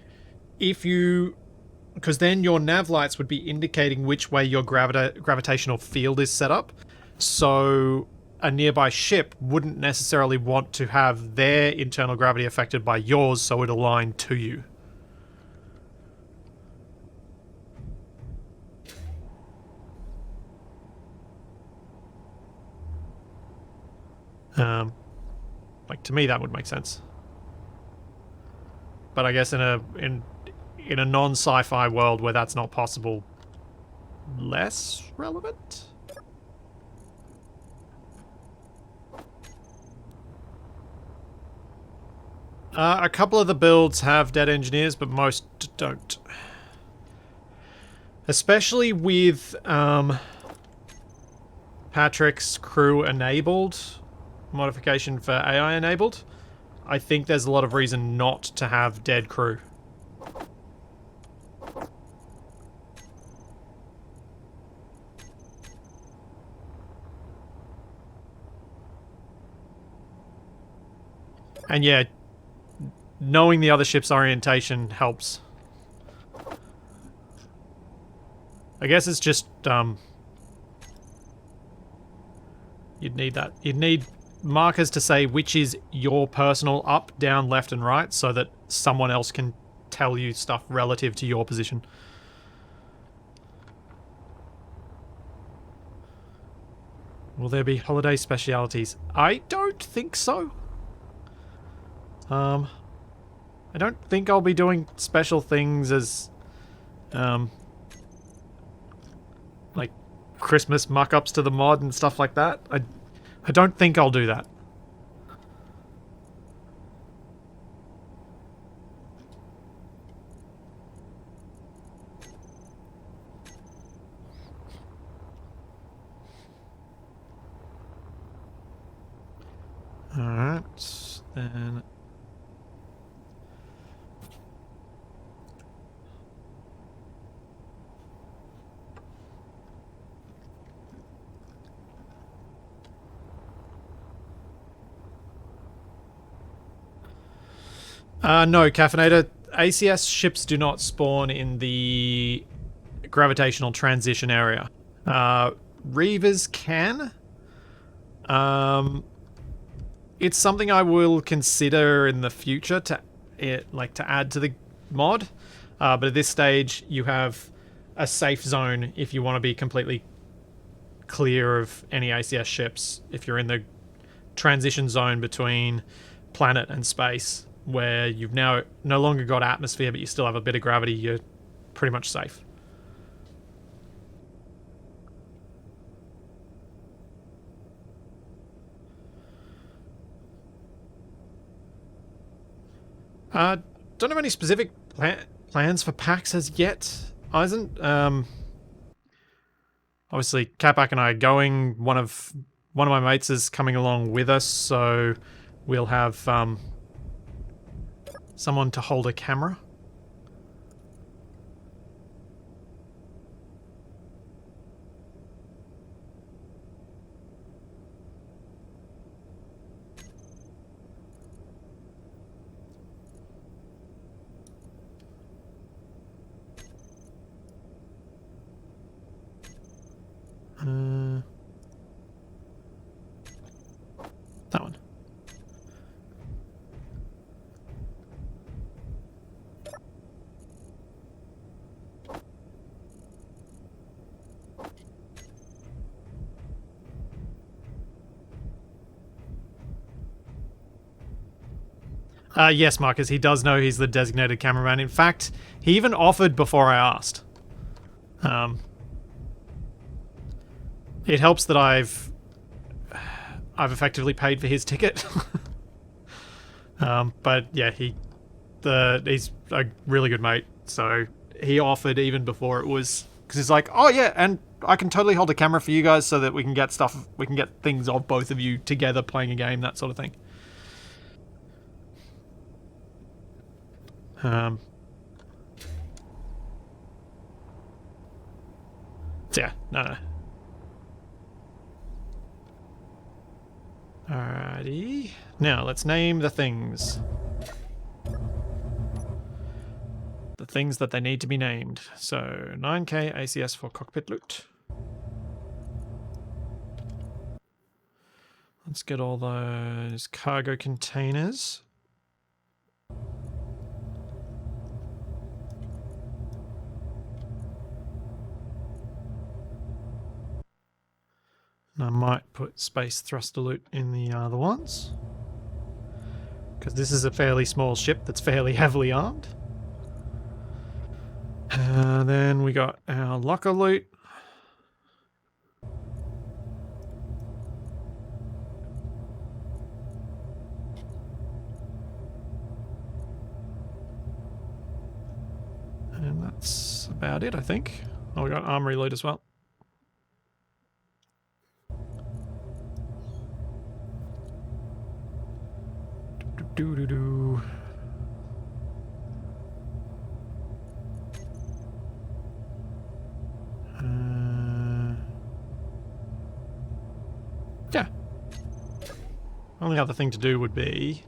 then your nav lights would be indicating which way your gravitational field is set up. So a nearby ship wouldn't necessarily want to have their internal gravity affected by yours, so it aligned to you. Like, to me that would make sense. But I guess in in a non-sci-fi world where that's not possible, less relevant? A couple of the builds have dead engineers, but most don't. Especially with Patrick's crew enabled, modification for AI enabled, I think there's a lot of reason not to have dead crew. And yeah, knowing the other ship's orientation helps. I guess it's just, you'd need that. You'd need markers to say which is your personal up, down, left, and right, so that someone else can tell you stuff relative to your position. Will there be holiday specialities? I don't think so. I don't think I'll be doing special things as, like Christmas muck-ups to the mod and stuff like that. I don't think I'll do that. Alright, then... no, Caffeinator. ACS ships do not spawn in the gravitational transition area. Reavers can. It's something I will consider in the future to add to the mod. But at this stage, you have a safe zone if you want to be completely clear of any ACS ships. If you're in the transition zone between planet and space, where you've now no longer got atmosphere, but you still have a bit of gravity, you're pretty much safe. Don't have any specific plans for packs as yet, Eisen. Obviously, Catback and I are going. One of my mates is coming along with us, so we'll have someone to hold a camera. That one. Yes, Marcus, he does know he's the designated cameraman. In fact, he even offered before I asked. It helps that I've effectively paid for his ticket. But yeah, he's a really good mate, so he offered even before it was, because he's like, oh yeah, and I can totally hold a camera for you guys so that we can get things of both of you together playing a game, that sort of thing. So yeah, no. Alrighty. Now, let's name the things. The things that they need to be named. So, 9K ACS for cockpit loot. Let's get all those cargo containers. And I might put space thruster loot in the other ones, because this is a fairly small ship that's fairly heavily armed. Then we got our locker loot. And that's about it, I think. Oh, we got armory loot as well. Do-do-do-do. Yeah. Only other thing to do would be...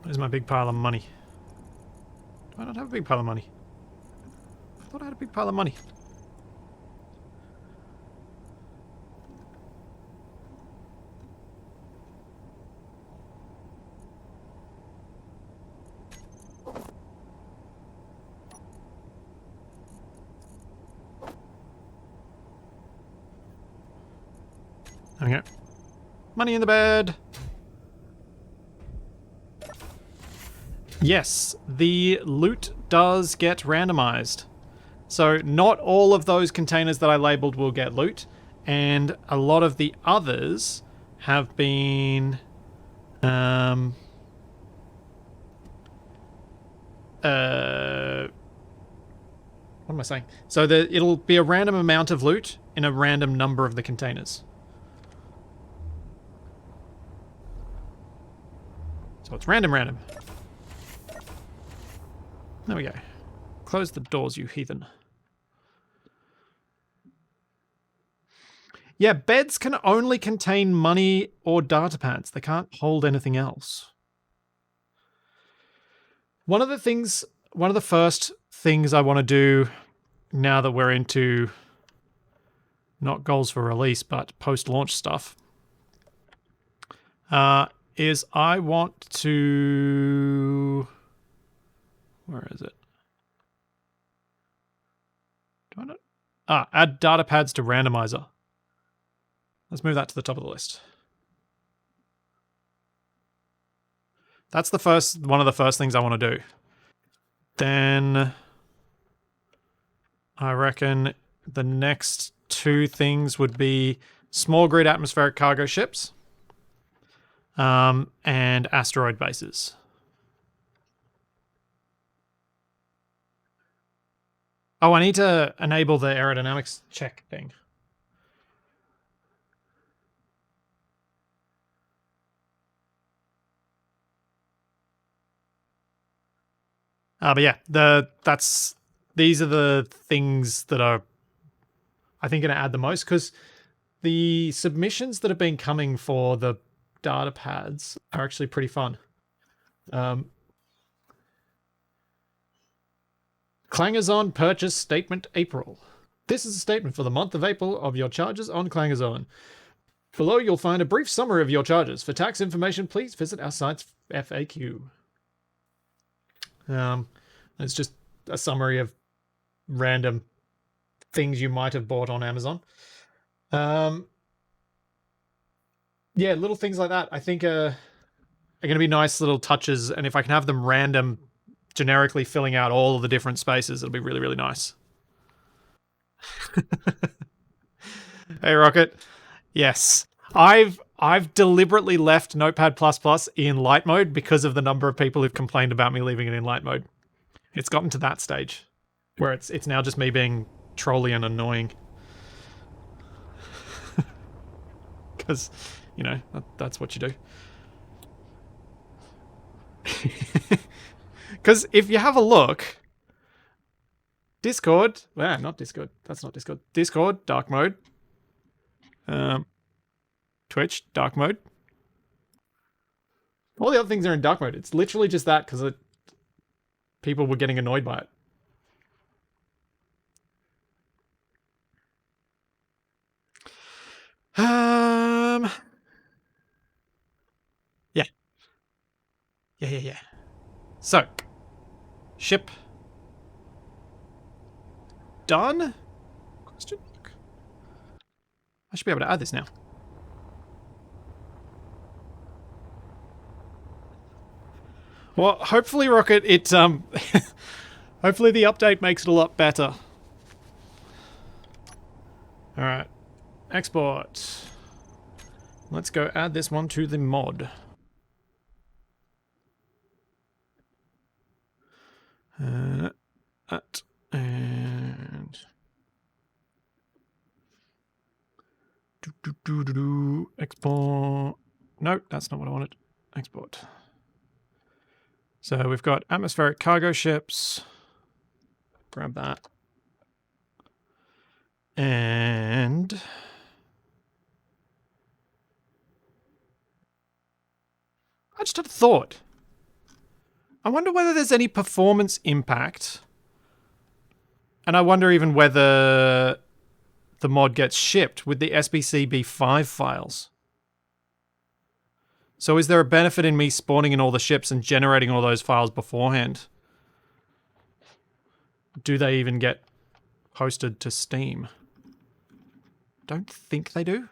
Where's my big pile of money? Do I not have a big pile of money? I thought I had a big pile of money. There we go. Money in the bed! Yes, the loot does get randomized. So not all of those containers that I labeled will get loot, and a lot of the others have been... what am I saying? So it'll be a random amount of loot in a random number of the containers. So it's random. There we go. Close the doors, you heathen. Yeah, beds can only contain money or data pads. They can't hold anything else. One of the first things I want to do now that we're into not goals for release, but post-launch stuff, is I want to... Where is it? Do I not? Add data pads to randomizer. Let's move that to the top of the list. That's one of the first things I want to do. Then I reckon the next two things would be small grid atmospheric cargo ships and asteroid bases. Oh, I need to enable the aerodynamics check thing. But yeah, these are the things that are, I think, going to add the most, because the submissions that have been coming for the data pads are actually pretty fun. Clangazon purchase statement April. This is a statement for the month of April of your charges on Clangazon. Below you'll find a brief summary of your charges. For tax information, please visit our site's FAQ. It's just a summary of random things you might have bought on Amazon. Yeah, little things like that I think are going to be nice little touches, and if I can have them random, generically filling out all of the different spaces, it'll be really, really nice. Hey, Rocket. Yes. I've deliberately left Notepad++ in light mode because of the number of people who've complained about me leaving it in light mode. It's gotten to that stage where it's now just me being trolly and annoying. Because, you know, that's what you do. Because if you have a look, Discord, not Discord, that's not Discord. Discord, dark mode. Twitch, dark mode. All the other things are in dark mode. It's literally just that because people were getting annoyed by it. Yeah. So, ship done? Question mark. I should be able to add this now. Well, hopefully, Rocket, hopefully the update makes it a lot better. Alright. Export. Let's go add this one to the mod. And export. No, that's not what I wanted. Export. So we've got atmospheric cargo ships. Grab that. And I just had a thought. I wonder whether there's any performance impact. And I wonder even whether the mod gets shipped with the SBCB5 files. So is there a benefit in me spawning in all the ships and generating all those files beforehand? Do they even get posted to Steam? Don't think they do.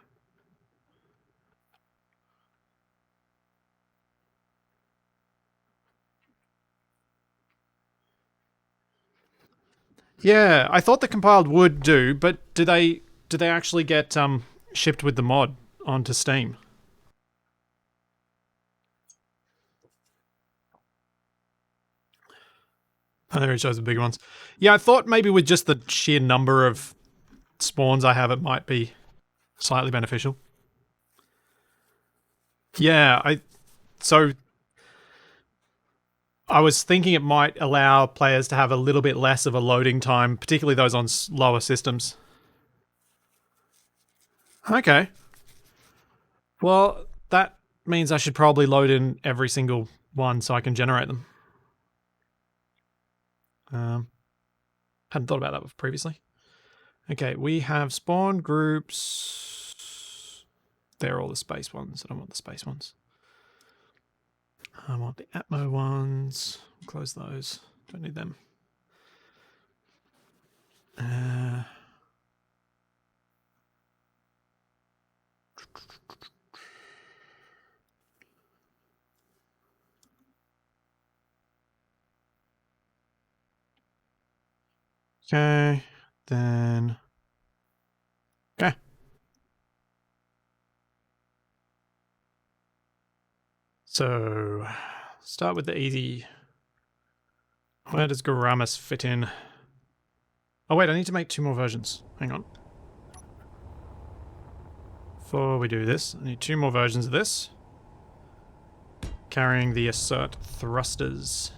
Yeah, I thought the compiled would do, but do they actually get shipped with the mod onto Steam? Oh, there it shows the big ones. Yeah, I thought maybe with just the sheer number of spawns I have, it might be slightly beneficial. Yeah, so I was thinking it might allow players to have a little bit less of a loading time, particularly those on lower systems. Okay. Well, that means I should probably load in every single one so I can generate them. Hadn't thought about that previously. Okay, we have spawn groups. They're all the space ones. I don't want the space ones. I want the Atmo ones. Close those. Don't need them. Okay, then. Okay. So, start with the easy. Where does Gouramis fit in? Oh wait, I need to make 2 more versions. Hang on. Before we do this, I need 2 more versions of this. Carrying the assert thrusters.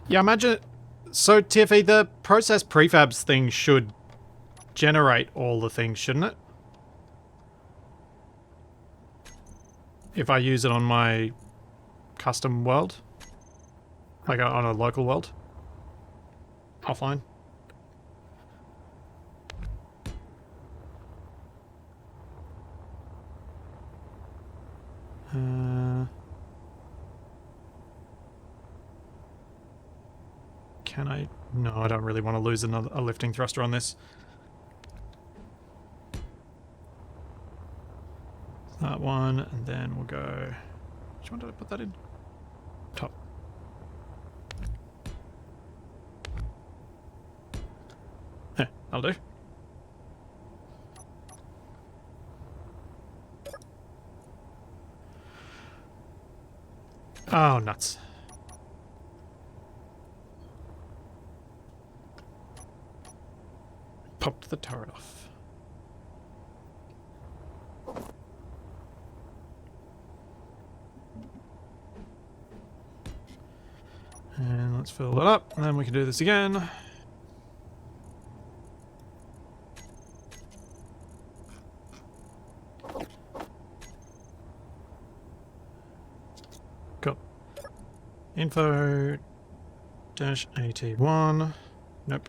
Yeah, imagine... So, Tiffy, the process prefabs thing should generate all the things, shouldn't it? If I use it on my custom world? Like on a local world? Offline? Can I? No, I don't really want to lose a lifting thruster on this. That one, and then we'll go... Which one did I put that in? Top. Yeah, that'll do. Oh, nuts. Popped the turret off. And let's fill it up, and then we can do this again. Cool. Info dash 81. Nope.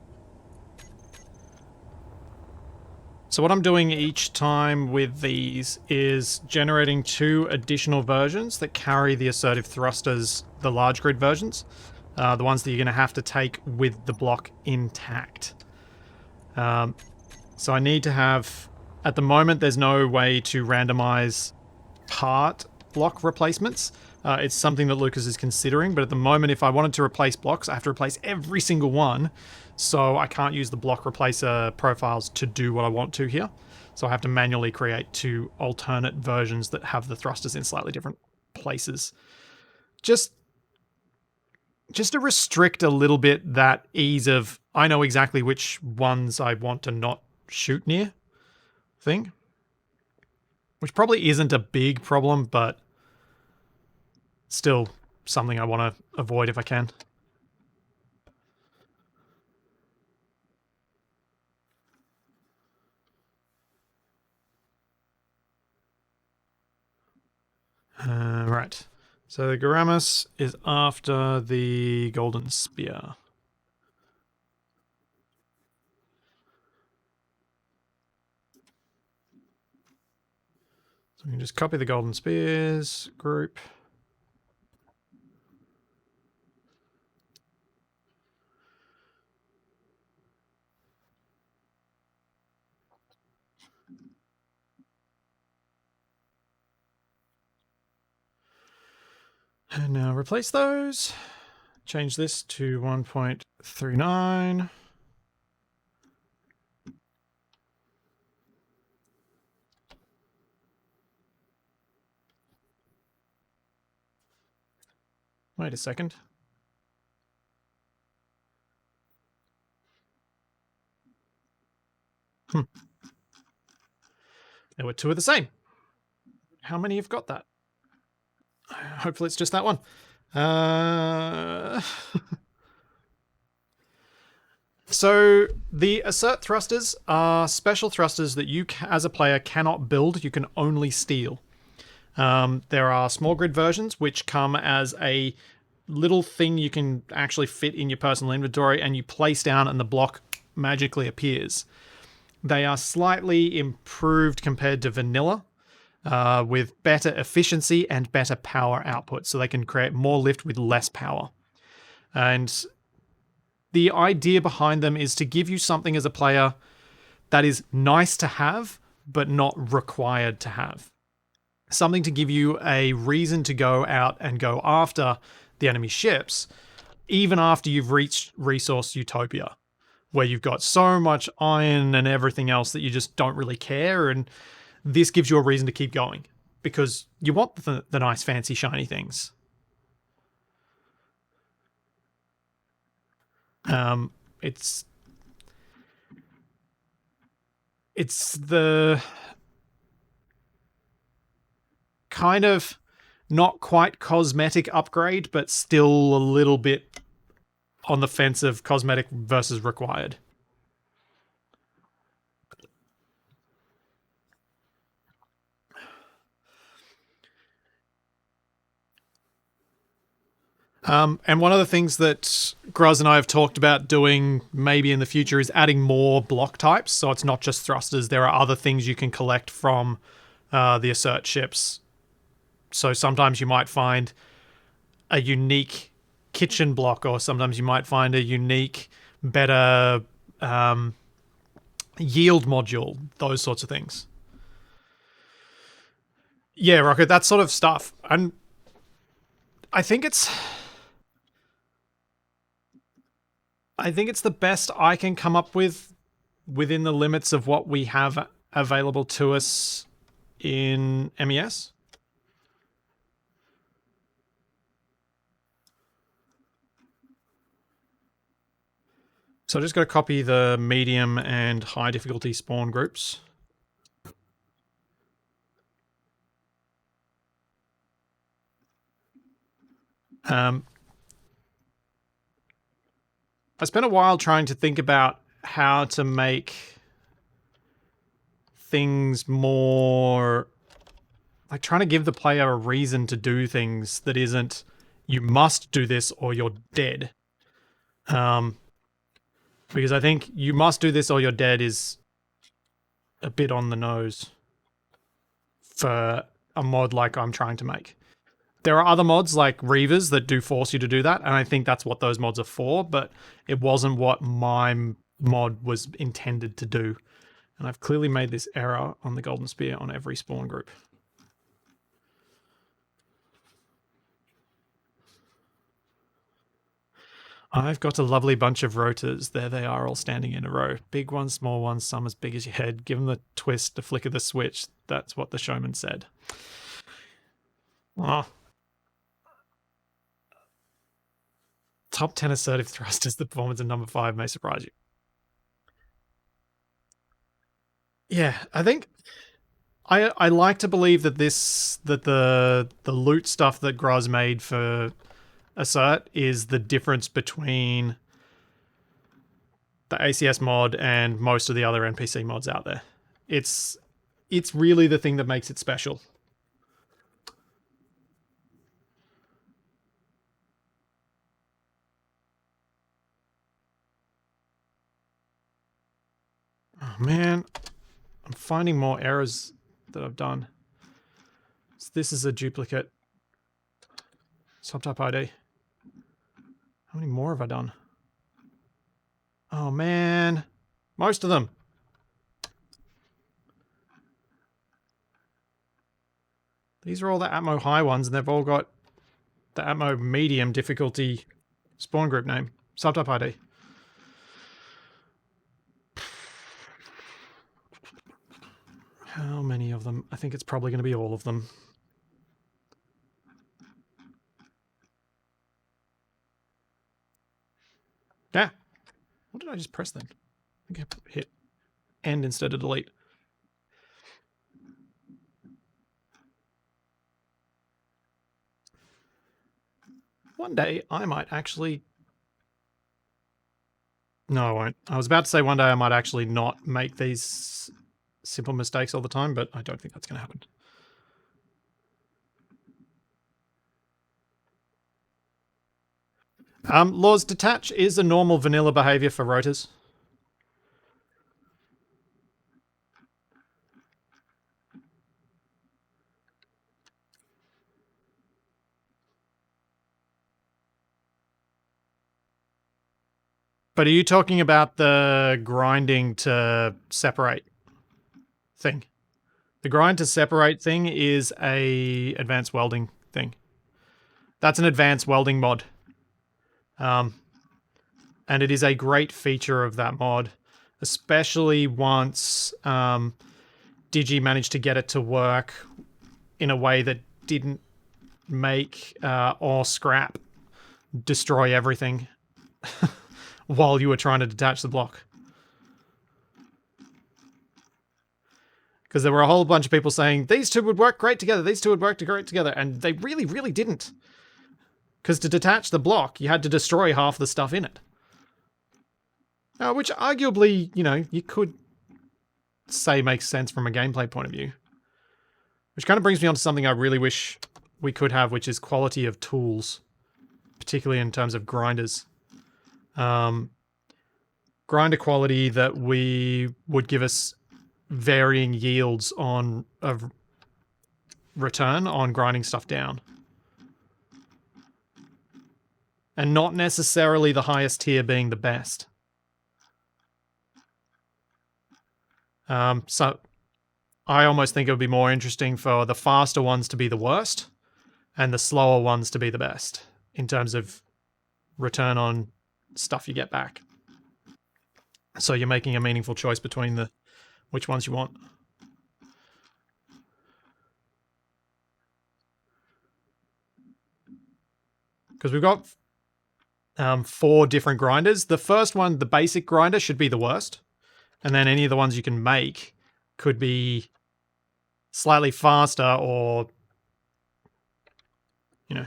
So what I'm doing each time with these is generating 2 additional versions that carry the assertive thrusters, the large grid versions, the ones that you're going to have to take with the block intact. So I need to have... At the moment, there's no way to randomize part block replacements. It's something that Lucas is considering, but at the moment, if I wanted to replace blocks, I have to replace every single one, so I can't use the block replacer profiles to do what I want to here. So I have to manually create 2 alternate versions that have the thrusters in slightly different places. Just to restrict a little bit that ease of, I know exactly which ones I want to not shoot near thing. Which probably isn't a big problem, but still something I want to avoid if I can. Right. So the Gouramis is after the Golden Spear. So we can just copy the Golden Spears group. And now replace those. Change this to 1.39. Wait a second. There were 2 of the same. How many have got that? Hopefully it's just that one. So the assert thrusters are special thrusters that you, as a player, cannot build. You can only steal. There are small grid versions which come as a little thing you can actually fit in your personal inventory, and you place down and the block magically appears. They are slightly improved compared to vanilla, with better efficiency and better power output, so they can create more lift with less power. And the idea behind them is to give you something as a player that is nice to have, but not required to have. Something to give you a reason to go out and go after the enemy ships, even after you've reached Resource Utopia, where you've got so much iron and everything else that you just don't really care, and this gives you a reason to keep going, because you want the nice, fancy, shiny things. It's the kind of not quite cosmetic upgrade, but still a little bit on the fence of cosmetic versus required. And one of the things that Gruz and I have talked about doing maybe in the future is adding more block types. So it's not just thrusters. There are other things you can collect from the assert ships. So sometimes you might find a unique kitchen block, or sometimes you might find a unique, better yield module, those sorts of things. Yeah, Rocket, that sort of stuff. And I think it's the best I can come up with within the limits of what we have available to us in MES. So I just got to copy the medium and high difficulty spawn groups. I spent a while trying to think about how to make things more, like, trying to give the player a reason to do things that isn't, you must do this or you're dead. Because I think you must do this or you're dead is a bit on the nose for a mod like I'm trying to make. There are other mods like Reavers that do force you to do that, and I think that's what those mods are for, but it wasn't what my mod was intended to do. And I've clearly made this error on the golden spear on every spawn group. I've got a lovely bunch of rotors. There they are, all standing in a row. Big ones, small ones, some as big as your head. Give them the twist, the flick of the switch. That's what the showman said. Oh. Top 10 assertive thrusters, the performance of number 5 may surprise you. Yeah, I think I like to believe that the loot stuff that Graz made for Assert is the difference between the ACS mod and most of the other NPC mods out there. It's really the thing that makes it special. Oh man, I'm finding more errors that I've done. So this is a duplicate subtype ID. How many more have I done? Oh man, most of them. These are all the Atmo high ones, and they've all got the Atmo medium difficulty spawn group name, subtype ID. How many of them? I think it's probably going to be all of them. Yeah. What did I just press then? I think I hit end instead of delete. One day I might actually... No, I won't. I was about to say one day I might actually not make these simple mistakes all the time, but I don't think that's going to happen. Laws, detach is a normal vanilla behavior for rotors. But are you talking about the grinding to separate thing? The grind to separate thing is a advanced welding thing. That's an advanced welding mod. And it is a great feature of that mod, especially once Digi managed to get it to work in a way that didn't make or scrap destroy everything while you were trying to detach the block. Because there were a whole bunch of people saying, these two would work great together, these two would work great together, and they really, really didn't. Because to detach the block, you had to destroy half the stuff in it. Which arguably, you know, you could say makes sense from a gameplay point of view. Which kind of brings me on to something I really wish we could have, which is quality of tools. Particularly in terms of grinders. Grinder quality that we would give us varying yields on of return on grinding stuff down. And not necessarily the highest tier being the best. So I almost think it would be more interesting for the faster ones to be the worst and the slower ones to be the best in terms of return on stuff you get back. So you're making a meaningful choice between the which ones you want. Because we've got 4 different grinders. The first one, the basic grinder, should be the worst. And then any of the ones you can make could be slightly faster or, you know.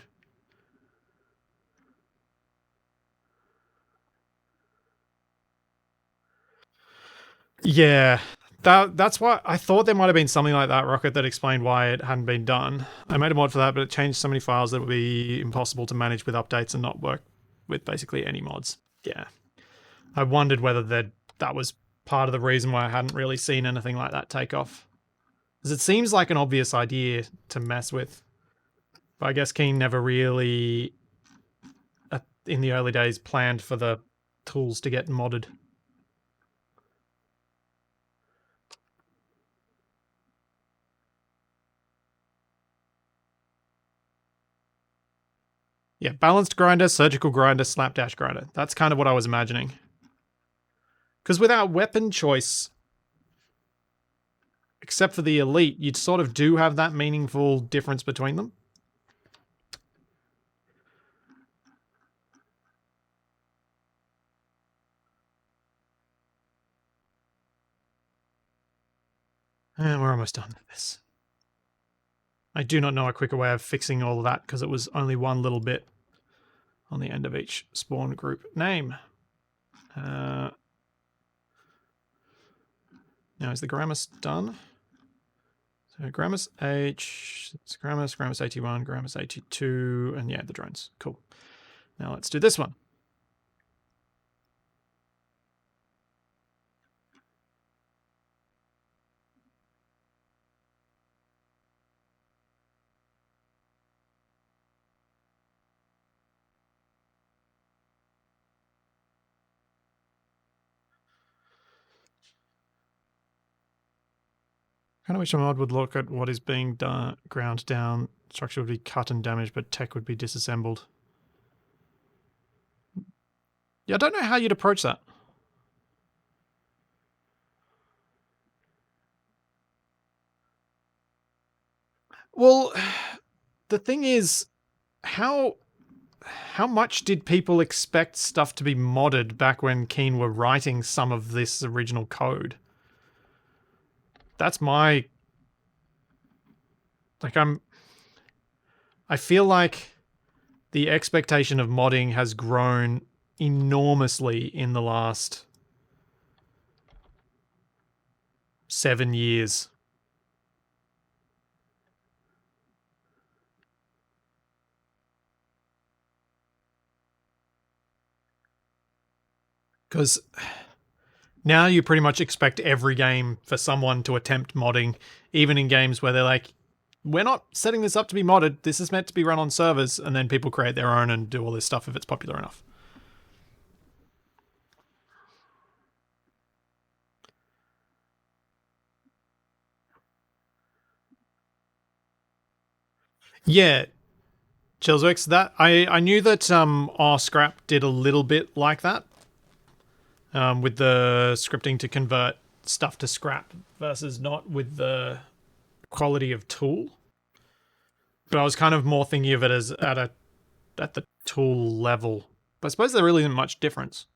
Yeah, that's why I thought there might have been something like that, Rocket, that explained why it hadn't been done. I made a mod for that, but it changed so many files that it would be impossible to manage with updates and not work with basically any mods. Yeah. I wondered whether that was part of the reason why I hadn't really seen anything like that take off. Because it seems like an obvious idea to mess with. But I guess Keen never really, in the early days, planned for the tools to get modded. Yeah, balanced grinder, surgical grinder, slapdash grinder. That's kind of what I was imagining. Because without weapon choice, except for the elite, you sort of do have that meaningful difference between them. And we're almost done with this. I do not know a quicker way of fixing all of that because it was only one little bit on the end of each spawn group name. Now is the Gouramis done? So Gouramis H, it's Gouramis 81, Gouramis 82, and yeah, the drones. Cool. Now let's do this one. Kind of wish a mod would look at what is being done, ground down. Structure would be cut and damaged, but tech would be disassembled. Yeah, I don't know how you'd approach that. Well, the thing is, how much did people expect stuff to be modded back when Keen were writing some of this original code? That's my... Like, I feel like the expectation of modding has grown enormously in the last 7 years. Because now you pretty much expect every game for someone to attempt modding, even in games where they're like, we're not setting this up to be modded, this is meant to be run on servers, and then people create their own and do all this stuff if it's popular enough. Yeah, Chillswix, that I knew that Scrap did a little bit like that, with the scripting to convert stuff to scrap versus not with the quality of tool. But I was kind of more thinking of it as at the tool level. But I suppose there really isn't much difference.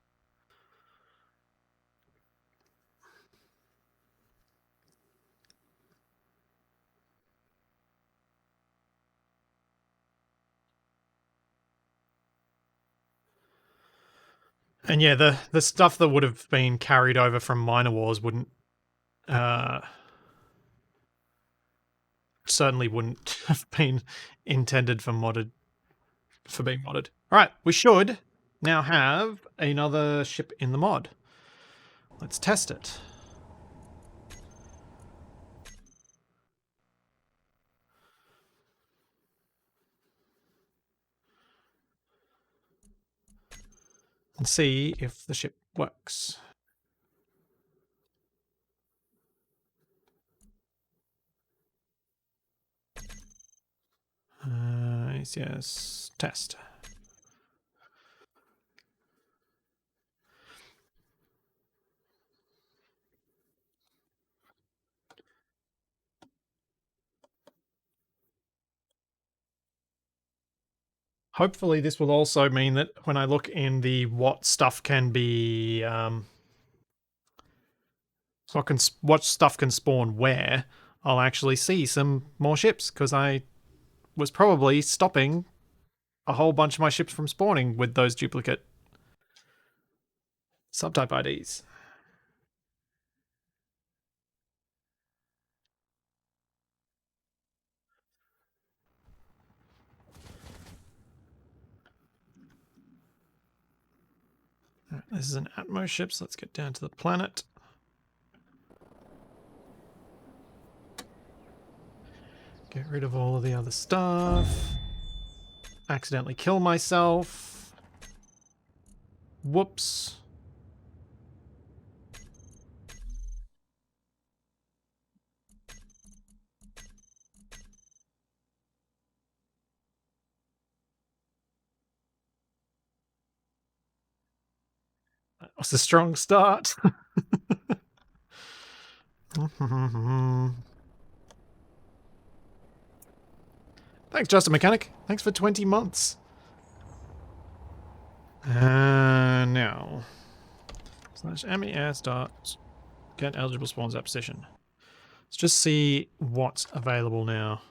And yeah, the stuff that would have been carried over from Minor Wars wouldn't certainly wouldn't have been intended for being modded. All right, we should now have another ship in the mod. Let's test it. And see if the ship works. Yes, test. Hopefully this will also mean that when I look in the what stuff can be... what stuff can spawn where, I'll actually see some more ships, because I was probably stopping a whole bunch of my ships from spawning with those duplicate subtype IDs. Right, this is an Atmos ship, so let's get down to the planet. Get rid of all of the other stuff. Accidentally kill myself. Whoops. was a strong start. Thanks, Just a Mechanic. Thanks for 20 months. Now. /me start. Get eligible spawns at position. Let's just see what's available now.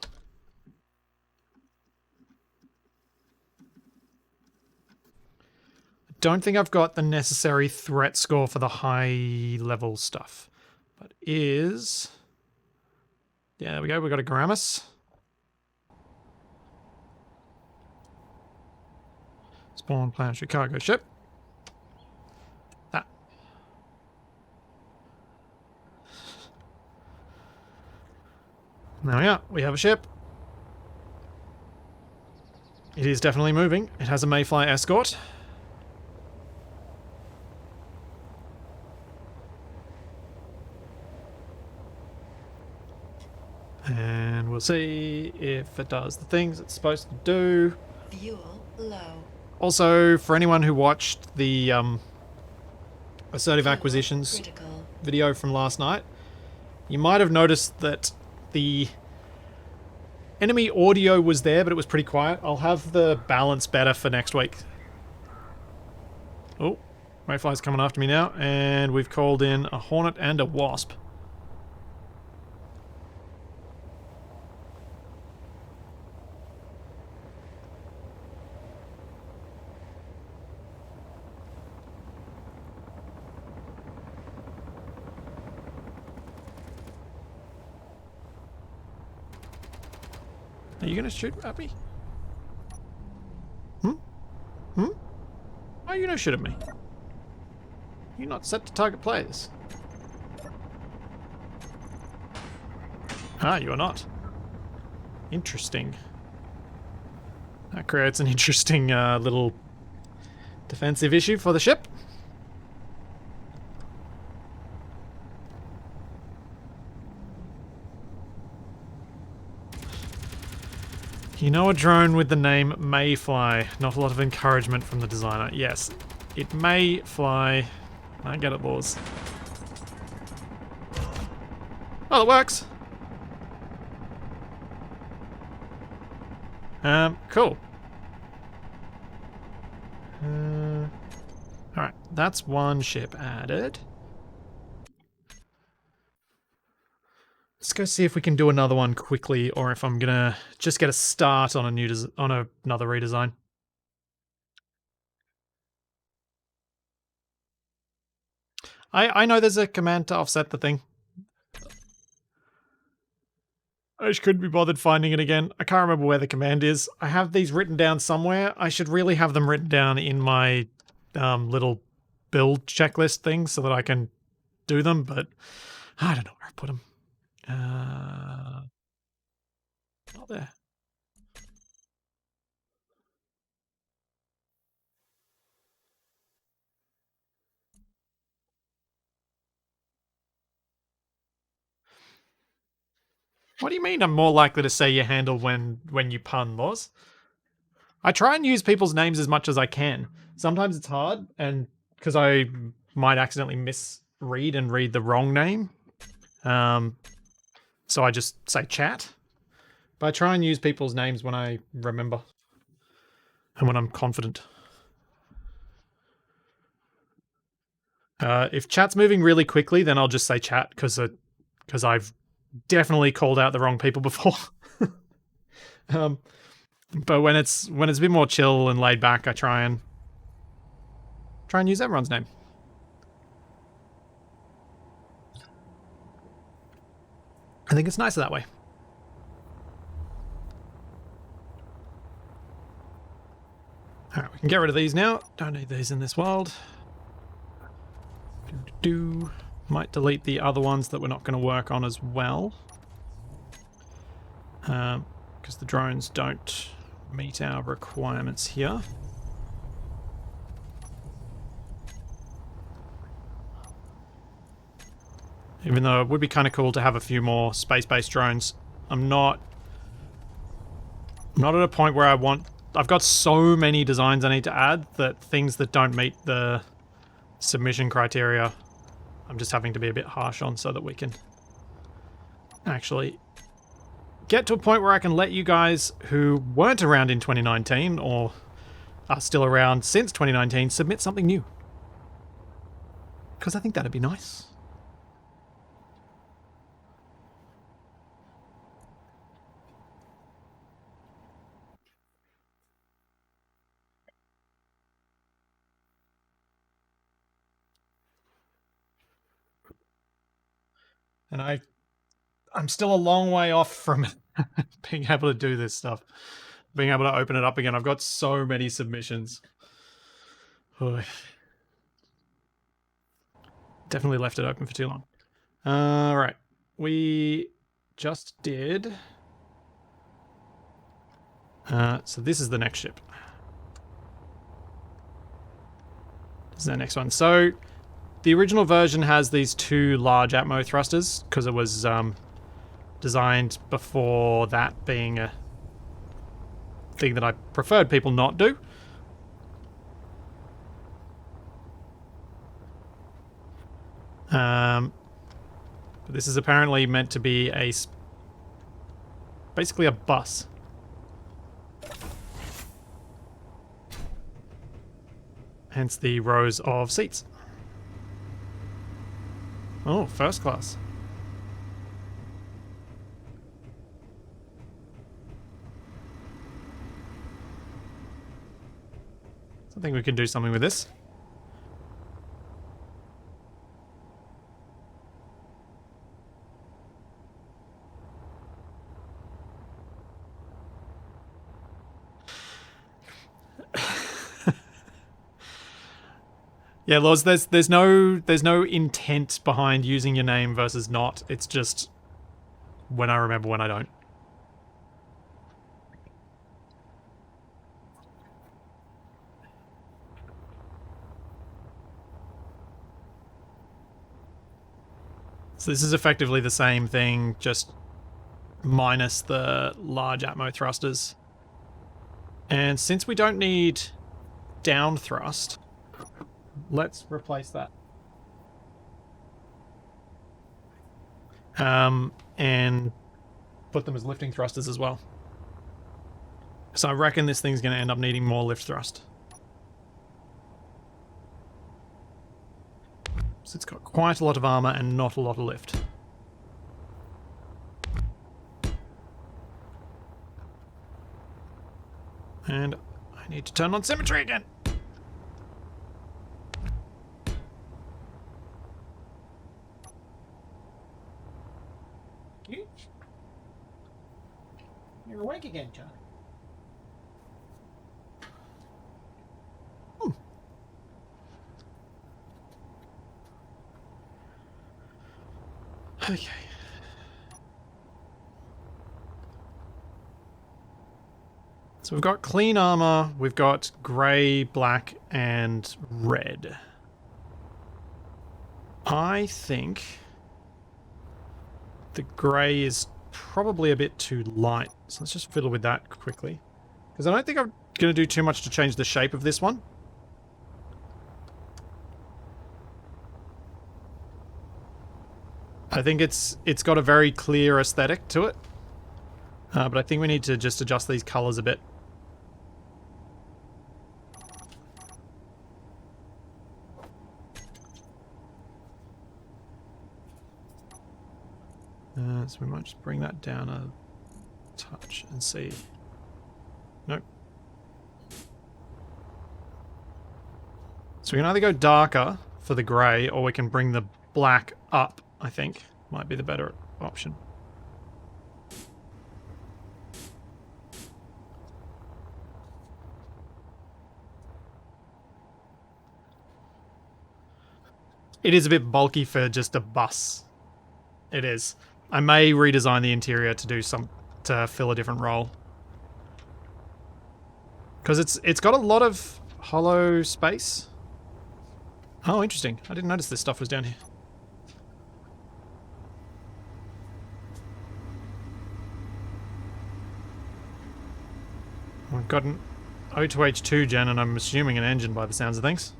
I don't think I've got the necessary threat score for the high level stuff. But is... Yeah, there we go. We've got a Gouramis. Spawn planetary cargo ship. That. There we are. We have a ship. It is definitely moving. It has a Mayfly escort. And we'll see if it does the things it's supposed to do. Fuel low. Also, for anyone who watched the Assertive Acquisitions video from last night, you might have noticed that the enemy audio was there, but it was pretty quiet. I'll have the balance better for next week. Oh, Mayfly's coming after me now, and we've called in a Hornet and a Wasp. Are you going to shoot at me? Why are you going to shoot at me? You're not set to target players. Ah, you are not. Interesting. That creates an interesting little defensive issue for the ship. You know, a drone with the name may fly. Not a lot of encouragement from the designer. Yes, it may fly. I get it, laws. Oh, it works. Cool. Alright, that's one ship added. Let's go see if we can do another one quickly, or if I'm gonna just get a start on a new another redesign. I know there's a command to offset the thing. I just couldn't be bothered finding it again. I can't remember where the command is. I have these written down somewhere. I should really have them written down in my little build checklist thing so that I can do them, but I don't know where I put them. Not there. What do you mean I'm more likely to say your handle when you pun, Laws? I try and use people's names as much as I can. Sometimes it's hard, and because I might accidentally misread and read the wrong name. So I just say chat. But I try and use people's names when I remember. And when I'm confident. If chat's moving really quickly, then I'll just say chat, because I've definitely called out the wrong people before. But when it's a bit more chill and laid back, I try and use everyone's name. I think it's nicer that way. Alright, we can get rid of these now. Don't need these in this world. Might delete the other ones that we're not going to work on as well. Because the drones don't meet our requirements here. Even though it would be kind of cool to have a few more space-based drones. I'm not at a point where I've got so many designs I need to add that things that don't meet the submission criteria I'm just having to be a bit harsh on so that we can actually get to a point where I can let you guys who weren't around in 2019 or are still around since 2019 submit something new. Because I think that'd be nice. And I'm still a long way off from being able to do this stuff. Being able to open it up again. I've got so many submissions. Definitely left it open for too long. Right. We just did... so this is the next ship. This is the next one. So the original version has these two large Atmo thrusters because it was designed before that being a thing that I preferred people not do. But this is apparently meant to be basically a bus. Hence the rows of seats. Oh, first class. I think we can do something with this. Yeah, Laws, there's no intent behind using your name versus not. It's just when I remember, when I don't. So this is effectively the same thing, just minus the large Atmo thrusters. And since we don't need down thrust, let's replace that. And put them as lifting thrusters as well. So I reckon this thing's going to end up needing more lift thrust. So it's got quite a lot of armor and not a lot of lift. And I need to turn on symmetry again. You're awake again, Charlie. Okay. So we've got clean armor, we've got grey, black, and red. I think the grey is probably a bit too light, so let's just fiddle with that quickly. Because I don't think I'm going to do too much to change the shape of this one. I think it's got a very clear aesthetic to it. But I think we need to just adjust these colours a bit. So we might just bring that down a touch and see. Nope. So we can either go darker for the grey, or we can bring the black up, I think. Might be the better option. It is a bit bulky for just a bus. It is. I may redesign the interior to do to fill a different role. Because it's got a lot of hollow space. Oh, interesting. I didn't notice this stuff was down here. I've got an O2H2 gen, and I'm assuming an engine by the sounds of things.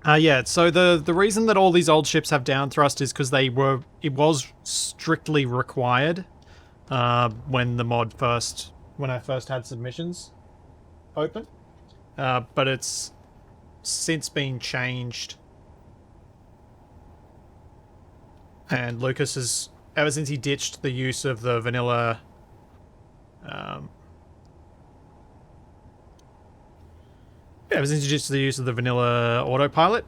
Yeah, so the reason that all these old ships have down thrust is because it was strictly required when when I first had submissions open, but it's since been changed, and Lucas has, ever since he ditched the use of the vanilla ever since he ditched the use of the vanilla autopilot,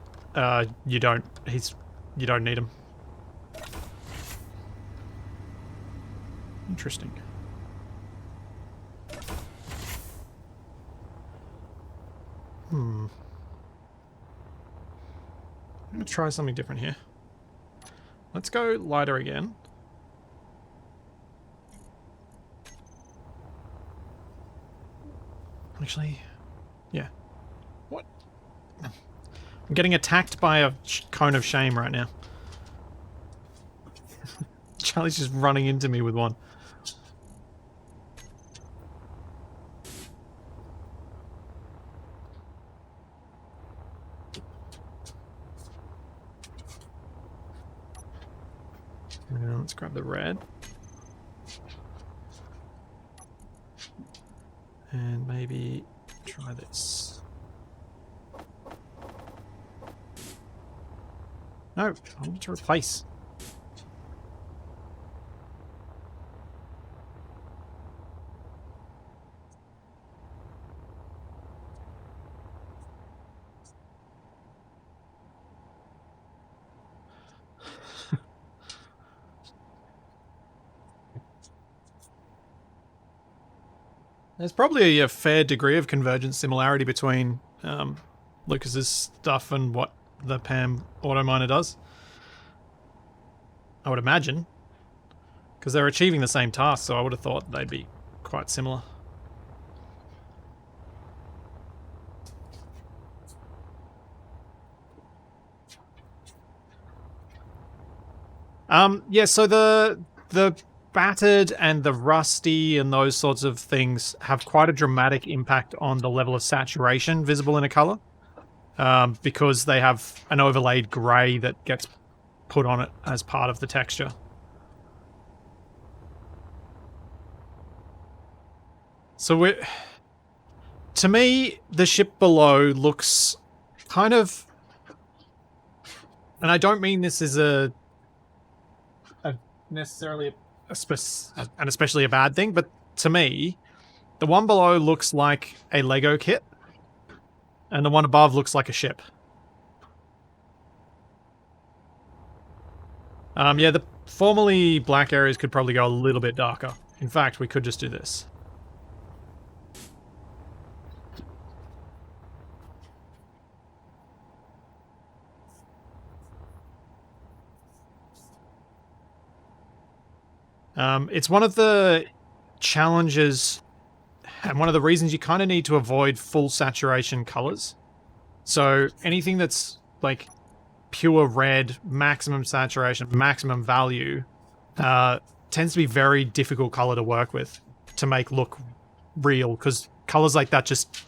you don't need him. Interesting. I'm gonna try something different here. Let's go lighter again. Actually, yeah. What? I'm getting attacked by a cone of shame right now. Charlie's just running into me with one. Now let's grab the red. And maybe try this. No, I want to replace. There's probably a fair degree of convergent similarity between Lucas's stuff and what the PAM auto miner does. I would imagine. Because they're achieving the same task, so I would have thought they'd be quite similar. Yeah, so the battered and the rusty and those sorts of things have quite a dramatic impact on the level of saturation visible in a color, because they have an overlaid grey that gets put on it as part of the texture. So to me, the ship below looks kind of, and I don't mean this as a necessarily and especially a bad thing, but to me, the one below looks like a Lego kit, and the one above looks like a ship. Yeah, the formerly black areas could probably go a little bit darker. In fact, we could just do this. It's one of the challenges and one of the reasons you kind of need to avoid full saturation colors. So anything that's like pure red, maximum saturation, maximum value, tends to be very difficult color to work with to make look real, because colors like that just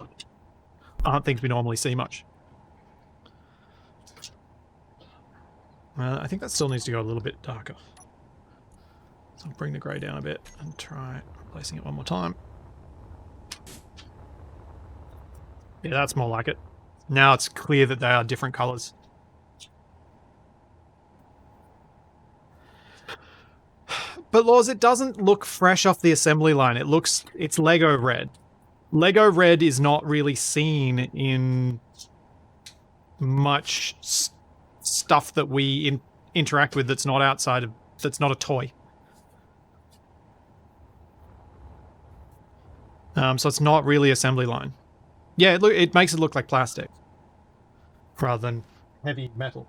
aren't things we normally see much. I think that still needs to go a little bit darker. So I'll bring the grey down a bit and try replacing it one more time. Yeah, that's more like it. Now it's clear that they are different colors. But Laws, it doesn't look fresh off the assembly line. It's Lego red. Lego red is not really seen in much stuff that we interact with that's not that's not a toy. So it's not really assembly line. Yeah, it makes it look like plastic rather than heavy metal.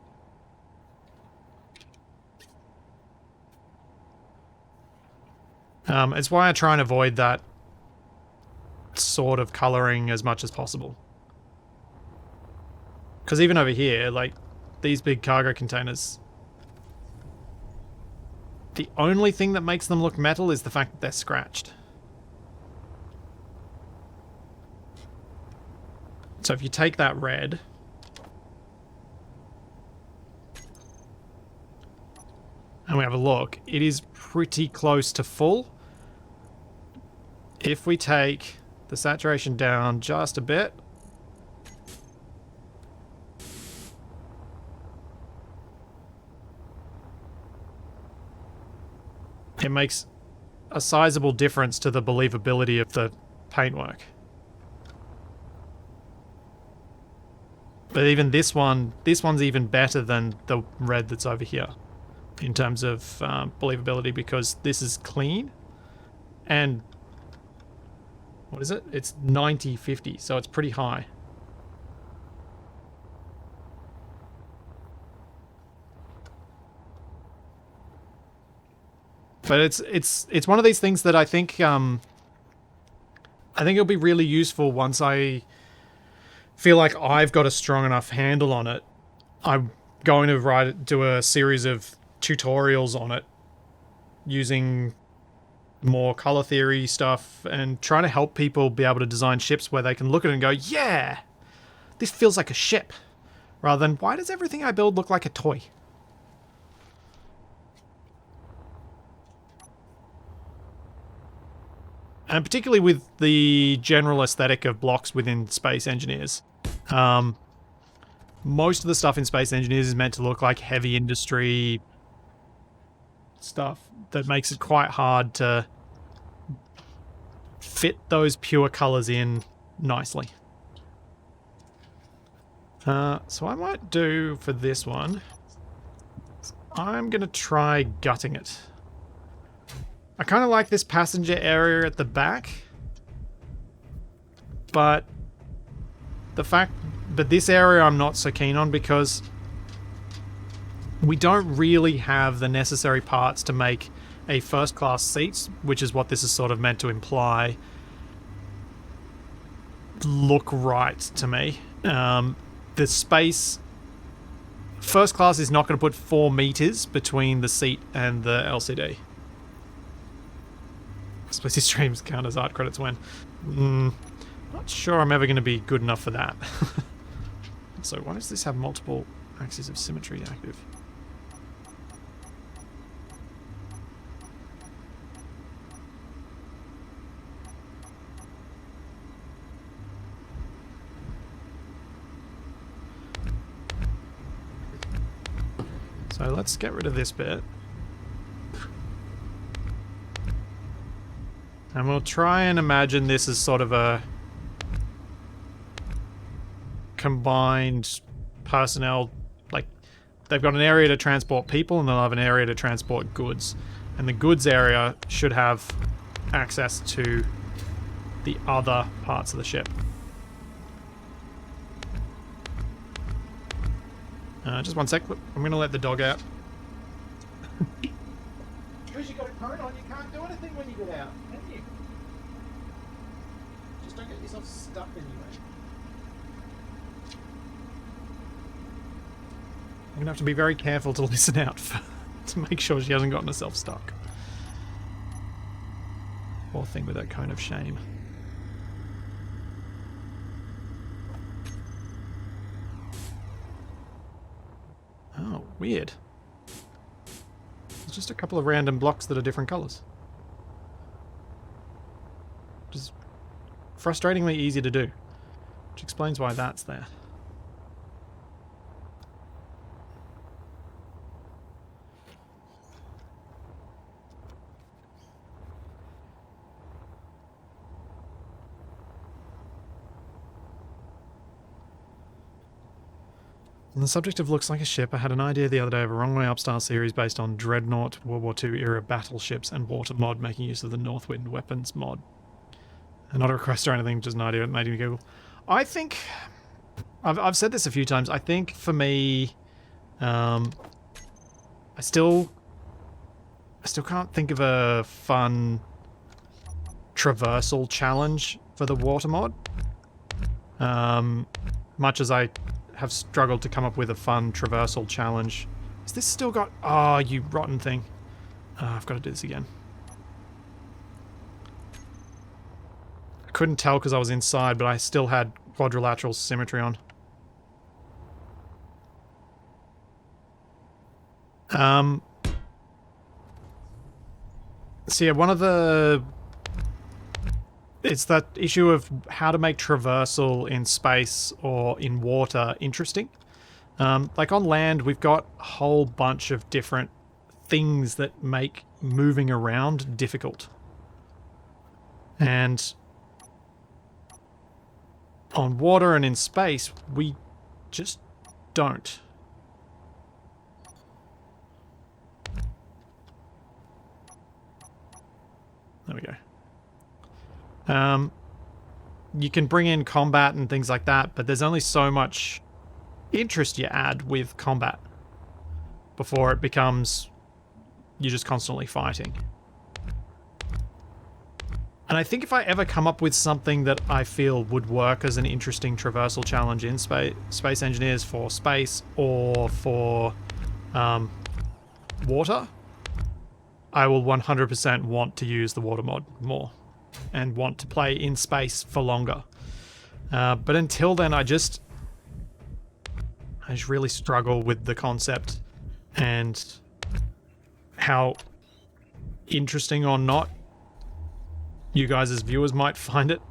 It's why I try and avoid that sort of coloring as much as possible. Because even over here, like these big cargo containers, the only thing that makes them look metal is the fact that they're scratched. So if you take that red we have a look, it is pretty close to full. If we take the saturation down just a bit, it makes a sizable difference to the believability of the paintwork. But even this one's even better than the red that's over here in terms of believability, because this is clean and what is it? It's 90/50, so it's pretty high. But it's one of these things that I think it'll be really useful once I feel like I've got a strong enough handle on it. I'm going to do a series of tutorials on it using more color theory stuff and trying to help people be able to design ships where they can look at it and go, yeah, this feels like a ship, rather than, why does everything I build look like a toy? And particularly with the general aesthetic of blocks within Space Engineers. Most of the stuff in Space Engineers is meant to look like heavy industry stuff that makes it quite hard to fit those pure colors in nicely. So I might do for this one, I'm going to try gutting it. I kind of like this passenger area at the back, but this area I'm not so keen on, because we don't really have the necessary parts to make a first-class seat, which is what this is sort of meant to imply, look right to me. The space... First class is not going to put 4 meters between the seat and the LCD. I suppose these streams count as art credits when. Not sure I'm ever going to be good enough for that. So why does this have multiple axes of symmetry active? So let's get rid of this bit. And we'll try and imagine this as sort of a combined personnel, like they've got an area to transport people and they'll have an area to transport goods. And the goods area should have access to the other parts of the ship. Just one sec. I'm going to let the dog out. Because you got a cone on, you can't do anything when you get out, can you? Just don't get yourself stuck anyway. I'm going to have to be very careful to listen out to make sure she hasn't gotten herself stuck. Poor thing with that cone of shame. Oh, weird. It's just a couple of random blocks that are different colours. Which is frustratingly easy to do. Which explains why that's there. On the subject of looks like a ship, I had an idea the other day of a Wrong Way Up style series based on Dreadnought, World War II era battleships, and water mod, making use of the Northwind weapons mod. And not a request or anything, just an idea that made me Google. I think... I've said this a few times. I think for me... I still can't think of a fun traversal challenge for the water mod. Much as I have struggled to come up with a fun traversal challenge. Is this still got... Oh, you rotten thing. I've got to do this again. I couldn't tell because I was inside, but I still had quadrilateral symmetry on. So yeah, one of the... It's that issue of how to make traversal in space or in water interesting. Like on land, we've got a whole bunch of different things that make moving around difficult. And on water and in space, we just don't. There we go. You can bring in combat and things like that, but there's only so much interest you add with combat before it becomes you're just constantly fighting. And I think if I ever come up with something that I feel would work as an interesting traversal challenge in Space Engineers for space or for water, I will 100% want to use the water mod more and want to play in space for longer. But until then, I just really struggle with the concept and how interesting or not you guys as viewers might find it.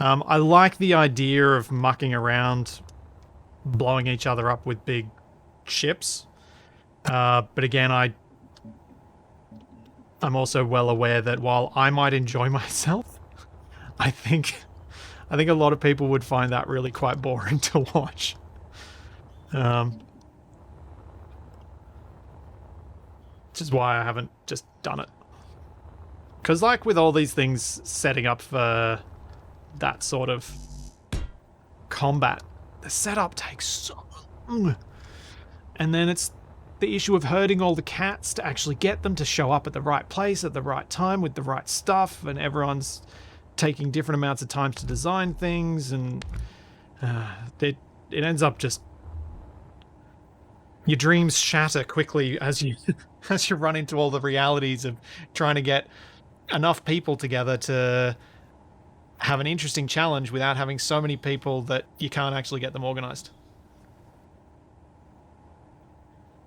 I like the idea of mucking around, blowing each other up with big ships. But again, I'm also well aware that while I might enjoy myself, I think a lot of people would find that really quite boring to watch. Which is why I haven't just done it. Because like with all these things setting up for that sort of combat, the setup takes so long. And then it's the issue of herding all the cats to actually get them to show up at the right place at the right time with the right stuff, and everyone's taking different amounts of time to design things, and it ends up just your dreams shatter quickly as you as you run into all the realities of trying to get enough people together to have an interesting challenge without having so many people that you can't actually get them organized.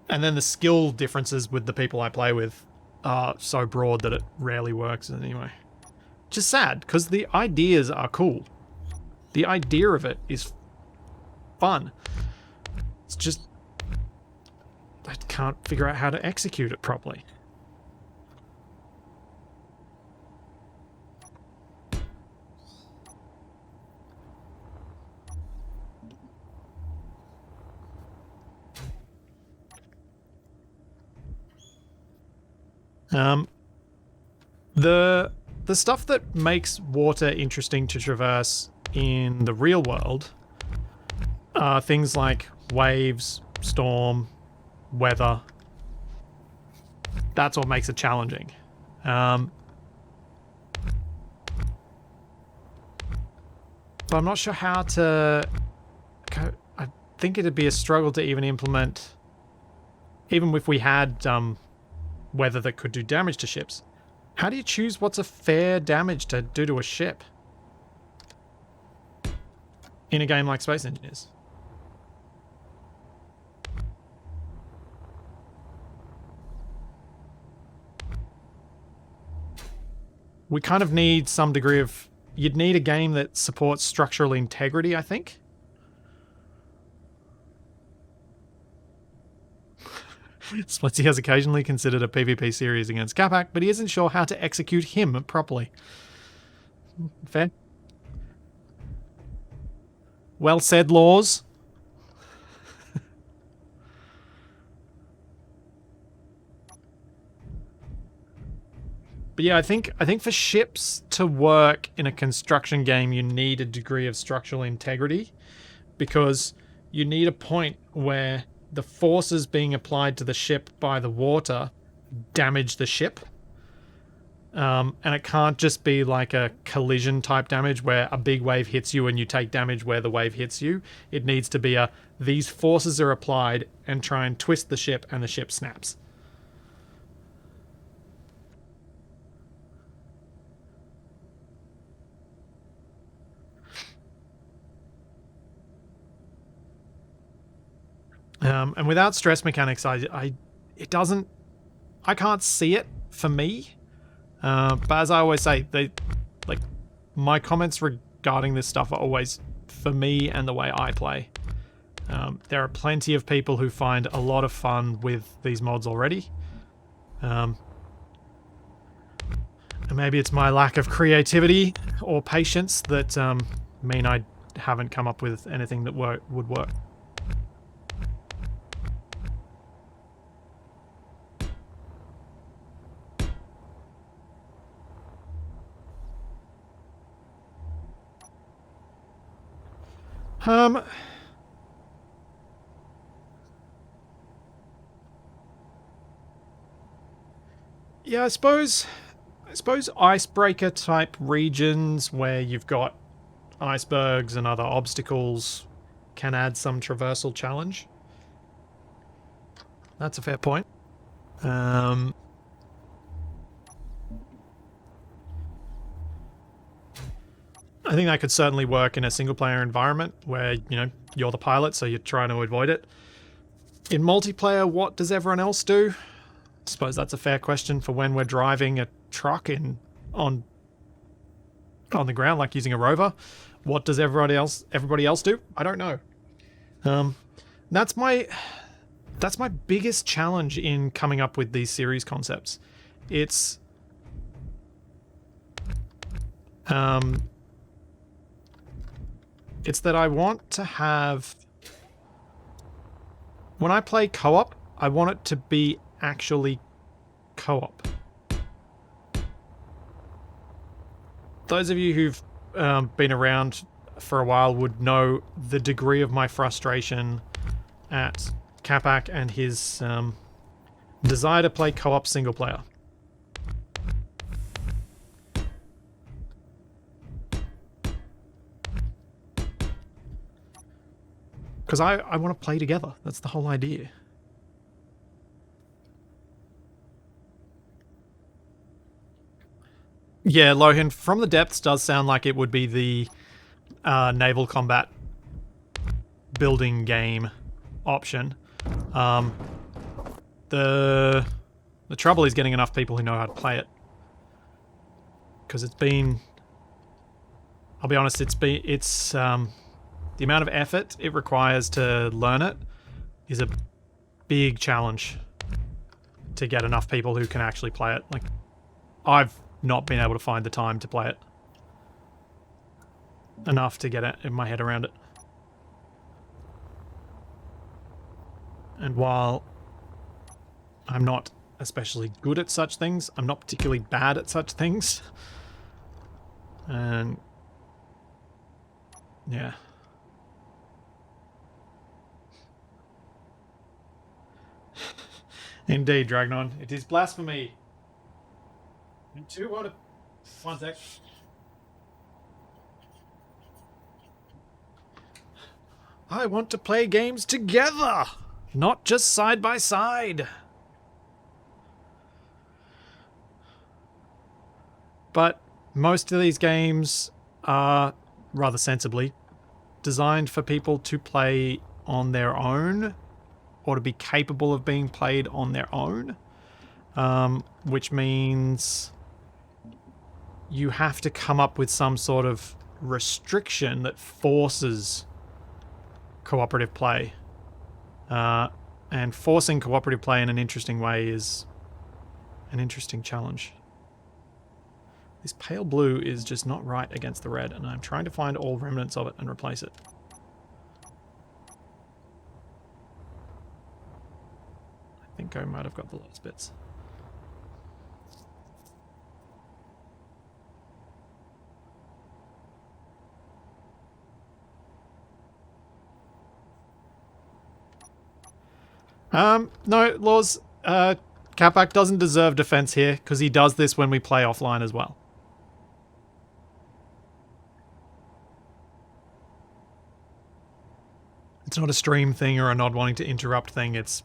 And then the skill differences with the people I play with are so broad that it rarely works anyway. Which is sad, because the ideas are cool. The idea of it is fun. It's just I can't figure out how to execute it properly. The stuff that makes water interesting to traverse in the real world are things like waves, storm, weather. That's what makes it challenging. But I'm not sure how to... I think it'd be a struggle to even implement, even if we had weather that could do damage to ships. How do you choose what's a fair damage to do to a ship in a game like Space Engineers? We kind of need some degree of... You'd need a game that supports structural integrity, I think. Splitsy has occasionally considered a PvP series against Capac, but he isn't sure how to execute him properly. Fair. Well said, Laws. But yeah, I think for ships to work in a construction game, you need a degree of structural integrity, because you need a point where the forces being applied to the ship by the water damage the ship. And it can't just be like a collision type damage where a big wave hits you and you take damage where the wave hits you. It needs to be these forces are applied and try and twist the ship and the ship snaps. And without stress mechanics, I can't see it for me. But as I always say, my comments regarding this stuff are always for me and the way I play. There are plenty of people who find a lot of fun with these mods already. And maybe it's my lack of creativity or patience that mean I haven't come up with anything that would work. Yeah, I suppose icebreaker type regions where you've got icebergs and other obstacles can add some traversal challenge. That's a fair point. I think that could certainly work in a single player environment where, you're the pilot, so you're trying to avoid it. In multiplayer, what does everyone else do? I suppose that's a fair question for when we're driving a truck on the ground, like using a rover. What does everybody else do? I don't know. That's my biggest challenge in coming up with these series concepts. It's that I want to have, when I play co-op, I want it to be actually co-op. Those of you who've been around for a while would know the degree of my frustration at Capac and his desire to play co-op single player. Because I want to play together. That's the whole idea. Yeah, Lohan, From the Depths does sound like it would be the naval combat building game option. The trouble is getting enough people who know how to play it. Because it's been... I'll be honest, it's the amount of effort it requires to learn it is a big challenge to get enough people who can actually play it. Like, I've not been able to find the time to play it enough to get it in my head around it. And while I'm not especially good at such things, I'm not particularly bad at such things. And yeah. Indeed, Dragnon. It is blasphemy. You two want to... One sec. I want to play games together, not just side by side. But most of these games are, rather sensibly, designed for people to play on their own, or to be capable of being played on their own, which means you have to come up with some sort of restriction that forces cooperative play. And forcing cooperative play in an interesting way is an interesting challenge. This pale blue is just not right against the red, and I'm trying to find all remnants of it and replace it. I think I might have got the last bits. No, Laws, Capac doesn't deserve defense here, because he does this when we play offline as well. It's not a stream thing or a not wanting to interrupt thing, it's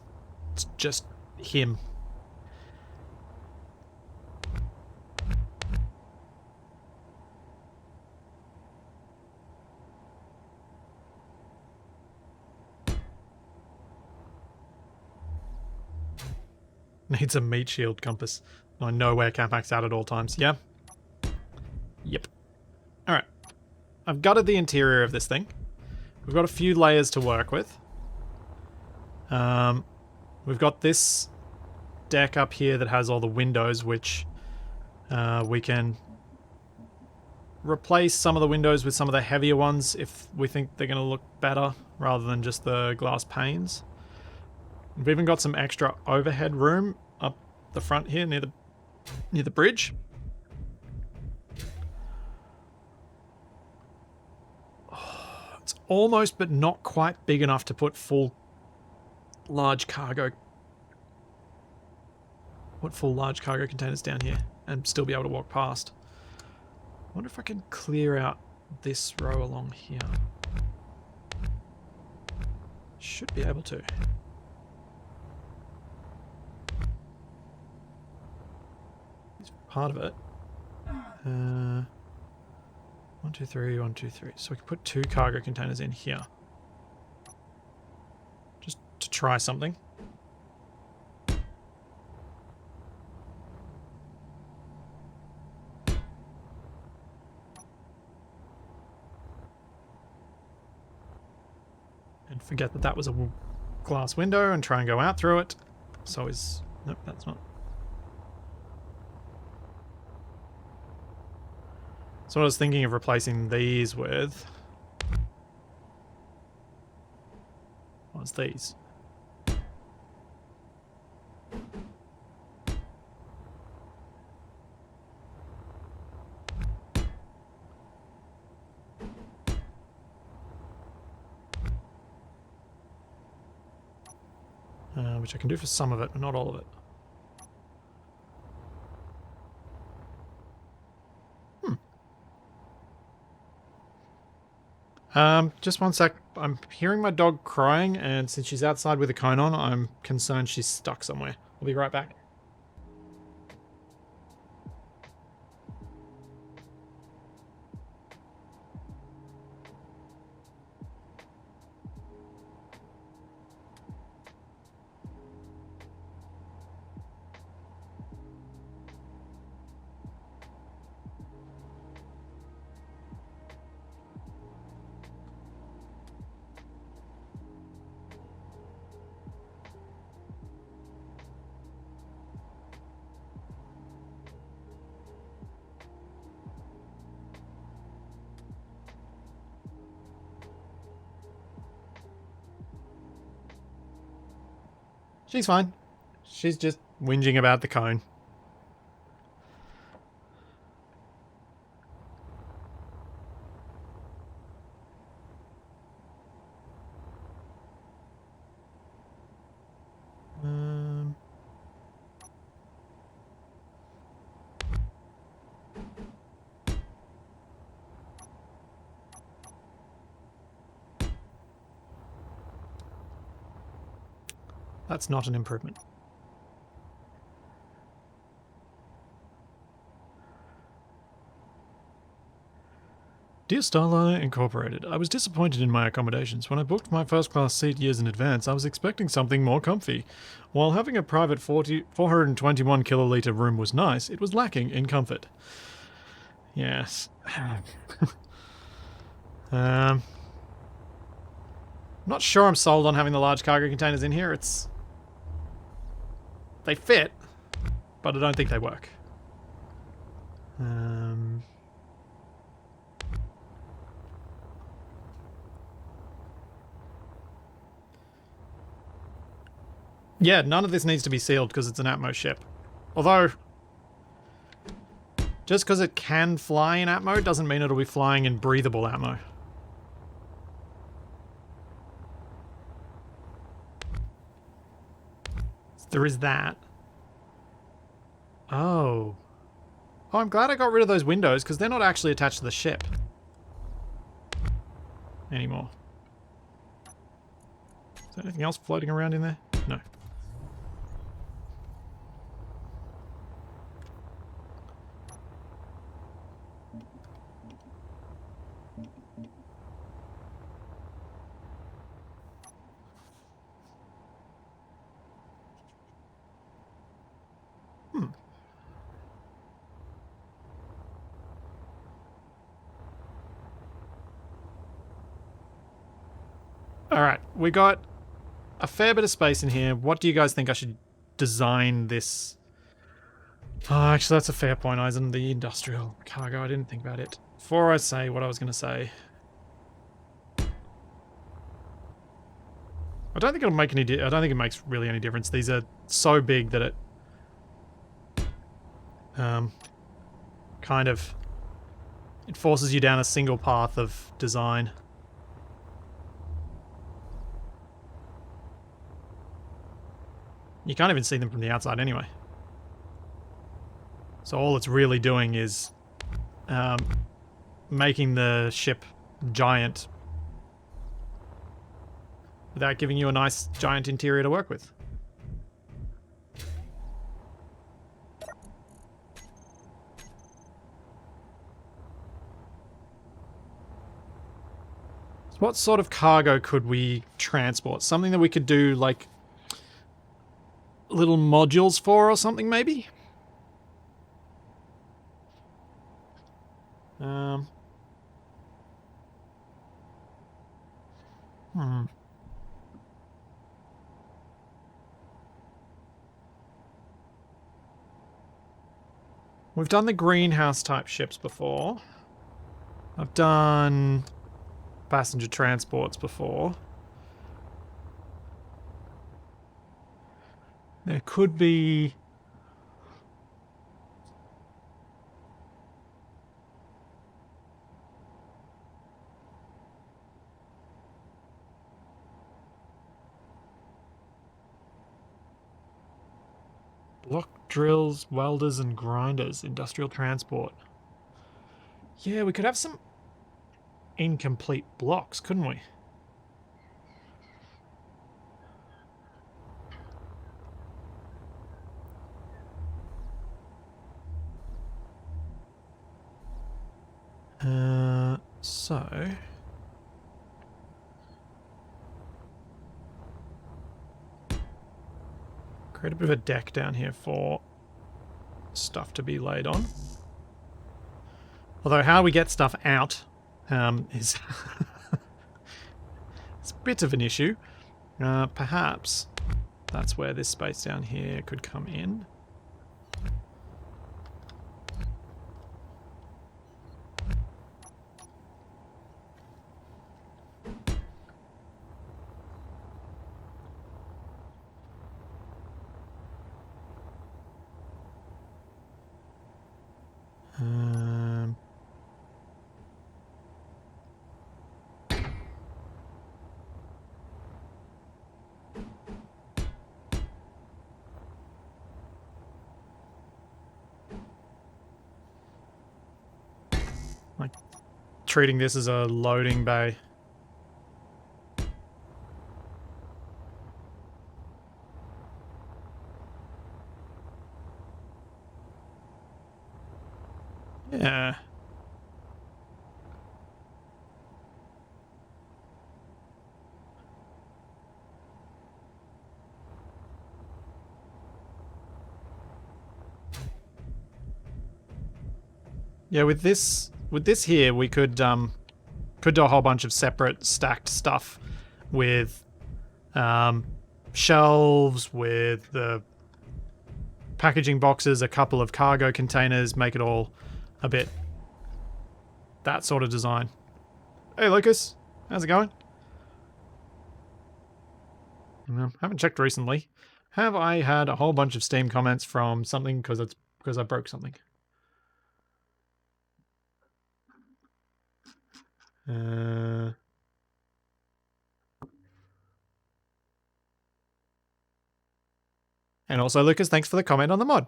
just him. needs a meat shield compass. I know where Capac's at all times. Yeah? Yep. Alright. I've gutted the interior of this thing. We've got a few layers to work with. We've got this deck up here that has all the windows, which we can replace some of the windows with some of the heavier ones if we think they're going to look better rather than just the glass panes. We've even got some extra overhead room up the front here near the bridge. Oh, it's almost but not quite big enough to put full large cargo containers down here and still be able to walk past. I wonder if I can clear out this row along here. Should be able to. It's part of it. 1, 2, 3, 1, 2, 3. So we can put 2 cargo containers in here. Just to try something. And forget that that was a glass window and try and go out through it. So is... Nope, that's not. So I was thinking of replacing these with... What's these? Which I can do for some of it, but not all of it. Just one sec. I'm hearing my dog crying, and since she's outside with a cone on, I'm concerned she's stuck somewhere. I'll be right back. She's fine. She's just whinging about the cone. That's not an improvement. Dear Starliner Incorporated, I was disappointed in my accommodations. When I booked my first-class seat years in advance, I was expecting something more comfy. While having a private 421 kiloliter room was nice, it was lacking in comfort. Yes. I'm not sure I'm sold on having the large cargo containers in here. They fit, but I don't think they work. Yeah, none of this needs to be sealed because it's an Atmo ship. Although, just because it can fly in Atmo doesn't mean it'll be flying in breathable Atmo. There is that. Oh. Oh, I'm glad I got rid of those windows because they're not actually attached to the ship anymore. Is there anything else floating around in there? No. Alright, we got a fair bit of space in here. What do you guys think I should design this? Oh, actually, that's a fair point, Eisen. The industrial cargo, I didn't think about it. Before I say what I was going to say. I don't think it'll make any I don't think it makes really any difference. These are so big that it kind of it forces you down a single path of design. You can't even see them from the outside anyway. So all it's really doing is making the ship giant without giving you a nice giant interior to work with. So what sort of cargo could we transport? Something that we could do like little modules for or something maybe? We've done the greenhouse type ships before. I've done passenger transports before. There could be... block drills, welders and grinders, industrial transport. Yeah, we could have some incomplete blocks, couldn't we? So... create a bit of a deck down here for stuff to be laid on. Although how we get stuff out is it's a bit of an issue. Perhaps that's where this space down here could come in. Like treating this as a loading bay. Yeah. Yeah, with this here, we could do a whole bunch of separate stacked stuff with shelves, with the packaging boxes, a couple of cargo containers, make it all a bit that sort of design. Hey Lucas, how's it going? Haven't checked recently. Have I had a whole bunch of Steam comments from something because I broke something? And also, Lucas, thanks for the comment on the mod.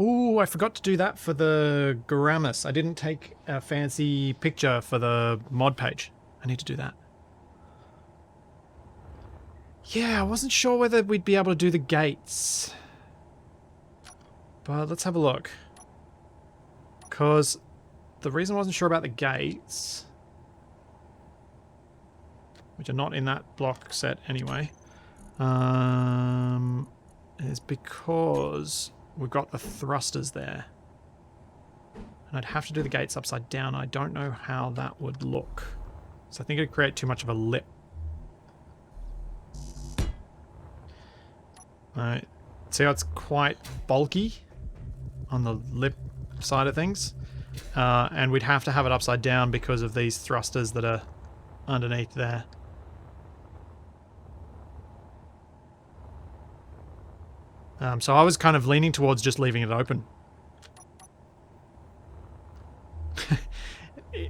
Ooh, I forgot to do that for the Gouramis. I didn't take a fancy picture for the mod page. I need to do that. Yeah, I wasn't sure whether we'd be able to do the gates. But let's have a look. Because the reason I wasn't sure about the gates which are not in that block set anyway, is because we've got the thrusters there. And I'd have to do the gates upside down. I don't know how that would look. So I think it'd create too much of a lip. Alright. See how it's quite bulky on the lip side of things? And we'd have to have it upside down because of these thrusters that are underneath there. So I was kind of leaning towards just leaving it open.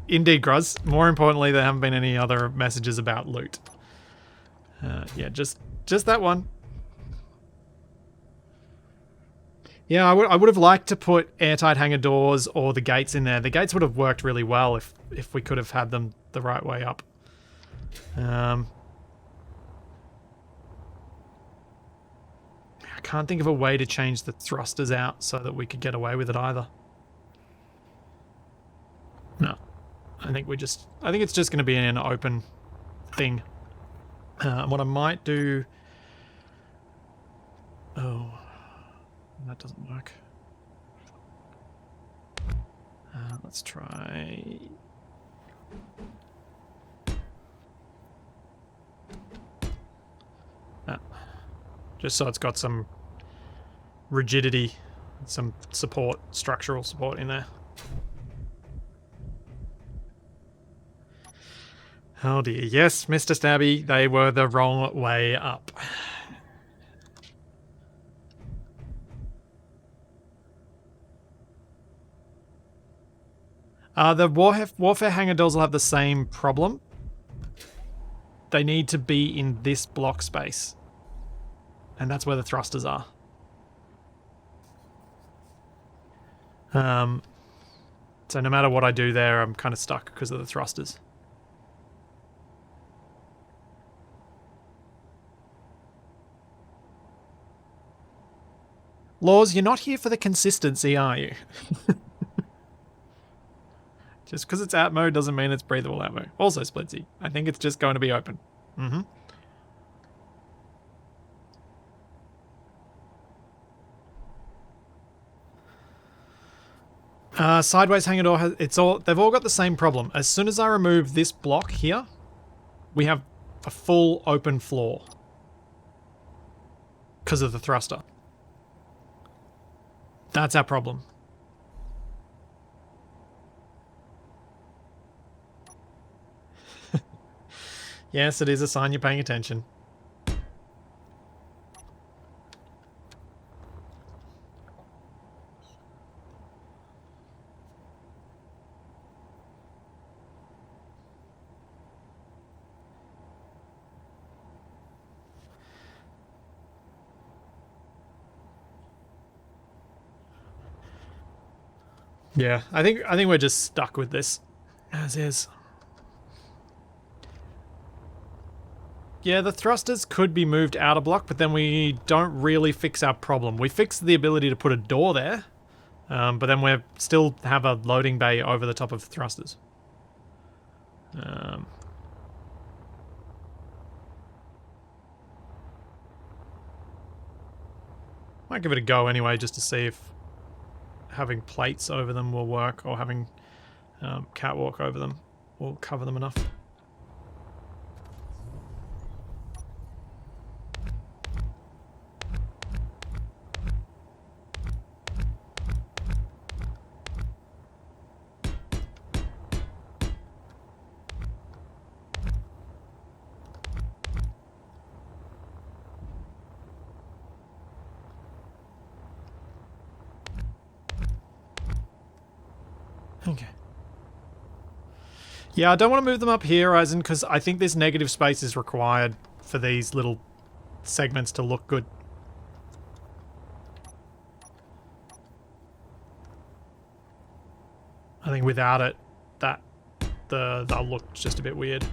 Indeed, Gruz. More importantly, there haven't been any other messages about loot. Yeah, just that one. Yeah, I would have liked to put airtight hangar doors or the gates in there. The gates would have worked really well if we could have had them the right way up. I can't think of a way to change the thrusters out so that we could get away with it either. No. I think it's just going to be an open thing. What I might do... Oh, that doesn't work. Let's try... Just so it's got some rigidity, some support, structural support in there. Oh dear, yes, Mr. Stabby, they were the wrong way up. The Warfare hangar doors will have the same problem. They need to be in this block space. And that's where the thrusters are. So no matter what I do there, I'm kind of stuck because of the thrusters. Laws, you're not here for the consistency, are you? Just because it's out mode doesn't mean it's breathable out mode. Also, Splitsy, I think it's just going to be open. Mm-hmm. Sideways hangar door has they've all got the same problem. As soon as I remove this block here, we have a full open floor because of the thruster. That's our problem. Yes, it is a sign you're paying attention. Yeah, I think we're just stuck with this as is. Yeah, the thrusters could be moved out a block, but then we don't really fix our problem. We fix the ability to put a door there, but then we still have a loading bay over the top of the thrusters. Might give it a go anyway, just to see if having plates over them will work, or having catwalk over them will cover them enough. Okay. Yeah, I don't want to move them up here, Eisen, because I think this negative space is required for these little segments to look good. I think without it, they'll look just a bit weird.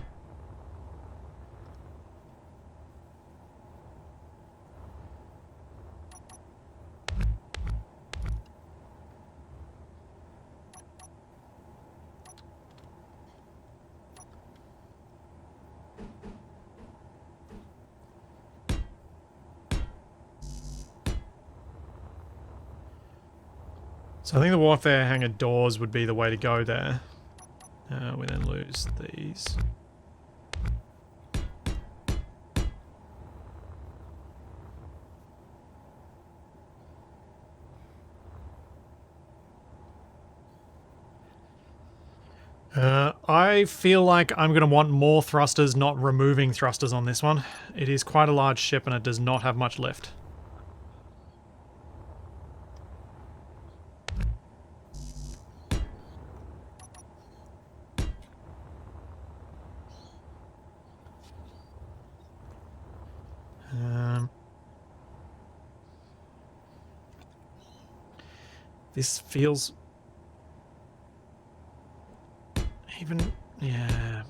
So I think the warfare hangar doors would be the way to go there. We then lose these. I feel like I'm going to want more thrusters, not removing thrusters on this one. It is quite a large ship and it does not have much lift. This feels... yeah.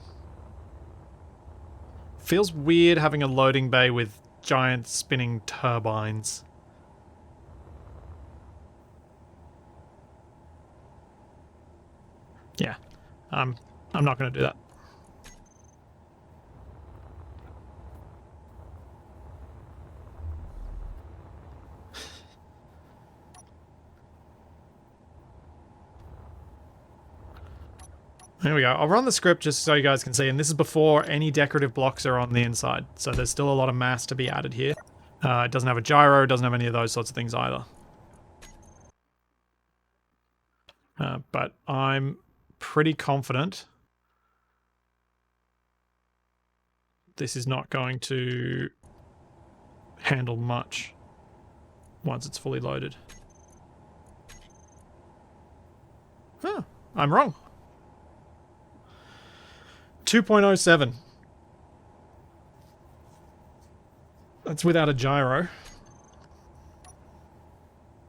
Feels weird having a loading bay with giant spinning turbines. Yeah. I'm not going to do that. There we go. I'll run the script just so you guys can see, and this is before any decorative blocks are on the inside, so there's still a lot of mass to be added here. It doesn't have a gyro, doesn't have any of those sorts of things either. But I'm pretty confident this is not going to handle much once it's fully loaded. Huh, I'm wrong. 2.07. That's without a gyro.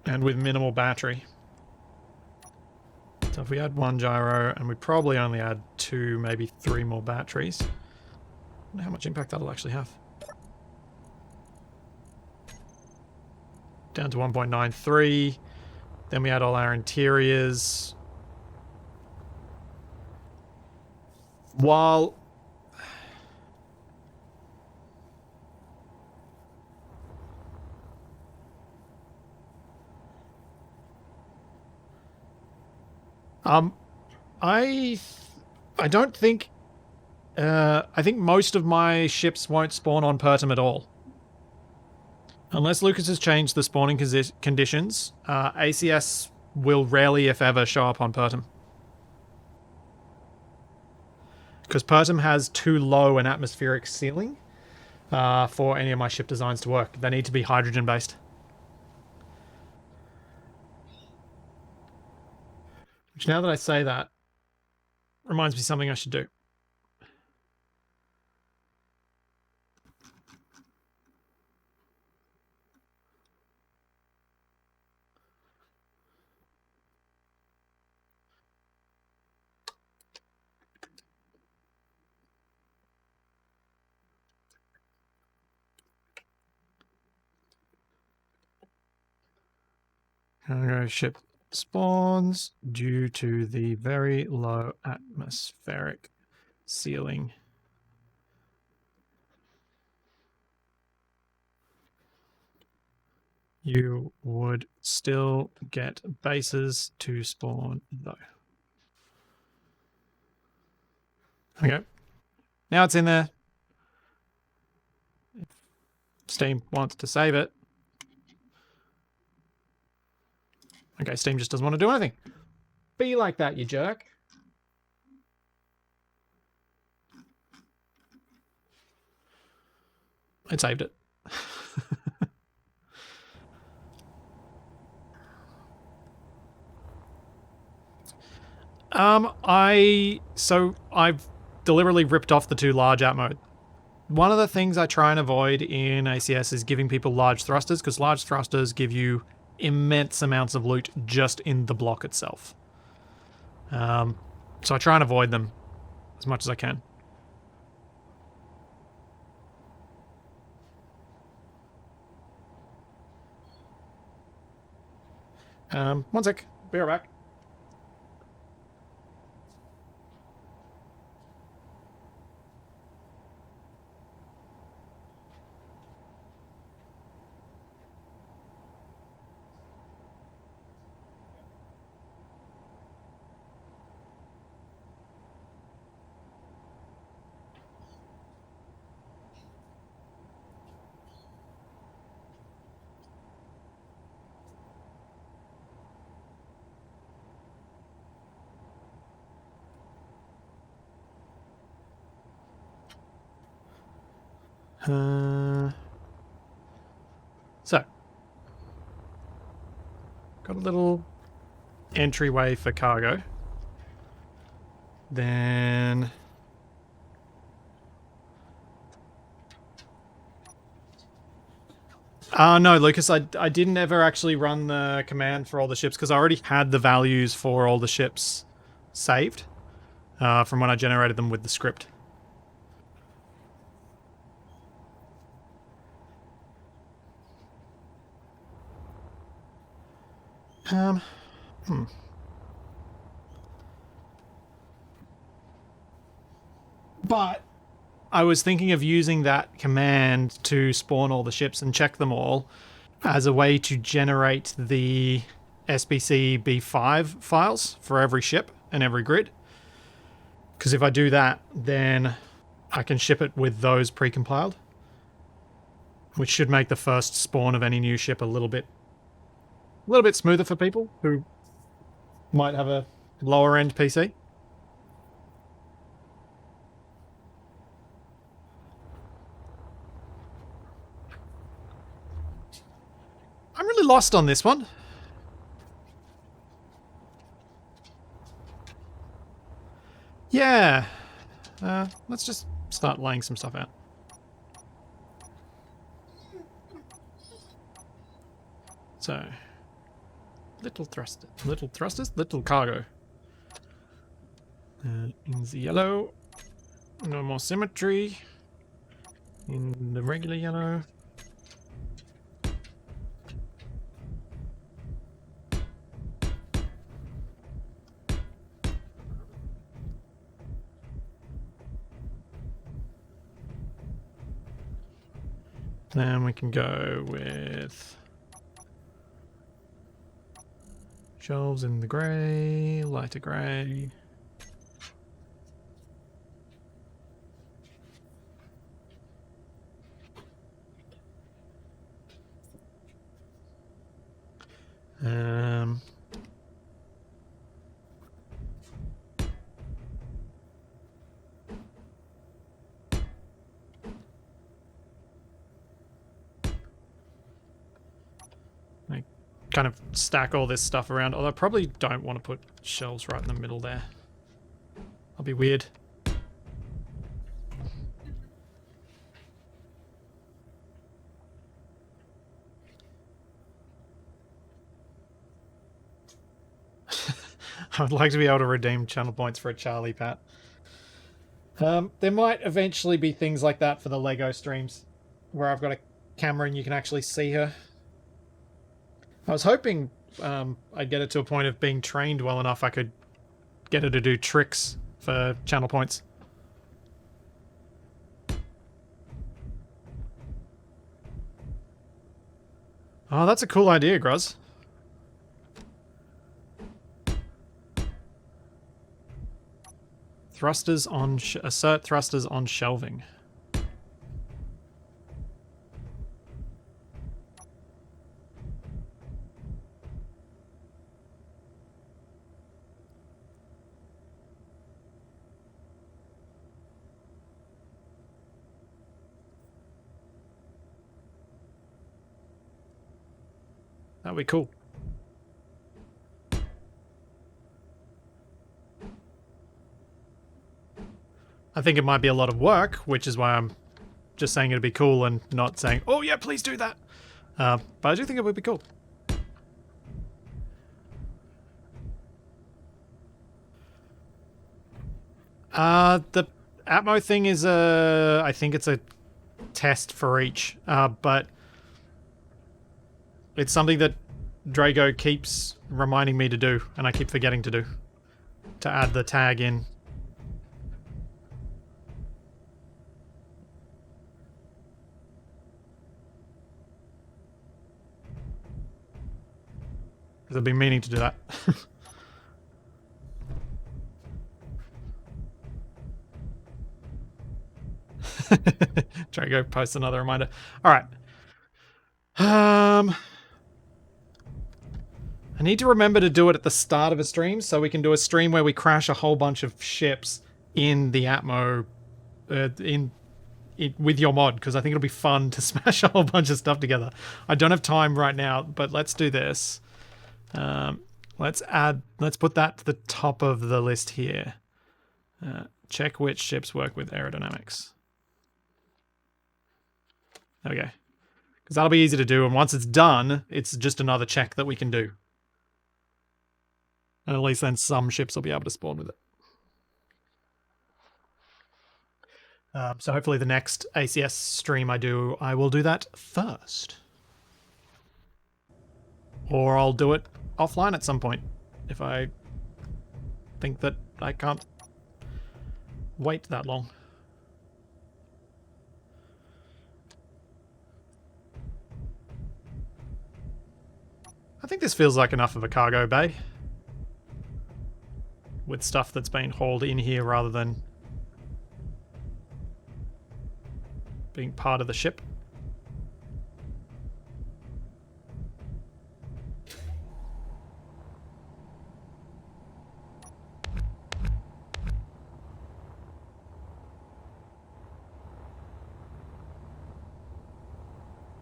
And with minimal battery. So if we add one gyro, and we probably only add 2, maybe 3 more batteries, I wonder how much impact that'll actually have. Down to 1.93. Then we add all our interiors. While... I don't think... I think most of my ships won't spawn on Pertum at all. Unless Lucas has changed the spawning conditions, ACS will rarely, if ever, show up on Pertum. Because Pertum has too low an atmospheric ceiling for any of my ship designs to work. They need to be hydrogen-based. Which, now that I say that, reminds me of something I should do. Cargo ship spawns due to the very low atmospheric ceiling. You would still get bases to spawn, though. Okay. Now it's in there. If Steam wants to save it. Okay, Steam just doesn't want to do anything. Be like that, you jerk. It saved it. I've deliberately ripped off the 2 large at mode. One of the things I try and avoid in ACS is giving people large thrusters, because large thrusters give you immense amounts of loot just in the block itself. So I try and avoid them as much as I can. One sec. Be right back. So, got a little entryway for cargo. Then... no, Lucas, I didn't ever actually run the command for all the ships because I already had the values for all the ships saved from when I generated them with the script. But I was thinking of using that command to spawn all the ships and check them all as a way to generate the SBC B5 files for every ship and every grid. Because if I do that, then I can ship it with those pre-compiled, which should make the first spawn of any new ship a little bit smoother for people who might have a lower end PC. I'm really lost on this one. Yeah. Let's just start laying some stuff out. So, little thrusters, little cargo. In the yellow, no more symmetry. In the regular yellow. Then we can go with shelves in the grey, lighter grey. I kind of stack all this stuff around, although I probably don't want to put shelves right in the middle there. That'll be weird. I would like to be able to redeem channel points for a Charlie Pat. There might eventually be things like that for the Lego streams, where I've got a camera and you can actually see her. I was hoping I'd get it to a point of being trained well enough I could get her to do tricks for channel points. Oh, that's a cool idea, Groz. Thrusters on... assert thrusters on shelving. That'd be cool. I think it might be a lot of work, which is why I'm just saying it'd be cool and not saying, oh yeah, please do that. But I do think it would be cool. The Atmo thing is I think it's a test for each, but it's something that Drago keeps reminding me to do, and I keep forgetting to do. To add the tag in. Because I've been meaning to do that. Drago posts another reminder. Alright. I need to remember to do it at the start of a stream so we can do a stream where we crash a whole bunch of ships in the Atmo, in with your mod, because I think it'll be fun to smash a whole bunch of stuff together. I don't have time right now, but let's do this. Let's put that to the top of the list here. Check which ships work with aerodynamics. There we go. Because that'll be easy to do, and once it's done, it's just another check that we can do. And at least then some ships will be able to spawn with it. So hopefully the next ACS stream I will do that first. Or I'll do it offline at some point if I think that I can't wait that long. I think this feels like enough of a cargo bay with stuff that's been hauled in here rather than being part of the ship.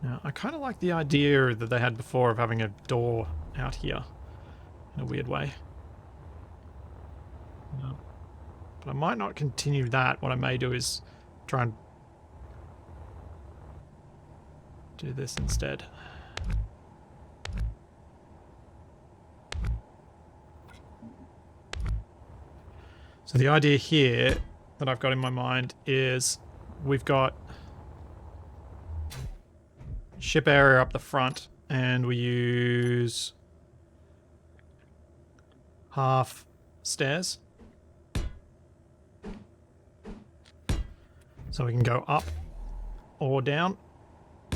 Now, I kind of like the idea that they had before of having a door out here in a weird way. But I might not continue that. What I may do is try and do this instead. So the idea here that I've got in my mind is we've got ship area up the front, and we use half stairs. So we can go up or down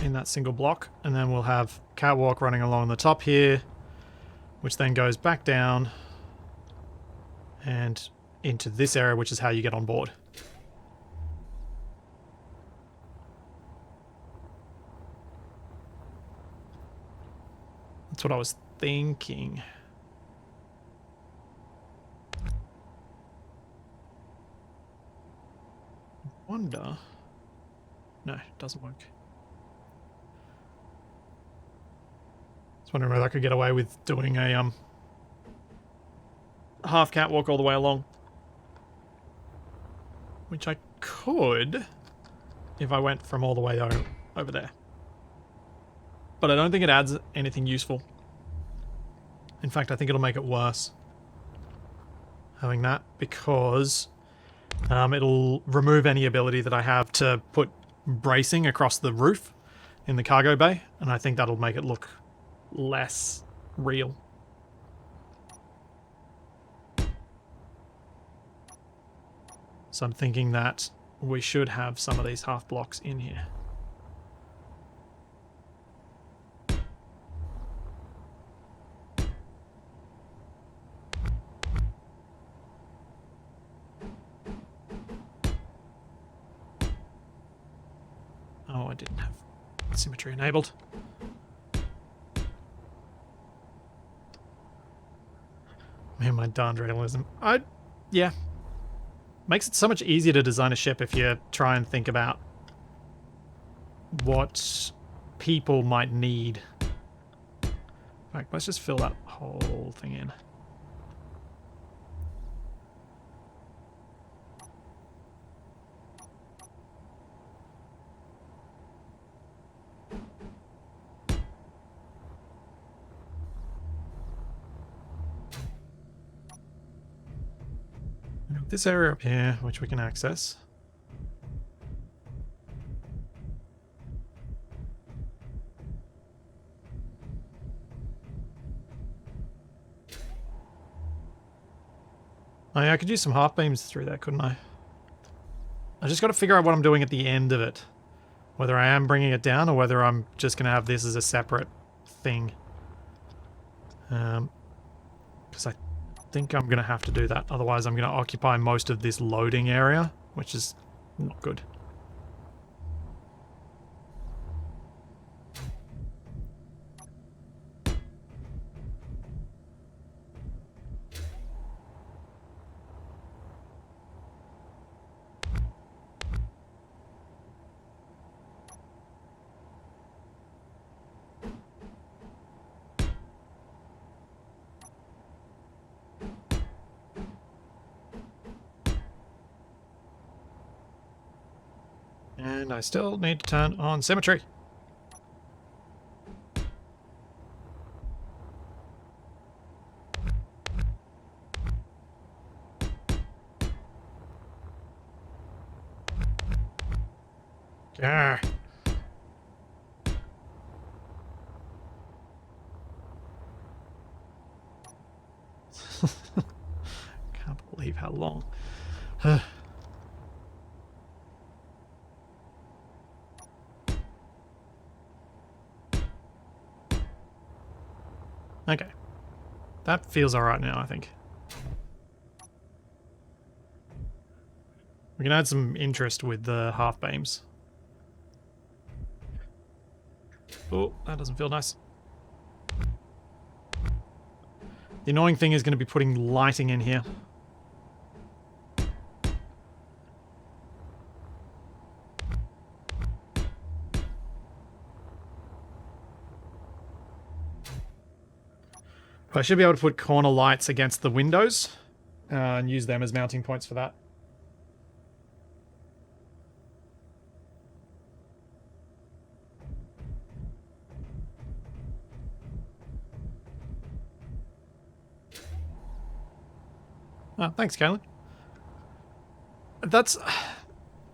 in that single block, and then we'll have catwalk running along the top here, which then goes back down and into this area, which is how you get on board. That's what I was thinking. Wonder. No, it doesn't work. I was wondering whether I could get away with doing a half catwalk all the way along. Which I could if I went from all the way over there. But I don't think it adds anything useful. In fact, I think it'll make it worse having that, because it'll remove any ability that I have to put bracing across the roof in the cargo bay, and I think that'll make it look less real. So I'm thinking that we should have some of these half blocks in here. Oh, I didn't have symmetry enabled. Man, my darned realism. Yeah. Makes it so much easier to design a ship if you try and think about what people might need. In fact, let's just fill that whole thing in. This area up here, which we can access. Oh yeah, I could use some half beams through there, couldn't I? I just got to figure out what I'm doing at the end of it. Whether I am bringing it down or whether I'm just going to have this as a separate thing. Because I think I'm going to have to do that. Otherwise, I'm going to occupy most of this loading area, which is not good. And I still need to turn on symmetry. Yeah. Can't believe how long. Okay. That feels alright now, I think. We can add some interest with the half beams. Oh, that doesn't feel nice. The annoying thing is going to be putting lighting in here. I should be able to put corner lights against the windows and use them as mounting points for that. Oh, thanks, Kaylin. That's,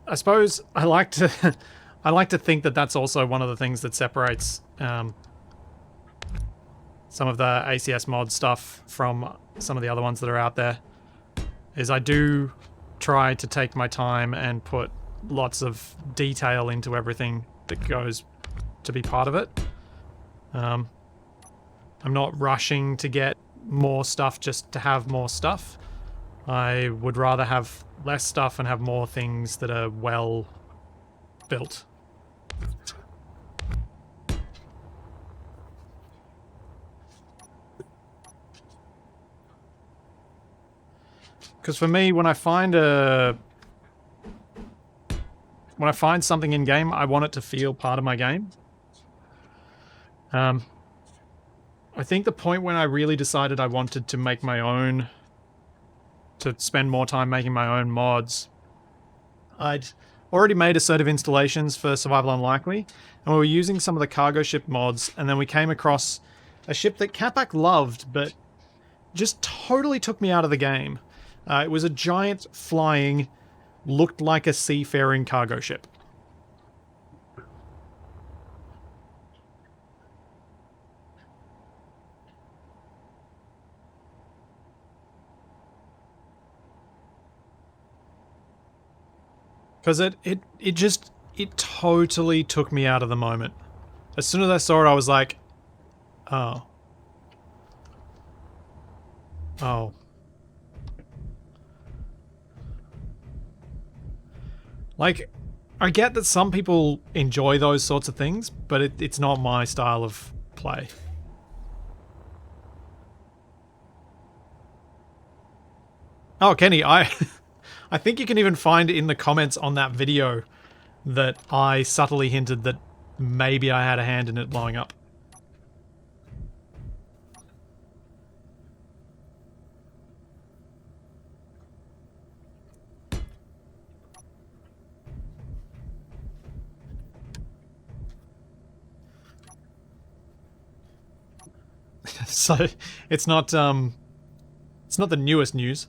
I suppose, I like to, I like to think that that's also one of the things that separates some of the ACS mod stuff from some of the other ones that are out there. Is I do try to take my time and put lots of detail into everything that goes to be part of it. I'm not rushing to get more stuff just to have more stuff. I would rather have less stuff and have more things that are well built. Because for me, when I find something in game, I want it to feel part of my game. I think the point when I really decided I wanted to make my own, to spend more time making my own mods, I'd already made assertive installations for Survival Unlikely, and we were using some of the cargo ship mods, and then we came across a ship that Capac loved, but just totally took me out of the game. It was a giant flying, looked like a seafaring cargo ship. Because it totally took me out of the moment. As soon as I saw it, I was like, oh. Oh. Like, I get that some people enjoy those sorts of things, but it's not my style of play. Oh, Kenny, I think you can even find in the comments on that video that I subtly hinted that maybe I had a hand in it blowing up. So it's not the newest news.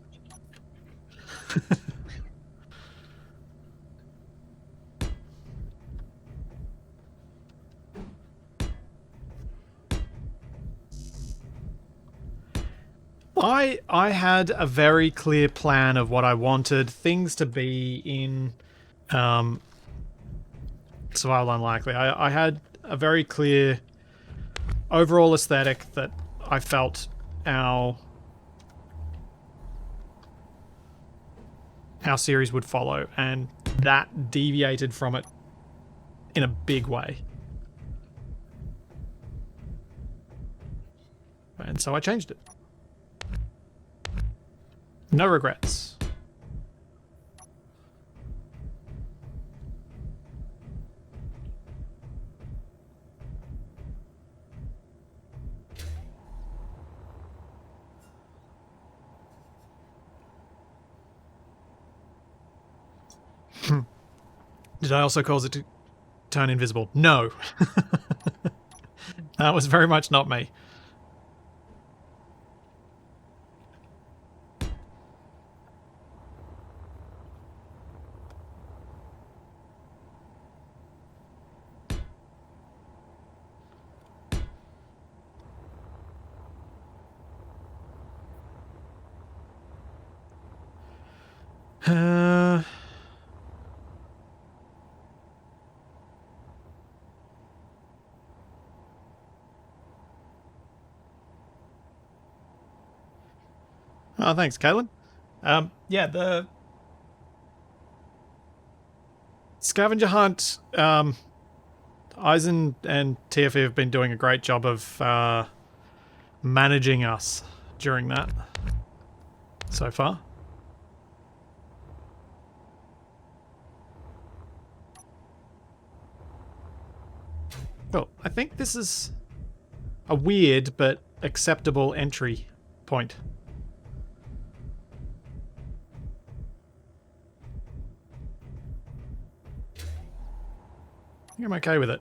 I had a very clear plan of what I wanted things to be in Survival Unlikely. I had a very clear overall aesthetic that I felt our series would follow, and that deviated from it in a big way. And so I changed it. No regrets. Did I also cause it to turn invisible? No. That was very much not me. Oh, thanks, Caitlin. Yeah, the scavenger hunt. Eisen and TFE have been doing a great job of managing us during that so far. Well, I think this is a weird but acceptable entry point. I think I'm okay with it.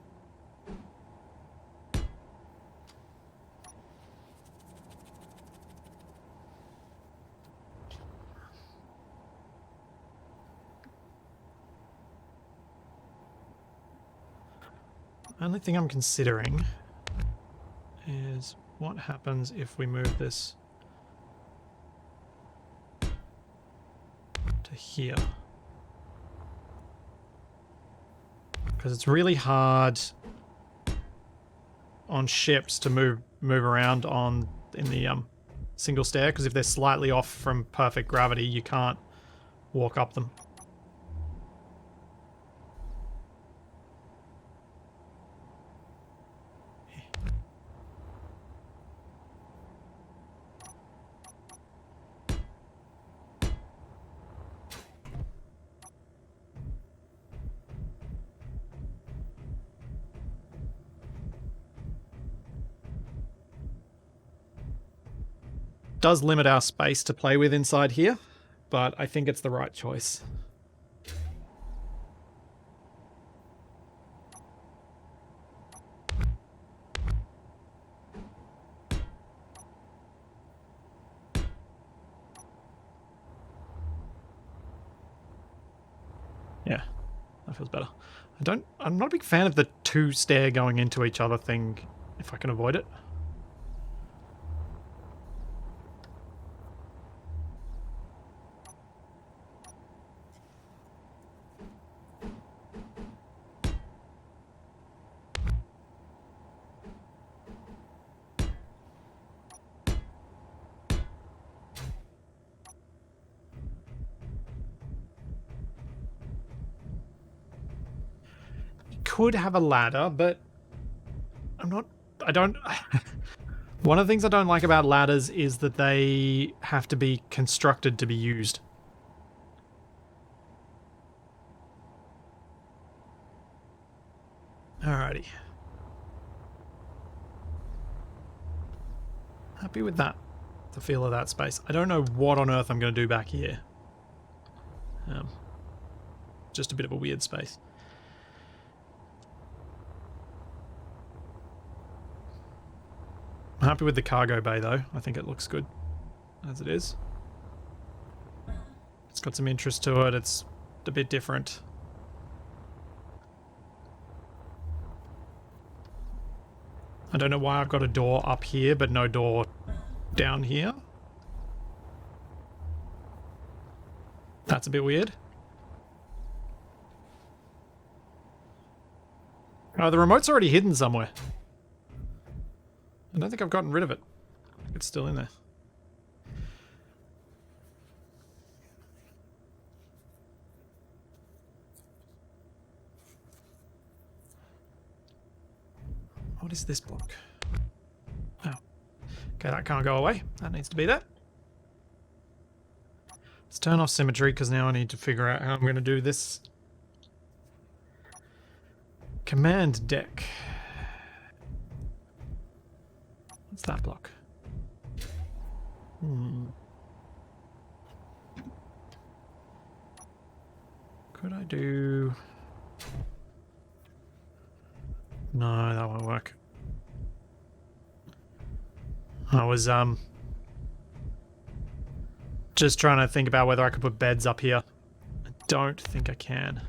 Only thing I'm considering is what happens if we move this to here. Because it's really hard on ships to move around in the single stair, because if they're slightly off from perfect gravity, you can't walk up them. Does limit our space to play with inside here, but I think it's the right choice. Yeah, that feels better. I'm not a big fan of the two stair going into each other thing, if I can avoid it. Could have a ladder, but I don't one of the things I don't like about ladders is that they have to be constructed to be used. Alrighty. Happy with that. The feel of that space. I don't know what on earth I'm going to do back here. Just a bit of a weird space. I'm happy with the cargo bay though. I think it looks good as it is. It's got some interest to it. It's a bit different. I don't know why I've got a door up here but no door down here. That's a bit weird. Oh, the remote's already hidden somewhere. I don't think I've gotten rid of it. It's still in there. What is this block? Oh. Okay, that can't go away. That needs to be there. Let's turn off symmetry because now I need to figure out how I'm going to do this. Command deck. What's that block? Could I do... No, that won't work. I was just trying to think about whether I could put beds up here. I don't think I can.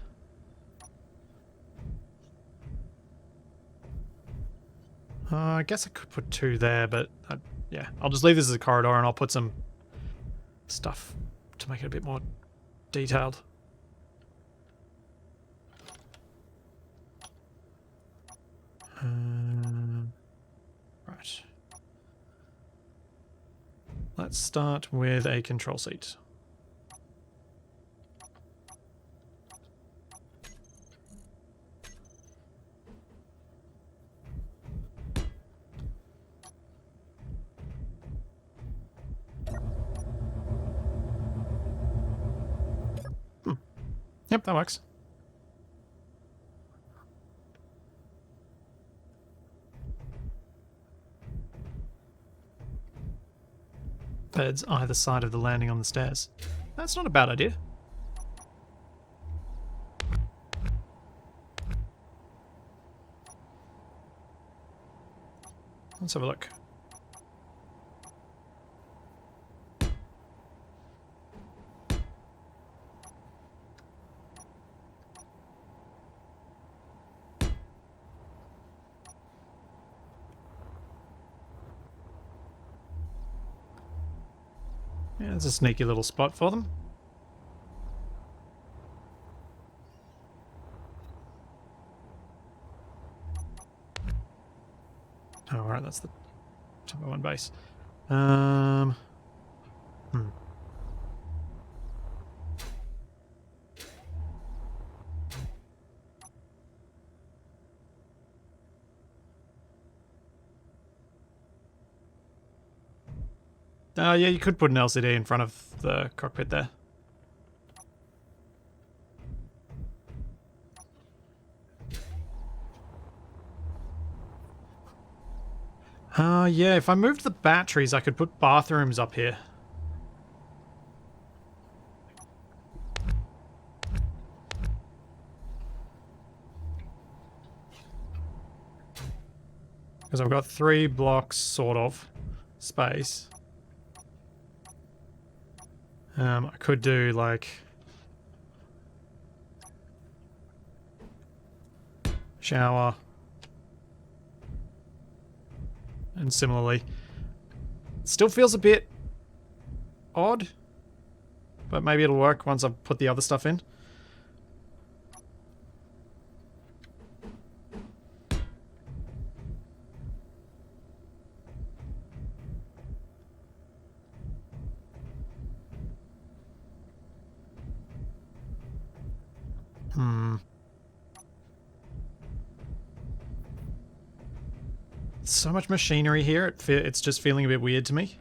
I guess I could put 2 there, but yeah, I'll just leave this as a corridor and I'll put some stuff to make it a bit more detailed. Right. Let's start with a control seat. Yep, that works. Beds either side of the landing on the stairs. That's not a bad idea. Let's have a look. Yeah, there's a sneaky little spot for them. Oh, alright, that's the top of one base. Hmm. Yeah, you could put an LCD in front of the cockpit there. Yeah, if I moved the batteries, I could put bathrooms up here. Because I've got 3 blocks, sort of, space. I could do, like, shower. And similarly. Still feels a bit odd, but maybe it'll work once I've put the other stuff in. So much machinery here, it's just feeling a bit weird to me.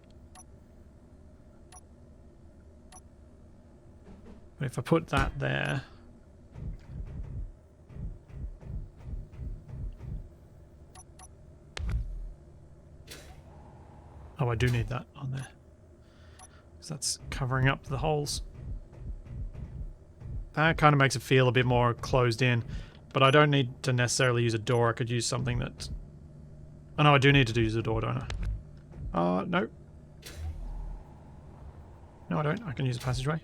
But if I put that there... Oh, I do need that on there. Because that's covering up the holes. That kind of makes it feel a bit more closed in. But I don't need to necessarily use a door. I could use something that... Oh no, I do need to use a door, don't I? No. No, I don't. I can use a passageway.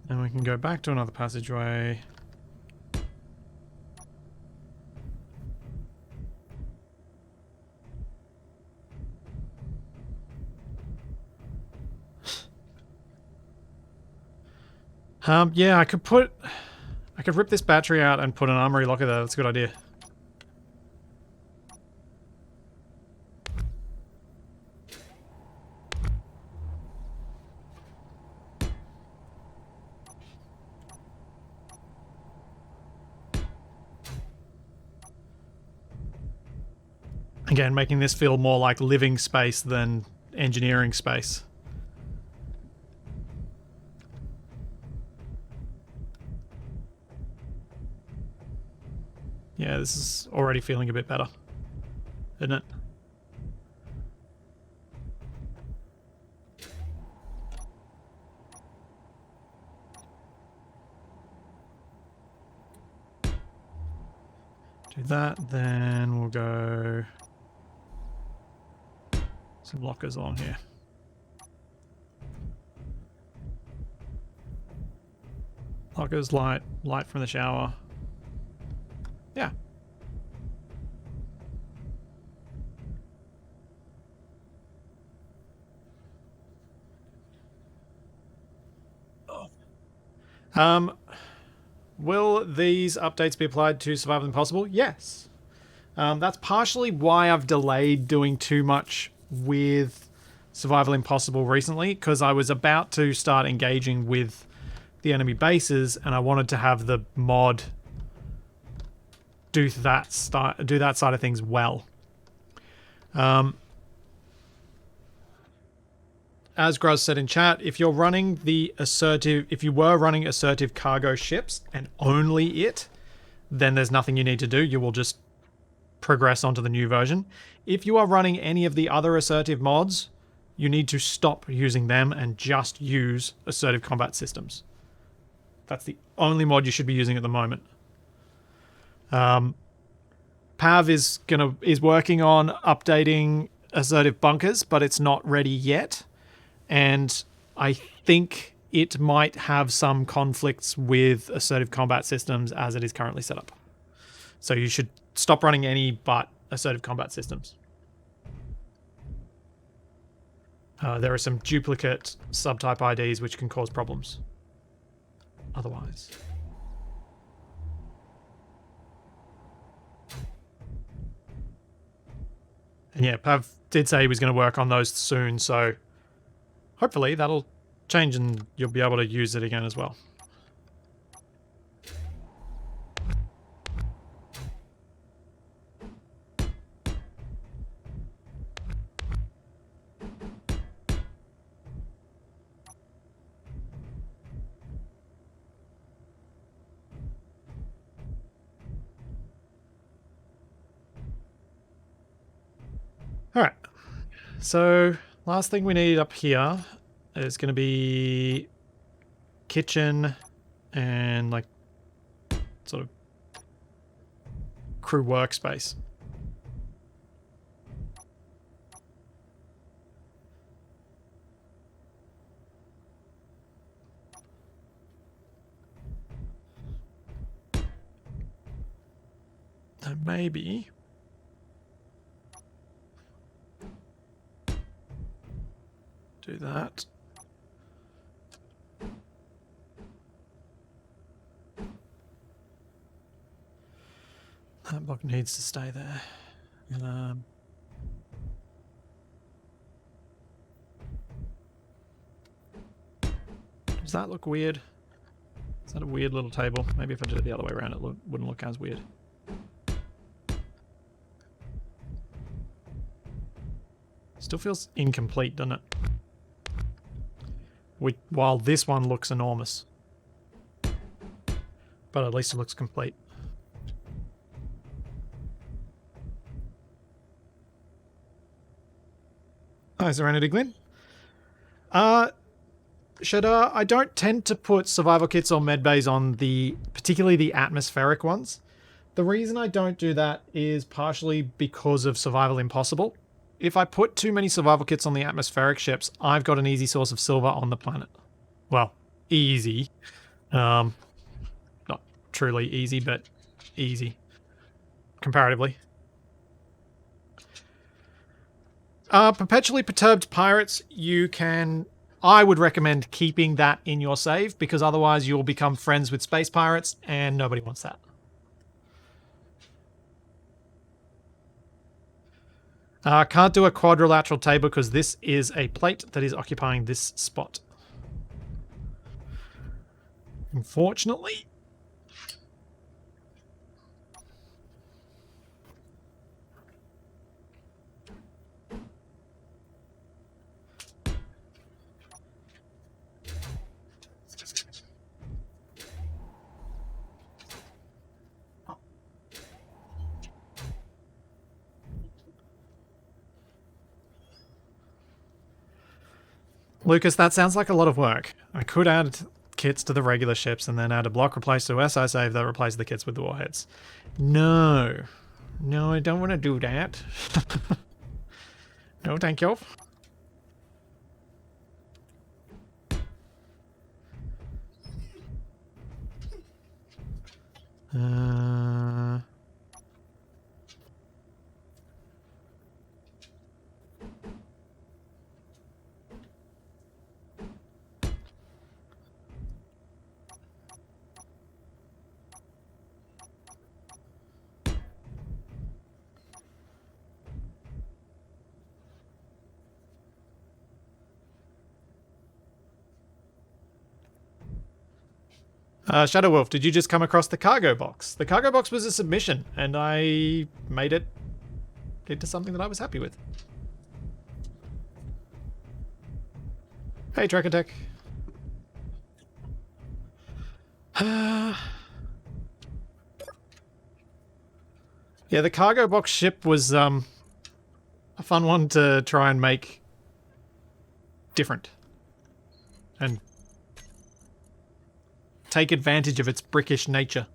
And we can go back to another passageway. Yeah, I could rip this battery out and put an armory locker there. That's a good idea. Again, making this feel more like living space than engineering space. Yeah, this is already feeling a bit better, isn't it? Do that, then we'll go some lockers along here. Lockers, light from the shower. Yeah. Will these updates be applied to Survival Impossible? Yes. That's partially why I've delayed doing too much with Survival Impossible recently, because I was about to start engaging with the enemy bases, and I wanted to have the mod do that side of things well. As Graz said in chat, if you were running assertive cargo ships and only it, then there's nothing you need to do. You will just progress onto the new version. If you are running any of the other assertive mods, you need to stop using them and just use assertive combat systems. That's the only mod you should be using at the moment. Pav is working on updating assertive bunkers, but it's not ready yet. And I think it might have some conflicts with assertive combat systems as it is currently set up. So you should stop running any but assertive combat systems. There are some duplicate subtype IDs which can cause problems otherwise. And yeah, Pav did say he was going to work on those soon, so hopefully that'll change and you'll be able to use it again as well. All right. So last thing we need up here is going to be kitchen and like sort of crew workspace. So maybe do that. That block needs to stay there. Does that look weird? Is that a weird little table? Maybe if I did it the other way around, it wouldn't look as weird. Still feels incomplete, doesn't it? While this one looks enormous. But at least it looks complete. Hi, Serenity Glyn. Shadar, I don't tend to put survival kits or med bays on particularly the atmospheric ones. The reason I don't do that is partially because of Survival Impossible. If I put too many survival kits on the atmospheric ships, I've got an easy source of silver on the planet. Well, easy. Not truly easy, but easy. Comparatively. Perpetually Perturbed Pirates, I would recommend keeping that in your save, because otherwise you'll become friends with space pirates, and nobody wants that. Can't do a quadrilateral table because this is a plate that is occupying this spot. Unfortunately. Lucas, that sounds like a lot of work. I could add kits to the regular ships and then add a block replace to SI save that replaces the kits with the warheads. No. No, I don't want to do that. No, thank you. Shadow Wolf, did you just come across the cargo box? The cargo box was a submission, and I made it into something that I was happy with. Hey, Tracker Tech. Yeah, the cargo box ship was a fun one to try and make different. And take advantage of its brickish nature.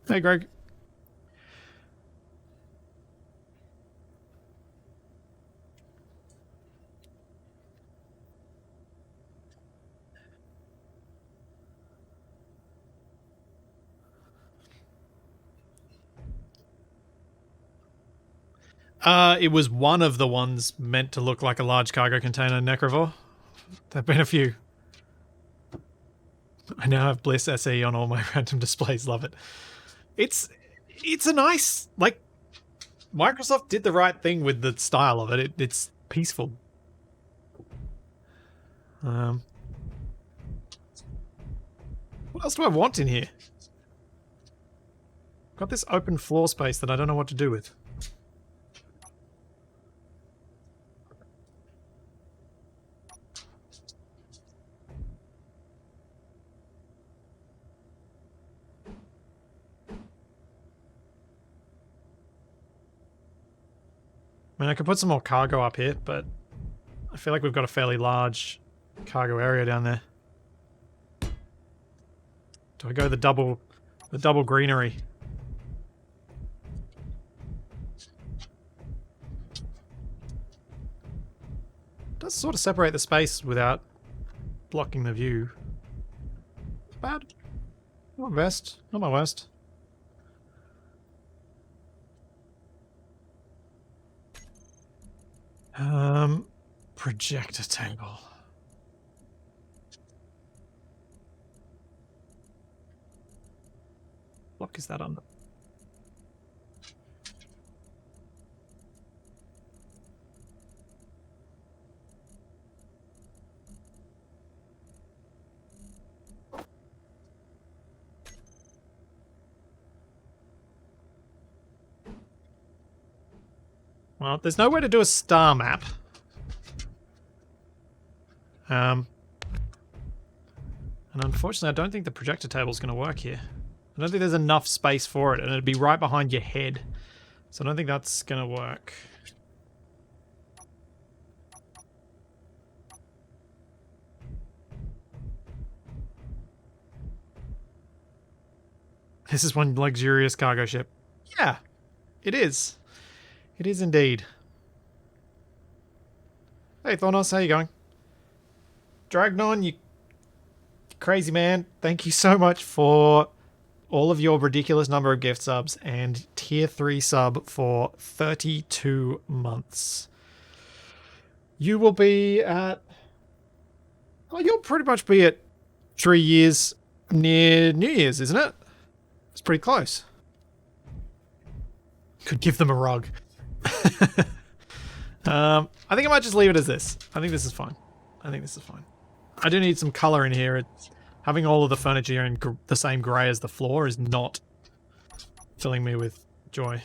Hey, Greg. It was one of the ones meant to look like a large cargo container, Necrovore. There have been a few. I now have Bliss SE on all my random displays. Love it. It's a nice, like, Microsoft did the right thing with the style of it. It's peaceful. What else do I want in here? Got this open floor space that I don't know what to do with. I mean, I could put some more cargo up here, but I feel like we've got a fairly large cargo area down there. Do I go the double greenery? It does sort of separate the space without blocking the view. Bad. Not my best. Not my worst. Projector table. Block is that under? Well, there's no way to do a star map. And unfortunately, I don't think the projector table is going to work here. I don't think there's enough space for it, and it'd be right behind your head. So I don't think that's going to work. This is one luxurious cargo ship. Yeah, it is. It is indeed. Hey, Thornos, how you going? Dragnon, you crazy man. Thank you so much for all of your ridiculous number of gift subs and tier 3 sub for 32 months. You will be at... Oh, you'll pretty much be at 3 years near New Year's, isn't it? It's pretty close. Could give them a rug. I think I might just leave it as this. I think this is fine. I think this is fine. I do need some color in here. Having all of the furniture in the same grey as the floor is not filling me with joy.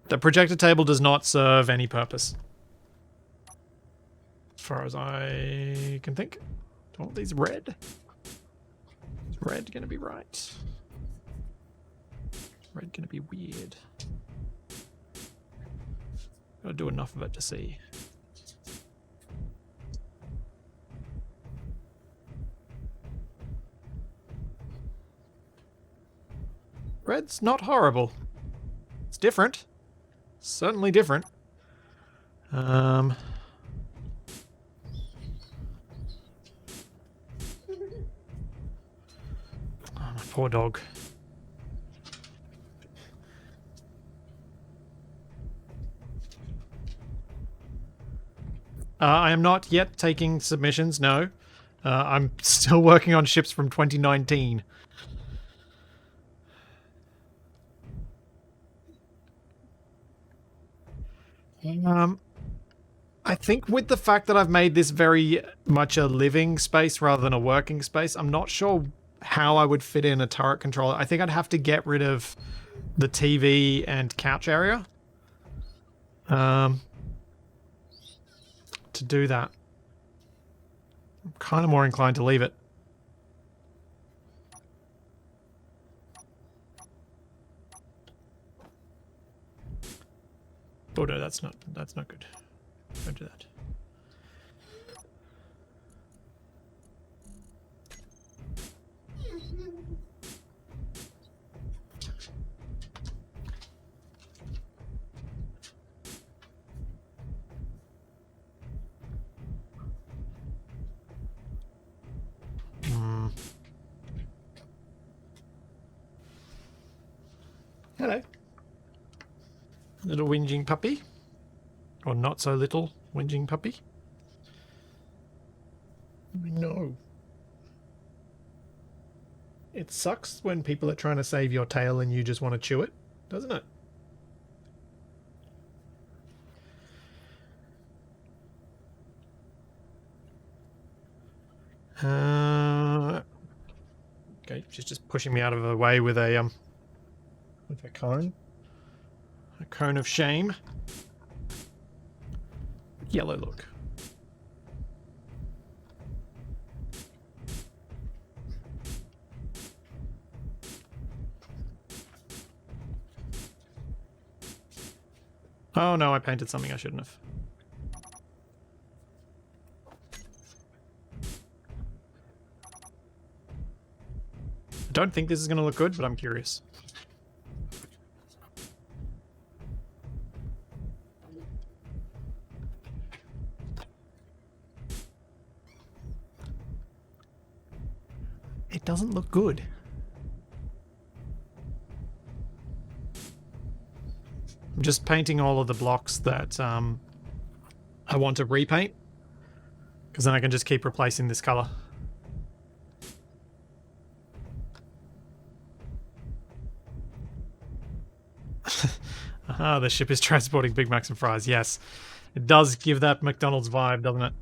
The projector table does not serve any purpose. far as I can think. Do I want these red? Is red going to be right? Red going to be weird. Gotta do enough of it to see. Red's not horrible. It's different. Certainly different. Oh, my poor dog. I am not yet taking submissions, no. I'm still working on ships from 2019. I think with the fact that I've made this very much a living space rather than a working space, I'm not sure how I would fit in a turret controller. I think I'd have to get rid of the TV and couch area to do that. I'm kind of more inclined to leave it. Oh no, that's not good. Don't do that. Hello. Little whinging puppy. Or not so little whinging puppy. No. It sucks when people are trying to save your tail and you just want to chew it, doesn't it? Okay, she's just pushing me out of the way with a cone. A cone of shame. Yellow look. Oh no, I painted something I shouldn't have. I don't think this is going to look good, but I'm curious. It doesn't look good. I'm just painting all of the blocks that I want to repaint, because then I can just keep replacing this color. Ah, the ship is transporting Big Macs and fries. Yes, it does give that McDonald's vibe, doesn't it?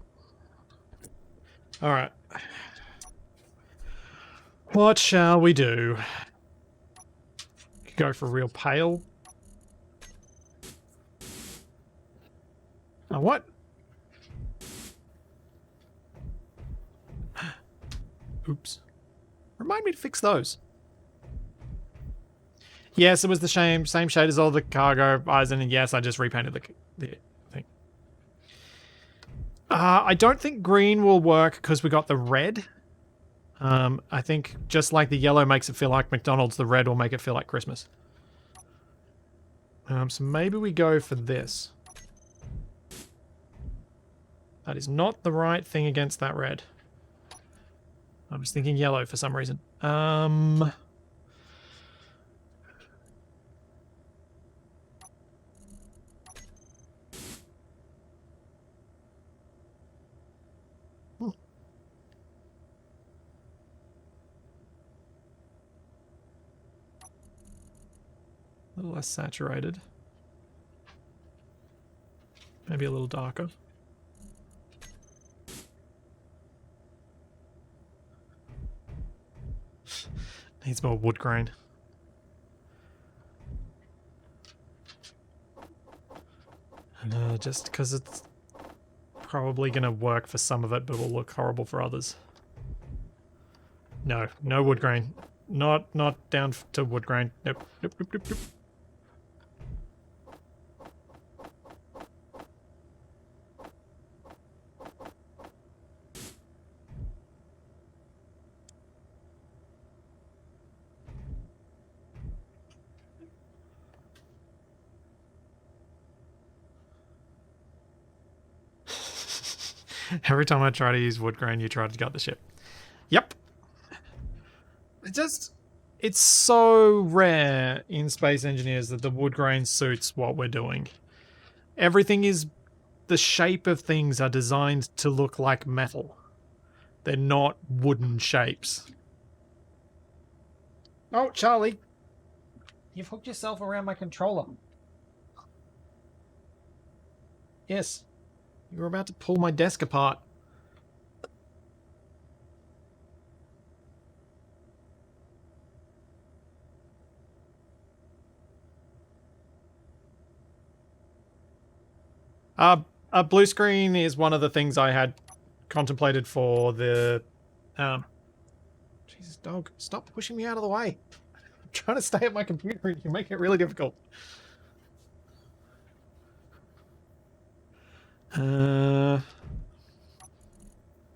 All right. What shall we do? Go for real pale. Oh, what? Oops. Remind me to fix those. Yes, it was the same shade as all the cargo eyes, and yes, I just repainted the thing. I don't think green will work because we got the red. I think just like the yellow makes it feel like McDonald's, the red will make it feel like Christmas. So maybe we go for this. That is not the right thing against that red. I was thinking yellow for some reason. A little less saturated. Maybe a little darker. Needs more wood grain. Just because it's probably going to work for some of it, but will look horrible for others. No, no wood grain. Not down to wood grain. Nope, nope, nope, nope, nope. Every time I try to use wood grain, you try to gut the ship. Yep. It's so rare in Space Engineers that the wood grain suits what we're doing. Everything is, the shape of things are designed to look like metal. They're not wooden shapes. Oh, Charlie, you've hooked yourself around my controller. Yes, you were about to pull my desk apart. A blue screen is one of the things I had contemplated for the... Jesus, dog, stop pushing me out of the way. I'm trying to stay at my computer and you make it really difficult. Doop,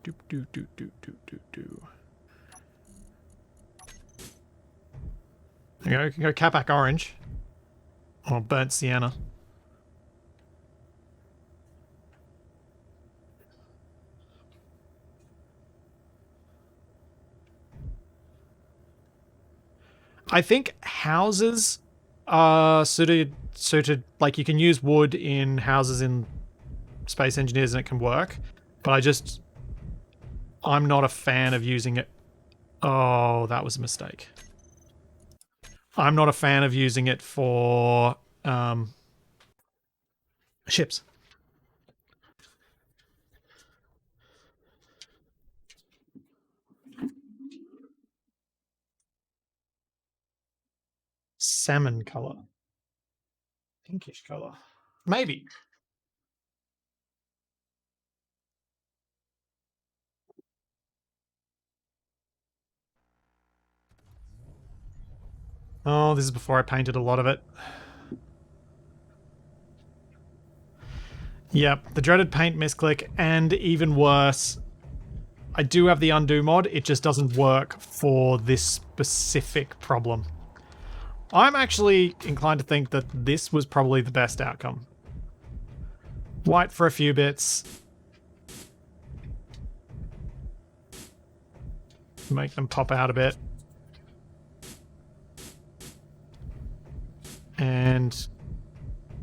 doop, doop, doop, doop, doop, doop. There you go, you can go Capac orange. Or burnt sienna. I think houses are suited, like you can use wood in houses in Space Engineers and it can work, but I'm not a fan of using it. Oh, that was a mistake. I'm not a fan of using it for ships. Salmon color. Pinkish color. Maybe. Oh, this is before I painted a lot of it. Yep, the dreaded paint misclick, and even worse, I do have the undo mod, it just doesn't work for this specific problem. I'm actually inclined to think that this was probably the best outcome. White for a few bits. Make them pop out a bit. And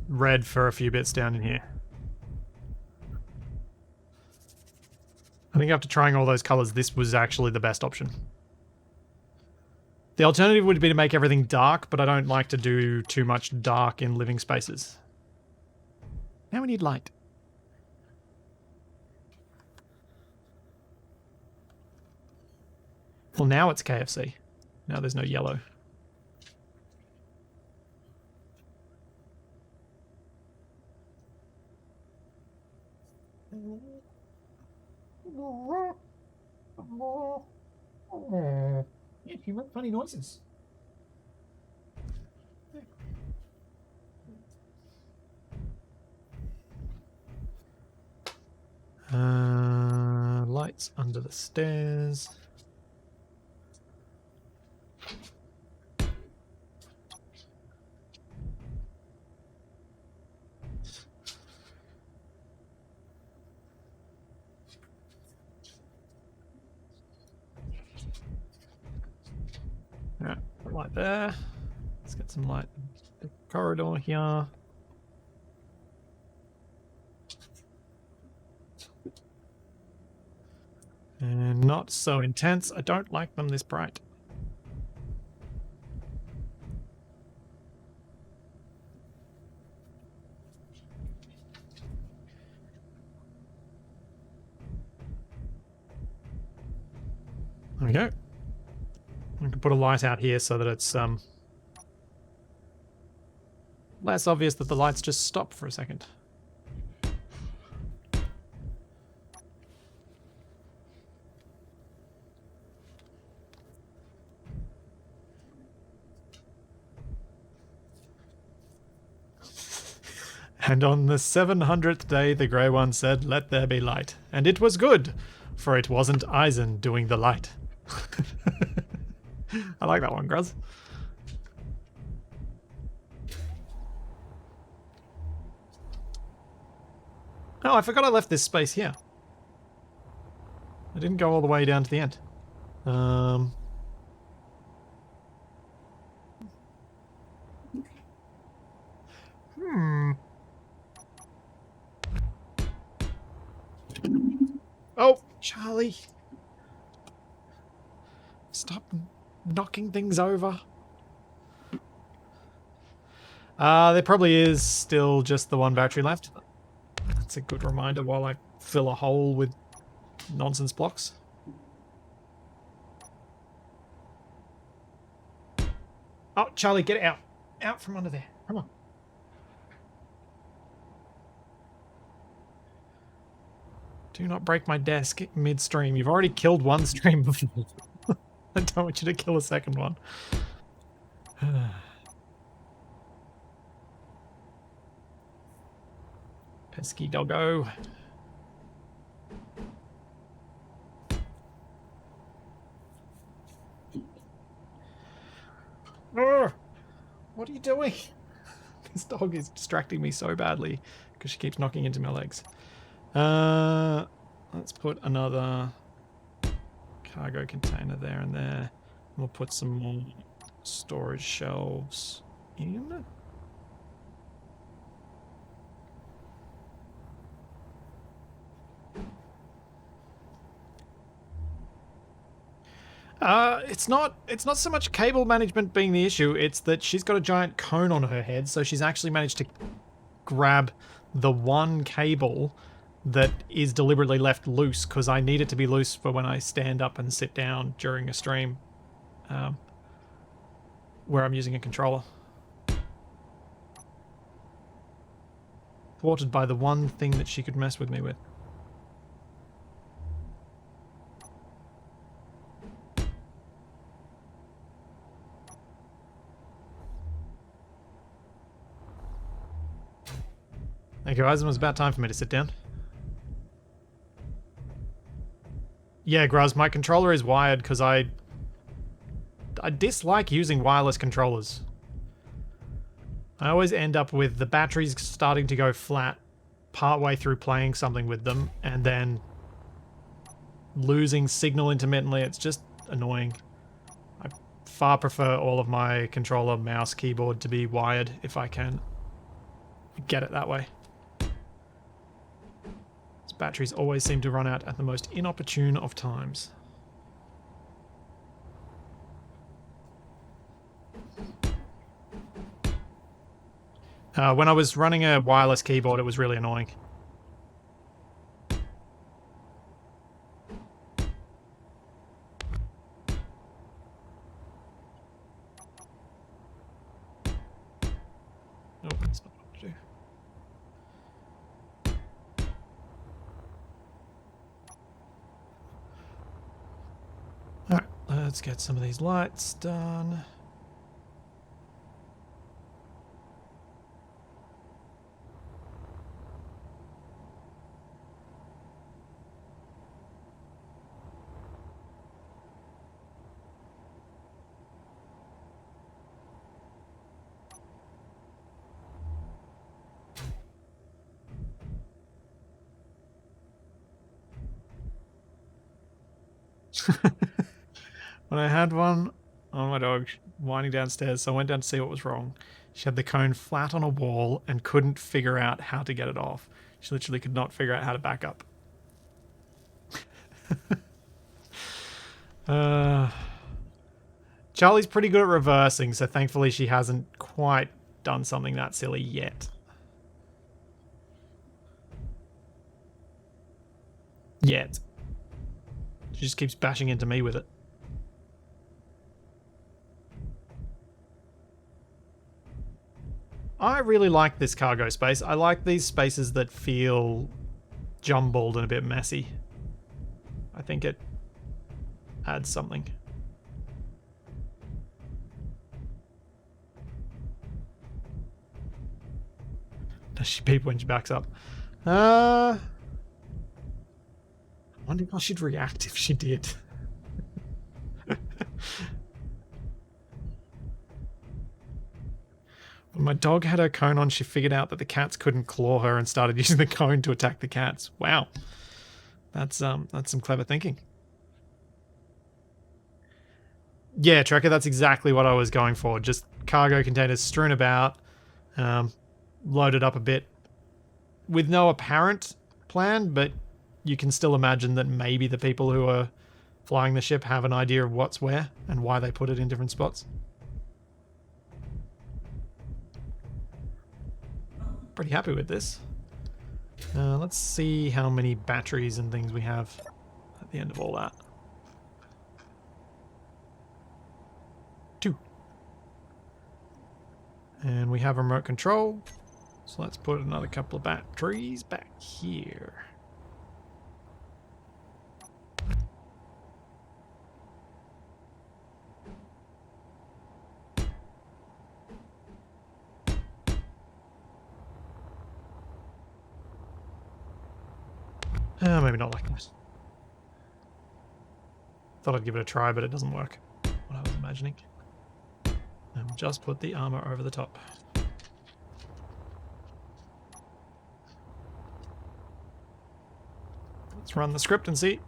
red for a few bits down in here. I think after trying all those colors, this was actually the best option. The alternative would be to make everything dark, but I don't like to do too much dark in living spaces. Now we need light. Well, now it's KFC. Now there's no yellow. Yeah, you make funny noises. Lights under the stairs. Alright, put light there. Let's get some light in the corridor here. And not so intense. I don't like them this bright. There we go. I can put a light out here so that it's less obvious that the lights just stop for a second. And on the 700th day, the Grey One said, "Let there be light." And it was good, for it wasn't Eisen doing the light. I like that one, Gruz. Oh, I forgot I left this space here. I didn't go all the way down to the end. Oh, Charlie. Stop knocking things over. There probably is still just the one battery left. That's a good reminder while I fill a hole with nonsense blocks. Oh, Charlie, get out. Out from under there. Come on. Do not break my desk midstream. You've already killed one stream before. I don't want you to kill a second one. Pesky doggo. What are you doing? This dog is distracting me so badly because she keeps knocking into my legs. Let's put another cargo container there and there. We'll put some more storage shelves in. It's not so much cable management being the issue, it's that she's got a giant cone on her head, so she's actually managed to grab the one cable that is deliberately left loose because I need it to be loose for when I stand up and sit down during a stream where I'm using a controller. Thwarted by the one thing that she could mess with me with. Thank you, Eisen. It was about time for me to sit down. Yeah, Gruz, my controller is wired because I dislike using wireless controllers. I always end up with the batteries starting to go flat partway through playing something with them and then losing signal intermittently. It's just annoying. I far prefer all of my controller, mouse, keyboard to be wired if I can get it that way. Batteries always seem to run out at the most inopportune of times. When I was running a wireless keyboard, it was really annoying. Oh, that's not what to do. Alright, let's get some of these lights done. When I had one on my dog winding downstairs, so I went down to see what was wrong. She had the cone flat on a wall and couldn't figure out how to get it off. She literally could not figure out how to back up. Charlie's pretty good at reversing, so thankfully she hasn't quite done something that silly yet. Yet. She just keeps bashing into me with it. I really like this cargo space. I like these spaces that feel jumbled and a bit messy. I think it adds something. Does she beep when she backs up? I wonder how she'd react if she did. When my dog had her cone on, she figured out that the cats couldn't claw her and started using the cone to attack the cats. Wow. That's some clever thinking. Yeah, Trekker, that's exactly what I was going for. Just cargo containers strewn about, loaded up a bit with no apparent plan, but you can still imagine that maybe the people who are flying the ship have an idea of what's where and why they put it in different spots. Pretty happy with this. Let's see how many batteries and things we have at the end of all that. 2. And we have remote control. So let's put another couple of batteries back here. Maybe not like that. Thought I'd give it a try, but it doesn't work. What I was imagining. Just put the armor over the top. Let's run the script and see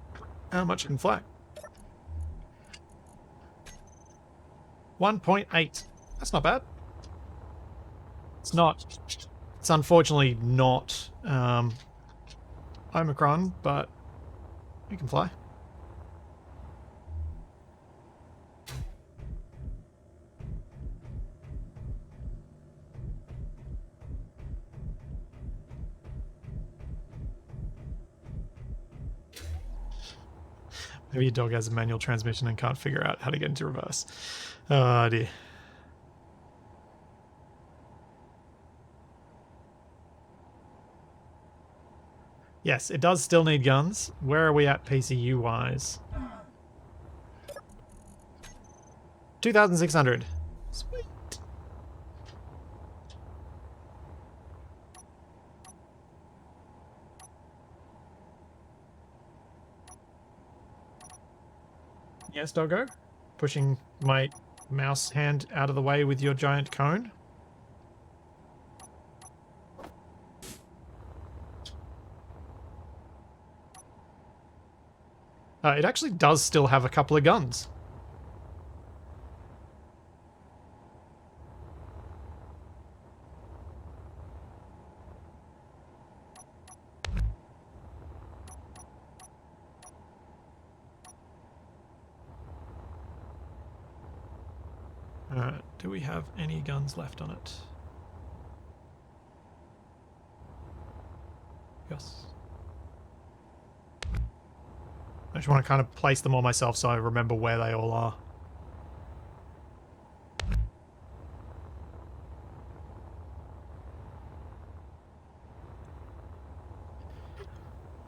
how much it can fly. 1.8. That's not bad. It's not. It's unfortunately not Omicron, but we can fly. Maybe your dog has a manual transmission and can't figure out how to get into reverse. Oh dear. Yes, it does still need guns. Where are we at PCU wise? 2,600. Sweet. Yes, doggo. Pushing my mouse hand out of the way with your giant cone. It actually does still have a couple of guns. Do we have any guns left on it? Yes. I just want to kind of place them all myself so I remember where they all are.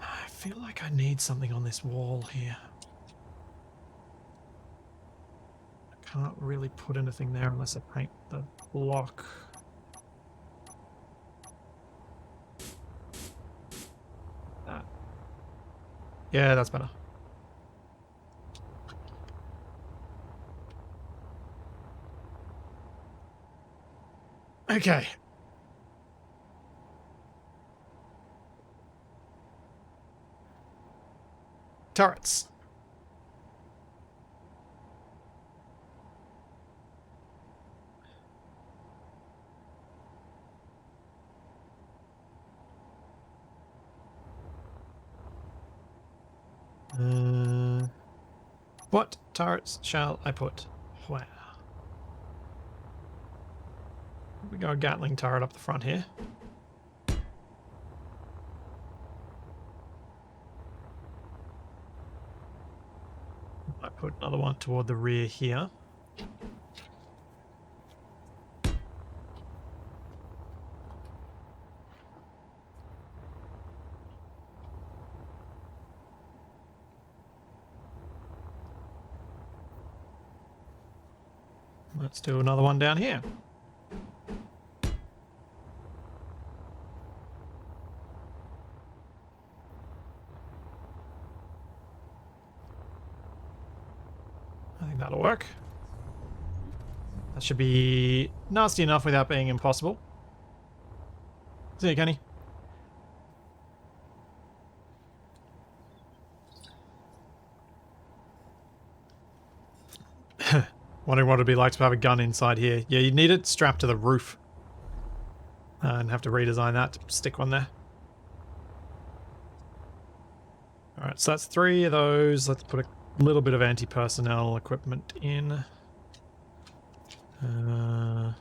I feel like I need something on this wall here. I can't really put anything there unless I paint the block. That. Yeah, that's better. Okay. Turrets. What turrets shall I put where? We got a Gatling turret up the front here. I put another one toward the rear here. Let's do another one down here. That'll work. That should be nasty enough without being impossible. See you, Kenny. Wondering what it'd be like to have a gun inside here. Yeah, you'd need it strapped to the roof. And have to redesign that to stick one there. Alright, so that's 3 of those. Let's put a little bit of anti-personnel equipment in. Could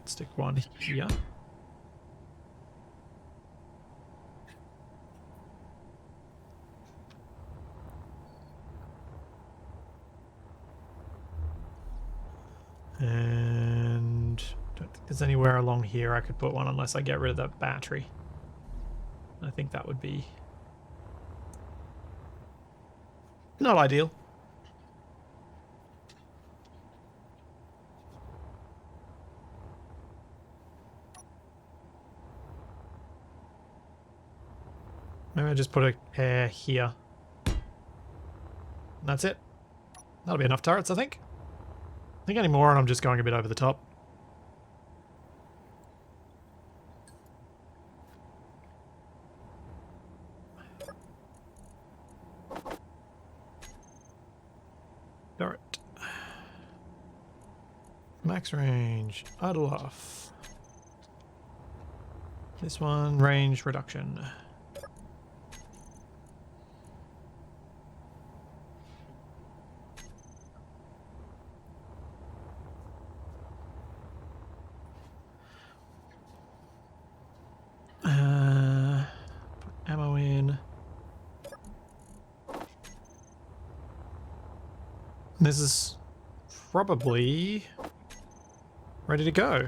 stick one here. And don't think there's anywhere along here I could put one unless I get rid of that battery. I think that would be not ideal. Maybe I just put a pair here. And that's it. That'll be enough turrets, I think. I think any more and I'm just going a bit over the top. Alright. Max range, idle off. This one, range reduction. Put ammo in. This is probably ready to go.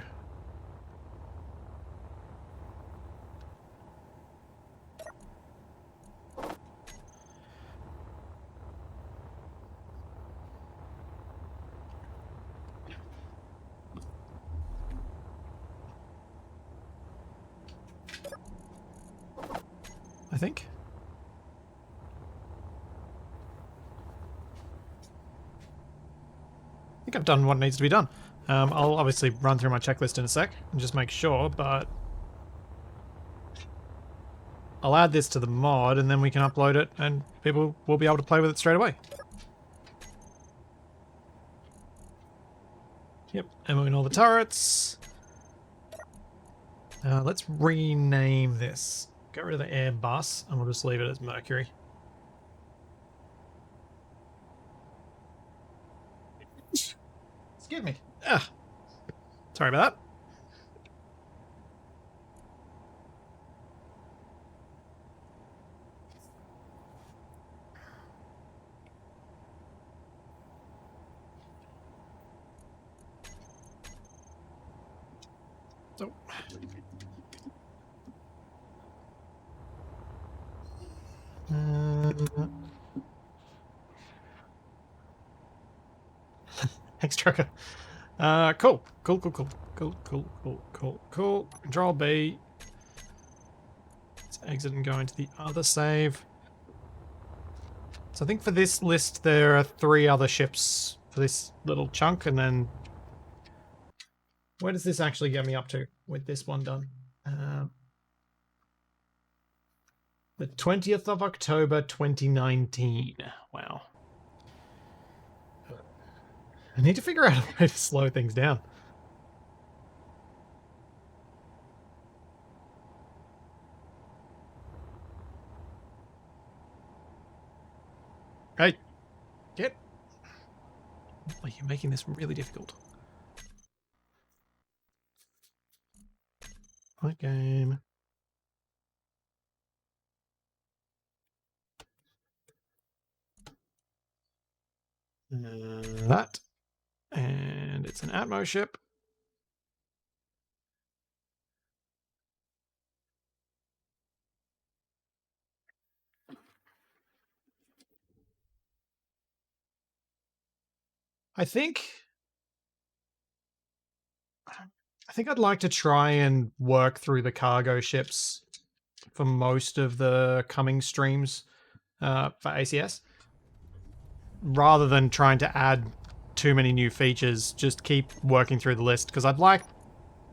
I think. I think I've done what needs to be done. I'll obviously run through my checklist in a sec and just make sure, but I'll add this to the mod and then we can upload it and people will be able to play with it straight away. Yep, ammo in all the turrets. Let's rename this. Get rid of the Airbus and we'll just leave it as Mercury. Excuse me. Ah, sorry about that. So. Thanks, Trucker. Cool. Control B. Let's exit and go into the other save. So I think for this list there are 3 other ships for this little chunk, and then where does this actually get me up to with this one done? The 20th of October 2019. Wow. I need to figure out a way to slow things down. Hey, get. Oh, you're making this really difficult. Point game. That. And it's an Atmo ship. I think I'd like to try and work through the cargo ships for most of the coming streams for ACS. rather than trying to add too many new features, just keep working through the list, because I'd like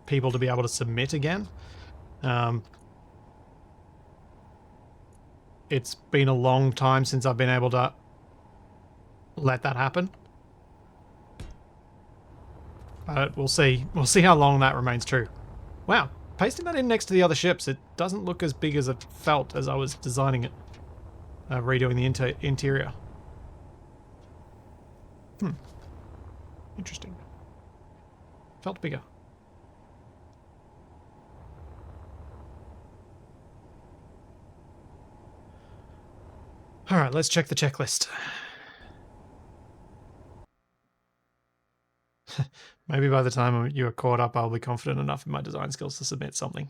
people to be able to submit again. It's been a long time since I've been able to let that happen. But we'll see. We'll see how long that remains true. Wow, pasting that in next to the other ships, it doesn't look as big as it felt as I was designing it. Redoing the interior. Interesting. Felt bigger. Alright, let's check the checklist. Maybe by the time you are caught up, I'll be confident enough in my design skills to submit something.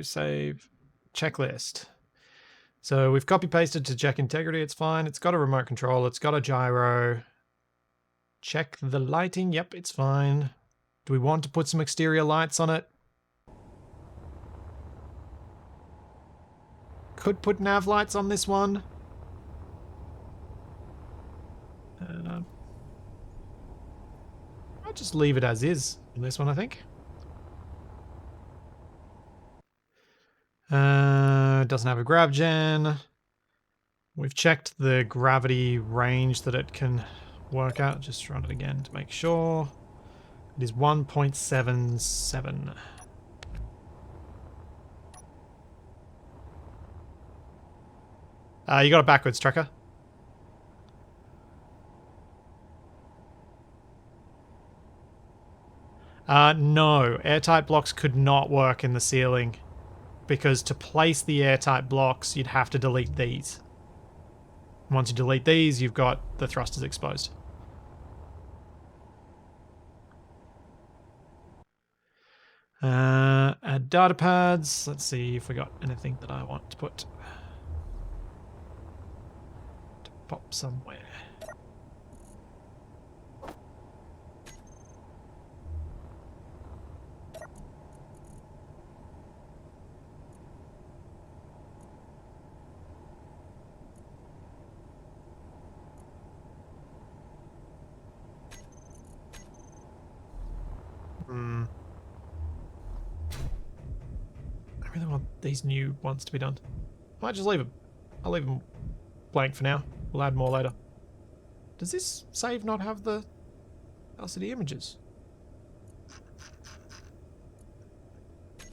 Save checklist. So we've copy pasted to check integrity. It's fine. It's got a remote control. It's got a gyro. Check the lighting. Yep, it's fine. Do we want to put some exterior lights on it? Could put nav lights on this one. I'll just leave it as is on this one, I think. Doesn't have a grav gen. We've checked the gravity range that it can work out. Just run it again to make sure. It is 1.77. You got it backwards, Tracker. No, airtight blocks could not work in the ceiling, because to place the airtight blocks, you'd have to delete these. Once you delete these, you've got the thrusters exposed. Add data pads. Let's see if we got anything that I want to put. To pop somewhere. I really want these new ones to be done. I might just leave them. I'll leave them blank for now. We'll add more later. Does this save not have the LCD images?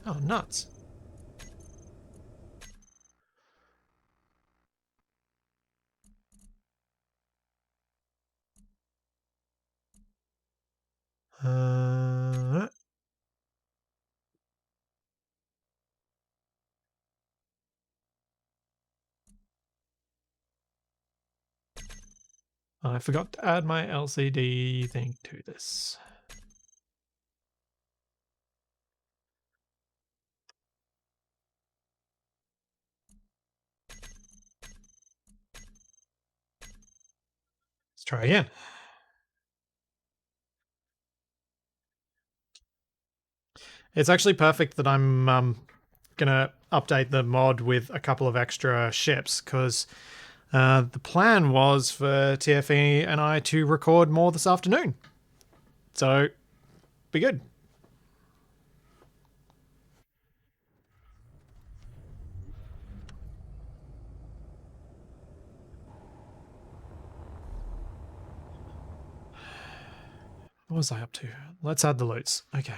Oh, nuts. I forgot to add my LCD thing to this. Let's try again. It's actually perfect that I'm gonna update the mod with a couple of extra ships, because the plan was for TFE and I to record more this afternoon. So, be good. What was I up to? Let's add the loads. Okay.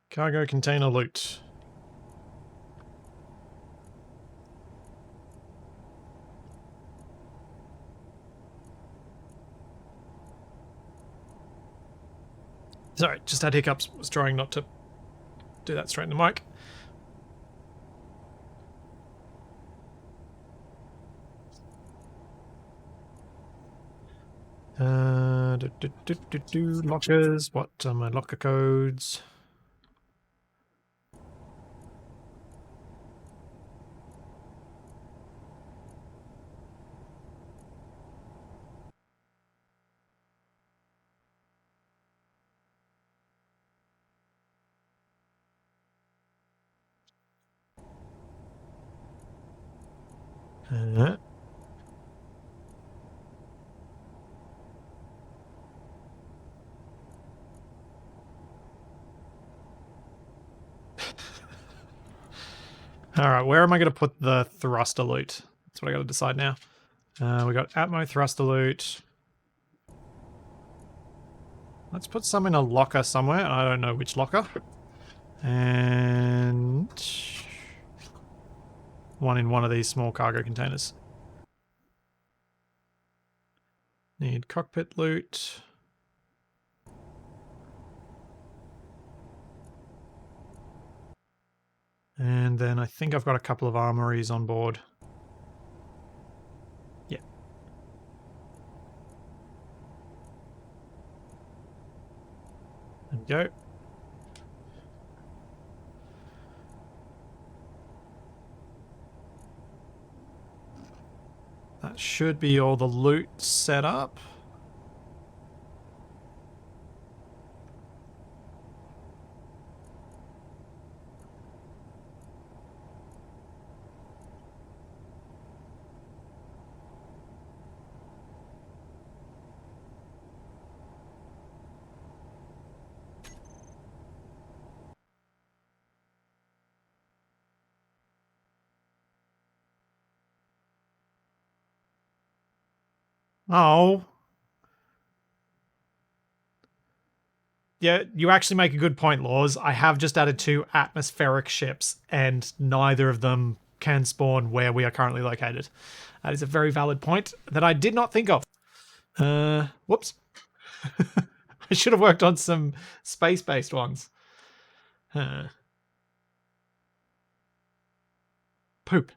Cargo container loot. Sorry, just had hiccups. Was trying not to do that straight in the mic. Lockers. What are my locker codes? Uh, all right, where am I going to put the thruster loot? That's what I got to decide now. We got Atmo thruster loot. Let's put some in a locker somewhere. I don't know which locker. And one in one of these small cargo containers. Need cockpit loot. And then I think I've got a couple of armories on board. Yeah. There we go. That should be all the loot set up. Oh. Yeah, you actually make a good point, Laws. I have just added 2 atmospheric ships, and neither of them can spawn where we are currently located. That is a very valid point that I did not think of. Whoops. I should have worked on some space-based ones. Poop.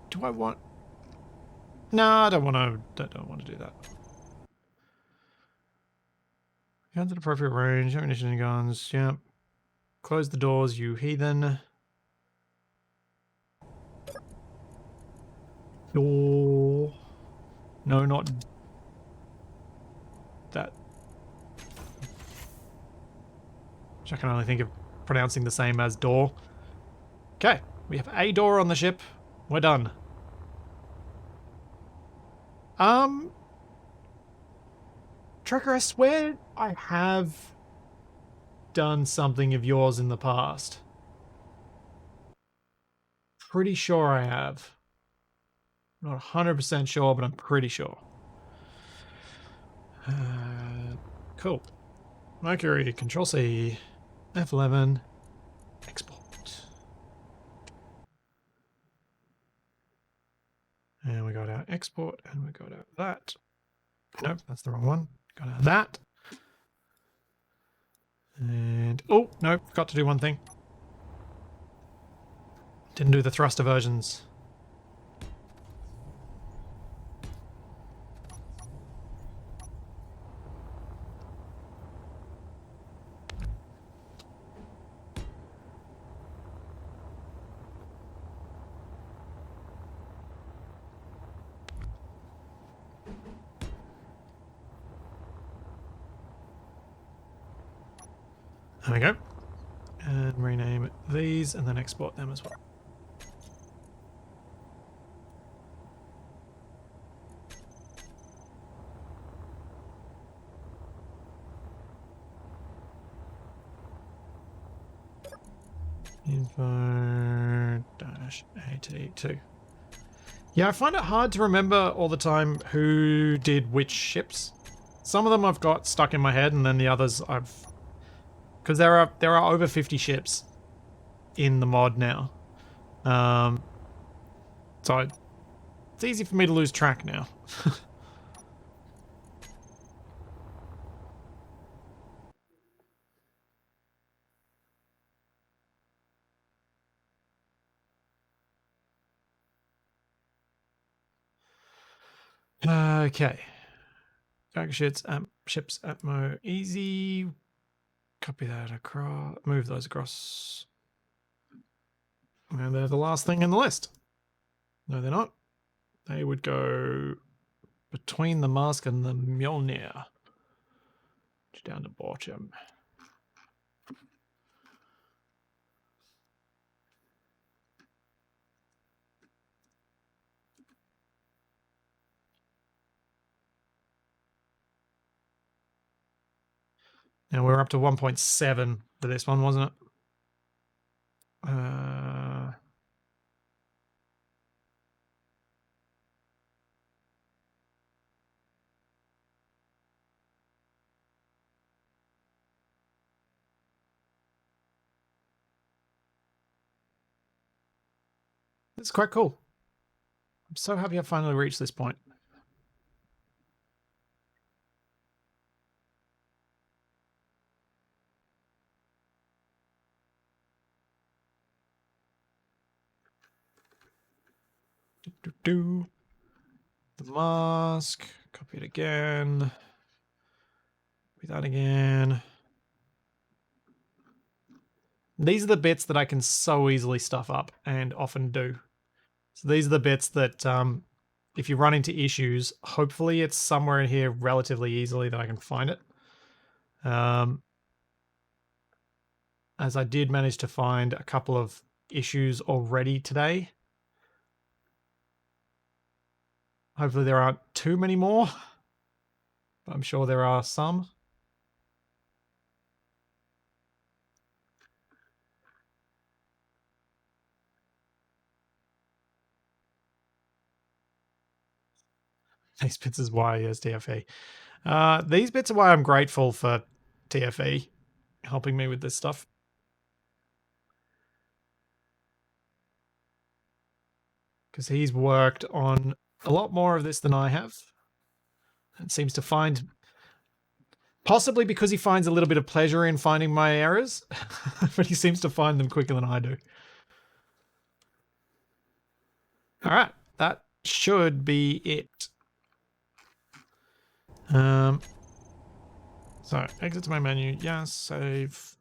Do I want... No, I don't want to. Don't want to do that. Guns at appropriate range. Ammunition and guns. Yep. Close the doors, you heathen. Door. No, not that. Which I can only think of pronouncing the same as door. Okay, we have a door on the ship. We're done. Trekker, I swear I have done something of yours in the past. Pretty sure I have. Not 100% sure, but I'm pretty sure. Cool. Mercury, Control C, F11, export. And we got our export, and we got our that. Nope, that's the wrong one. Got our that. And, oh, no, forgot to do one thing. Didn't do the thruster versions. There we go. And rename these and then export them as well. Info-AT2. Yeah, I find it hard to remember all the time who did which ships. Some of them I've got stuck in my head, and then the others I've... Because there are over 50 ships in the mod now. So it's easy for me to lose track now. Okay. Cargo ships, Atmo, easy. Copy that across. Move those across. And they're the last thing in the list. No, they're not. They would go between the mask and the Mjolnir. Down to bottom. And we're up to 1.7 for this one, wasn't it? It's quite cool. I'm so happy I finally reached this point. The mask. Copy it again. Copy that again. These are the bits that I can so easily stuff up and often do. So these are the bits that if you run into issues, hopefully it's somewhere in here relatively easily that I can find it. As I did manage to find a couple of issues already today. Hopefully there aren't too many more, but I'm sure there are some. These bits is why, yes, TFE. These bits are why I'm grateful for TFE helping me with this stuff. Because he's worked on a lot more of this than I have. And seems to find, possibly because he finds a little bit of pleasure in finding my errors, but he seems to find them quicker than I do. All right, that should be it. So exit to my menu. Yes, save.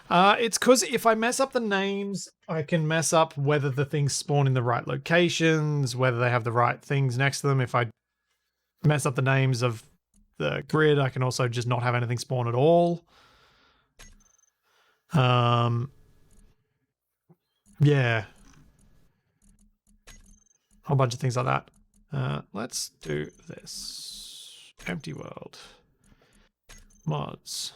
It's because if I mess up the names, I can mess up whether the things spawn in the right locations, whether they have the right things next to them. If I mess up the names of the grid, I can also just not have anything spawn at all. Yeah. A whole bunch of things like that. Let's do this. Empty world. Mods.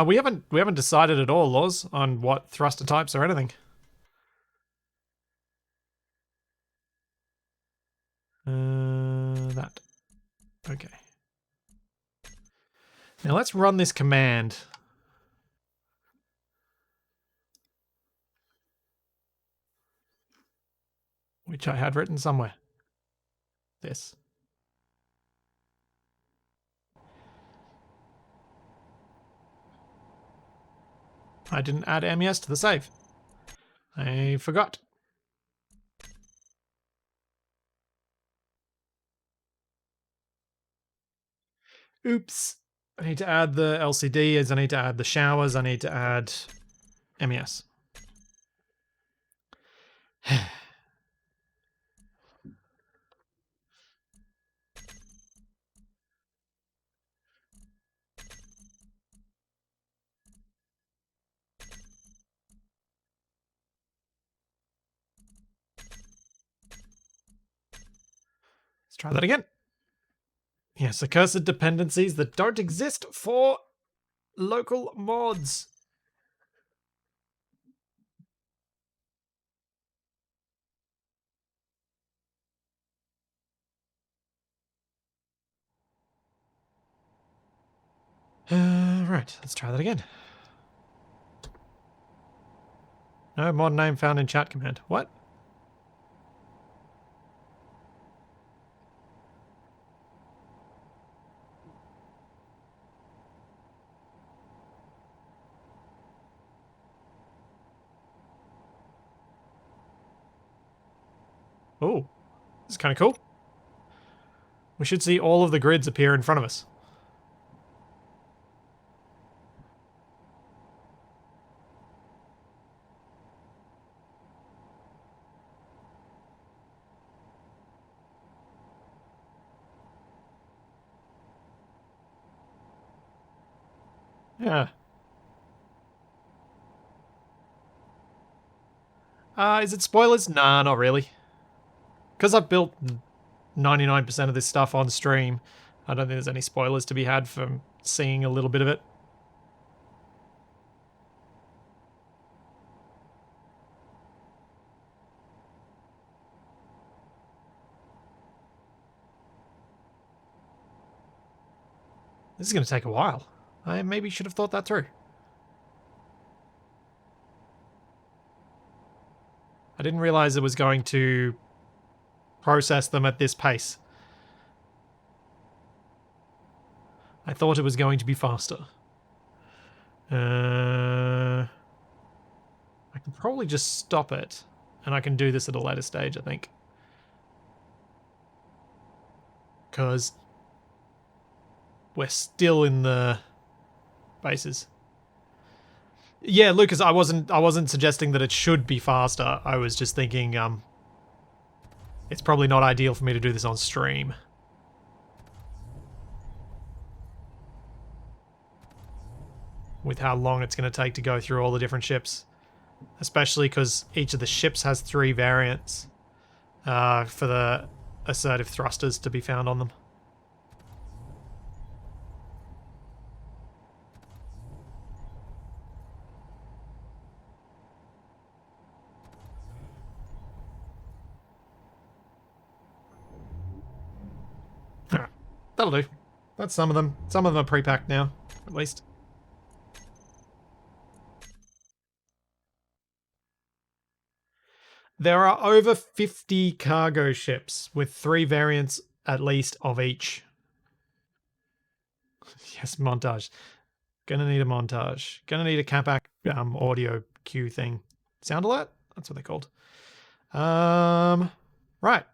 We haven't decided at all, Laws, on what thruster types or anything. That. Okay. Now let's run this command. Which I had written somewhere. This. I didn't add MES to the save. I forgot. Oops. I need to add the LCDs, I need to add the showers, I need to add MES. Let's try that again. Yes, accursed dependencies that don't exist for local mods. Right, let's try that again. No mod name found in chat command. What? Oh, this is kind of cool. We should see all of the grids appear in front of us. Yeah. Is it spoilers? Nah, not really. Because I've built 99% of this stuff on stream, I don't think there's any spoilers to be had from seeing a little bit of it. This is going to take a while. I maybe should have thought that through. I didn't realize it was going to process them at this pace. I thought it was going to be faster. I can probably just stop it, and I can do this at a later stage, I think. Because we're still in the bases. Yeah, Lucas, I wasn't suggesting that it should be faster. I was just thinking it's probably not ideal for me to do this on stream. With how long it's going to take to go through all the different ships. Especially because each of the ships has 3 variants for the assertive thrusters to be found on them. Alright, that'll do. That's some of them. Some of them are pre-packed now, at least. There are over 50 cargo ships with 3 variants at least of each. Yes, montage. Gonna need a montage. Gonna need a Capac audio cue thing. Sound alert? That's what they're called. Right.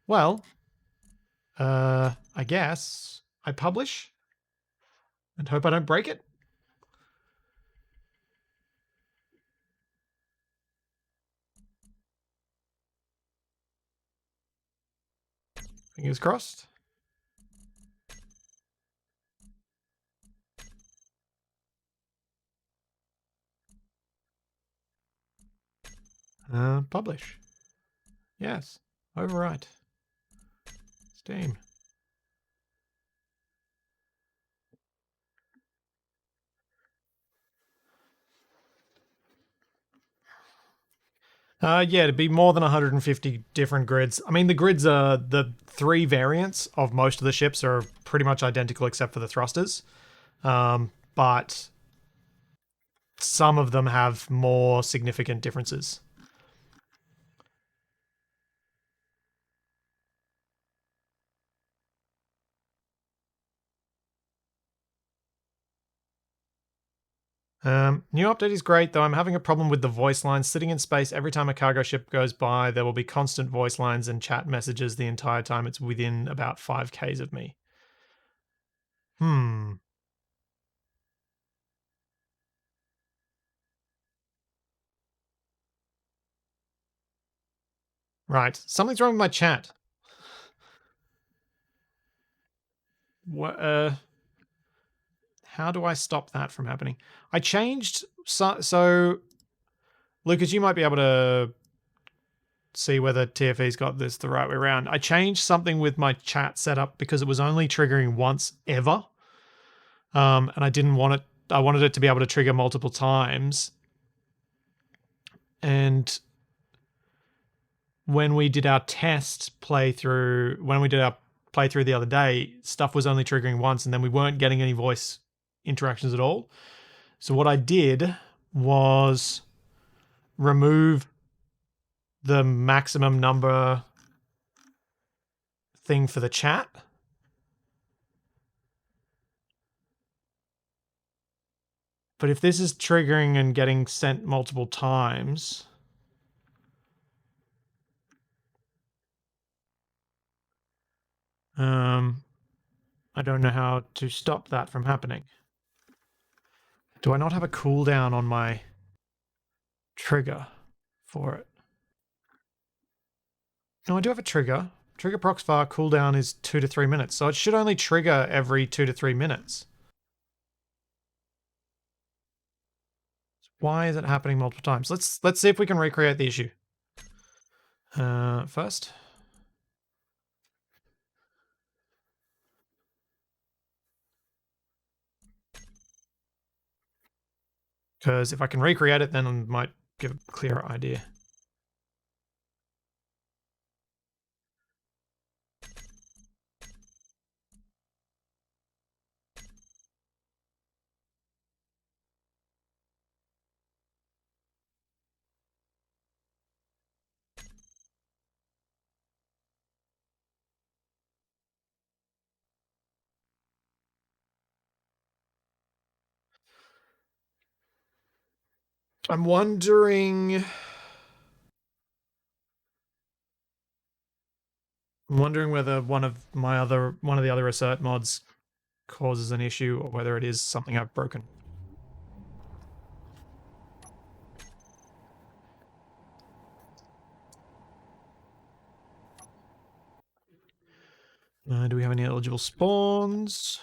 Well, I guess I publish and hope I don't break it. Fingers crossed. Publish. Yes. Overwrite. Steam. Yeah, it'd be more than 150 different grids. I mean, the grids are the 3 variants of most of the ships are pretty much identical except for the thrusters. But some of them have more significant differences. New update is great, though I'm having a problem with the voice lines sitting in space. Every time a cargo ship goes by, there will be constant voice lines and chat messages the entire time it's within about 5Ks of me. Right. Something's wrong with my chat. What, how do I stop that from happening? I changed... So Lucas, you might be able to see whether TFE's got this the right way around. I changed something with my chat setup because it was only triggering once ever. And I didn't want it... I wanted it to be able to trigger multiple times. And when we did our test playthrough, the other day, stuff was only triggering once, and then we weren't getting any voice interactions at all. So what I did was remove the maximum number thing for the chat. But if this is triggering and getting sent multiple times, I don't know how to stop that from happening. Do I not have a cooldown on my trigger for it? No, I do have a trigger. Trigger procs var cooldown is 2 to 3 minutes, so it should only trigger every 2 to 3 minutes. Why is it happening multiple times? Let's see if we can recreate the issue. First. Because if I can recreate it, then I might give a clearer idea. I'm wondering whether one of the other assert mods causes an issue or whether it is something I've broken. Do we have any eligible spawns?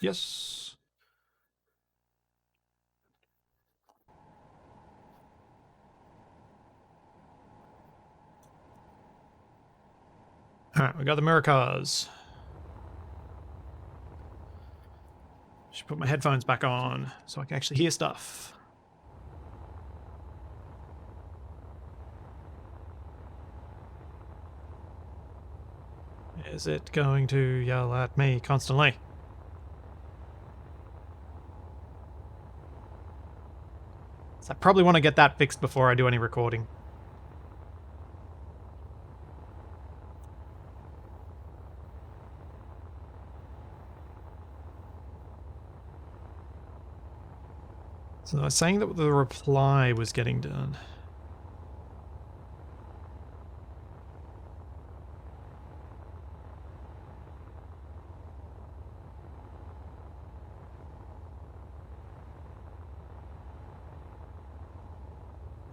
Yes. Alright, we got the mirror cars. Should put my headphones back on so I can actually hear stuff. Is it going to yell at me constantly? So I probably want to get that fixed before I do any recording. So I was saying that the reply was getting done.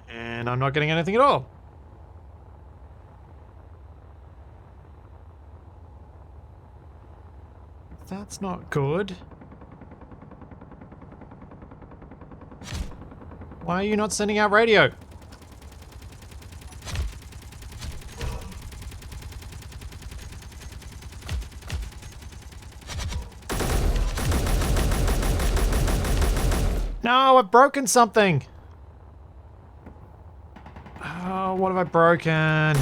And I'm not getting anything at all. That's not good. Why are you not sending out radio? No, I've broken something. Oh, what have I broken?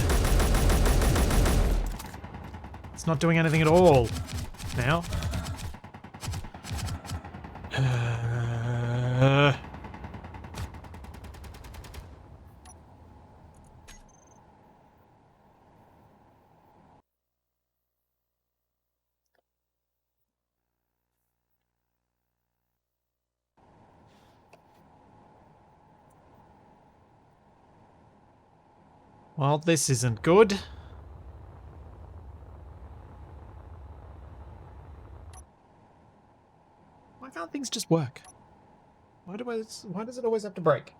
It's not doing anything at all. Now. Well, this isn't good. Why can't things just work? Why does it always have to break?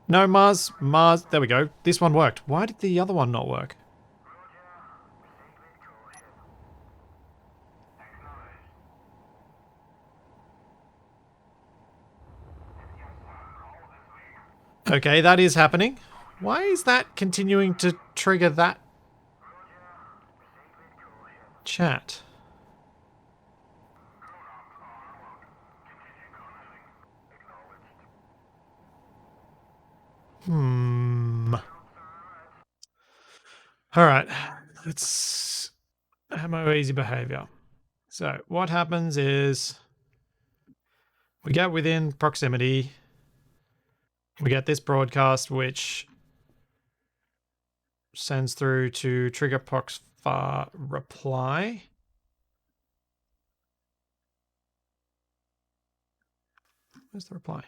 No, Mars, there we go. This one worked. Why did the other one not work? Okay, that is happening. Why is that continuing to trigger that chat? Alright, let's have my easy behavior. So, what happens is we get within proximity, we get this broadcast which sends through to trigger prox far reply. Where's the reply?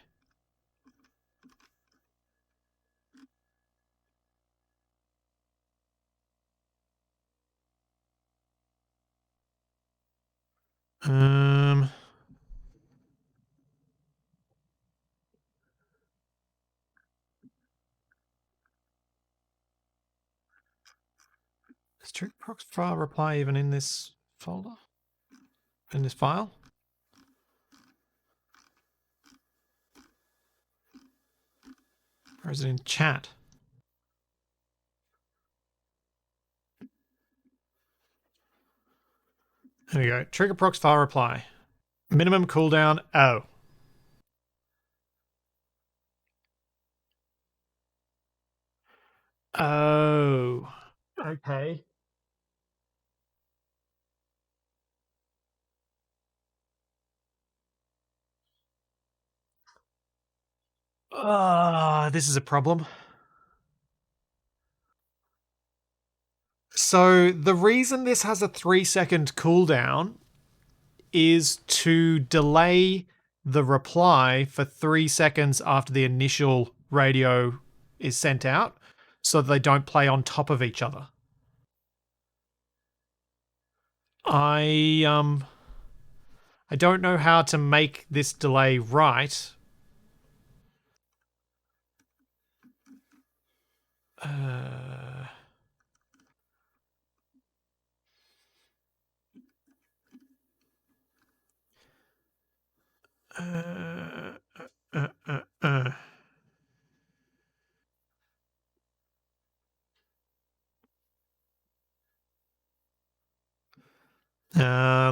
Is trigger procs file reply even in this folder? In this file? Or is it in chat? There we go. Trigger procs file reply. Minimum cooldown. Oh. Oh. Okay. This is a problem. So the reason this has a 3-second cooldown is to delay the reply for 3 seconds after the initial radio is sent out so that they don't play on top of each other. I don't know how to make this delay right. Uh, uh, uh, uh, uh.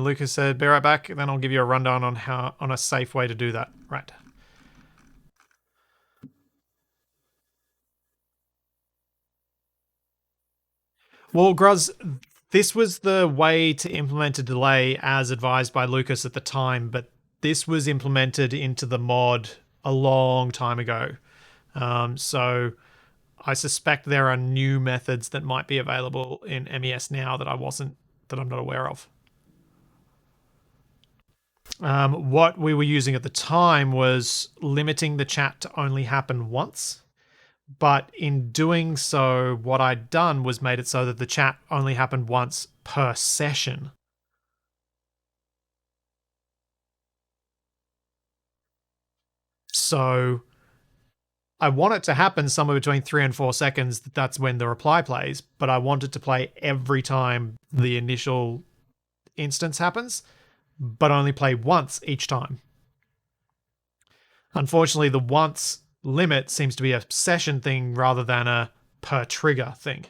Lucas said, "Be right back." Then I'll give you a rundown on a safe way to do that. Right. Well, Gruz, this was the way to implement a delay as advised by Lucas at the time, but this was implemented into the mod a long time ago. So I suspect there are new methods that might be available in MES now that I'm not aware of. What we were using at the time was limiting the chat to only happen once. But in doing so, what I'd done was made it so that the chat only happened once per session. So I want it to happen somewhere between 3 and 4 seconds. That's when the reply plays, but I want it to play every time the initial instance happens, but only play once each time. Unfortunately, the once limit seems to be a session thing rather than a per trigger thing.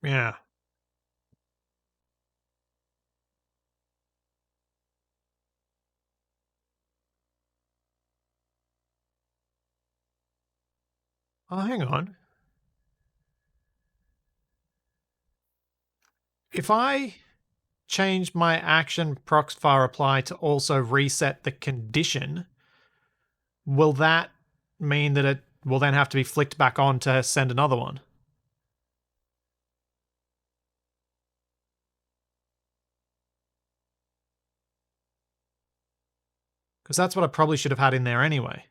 Yeah. Oh, hang on. If I change my action procs file reply to also reset the condition, will that mean that it will then have to be flicked back on to send another one? Because that's what I probably should have had in there anyway.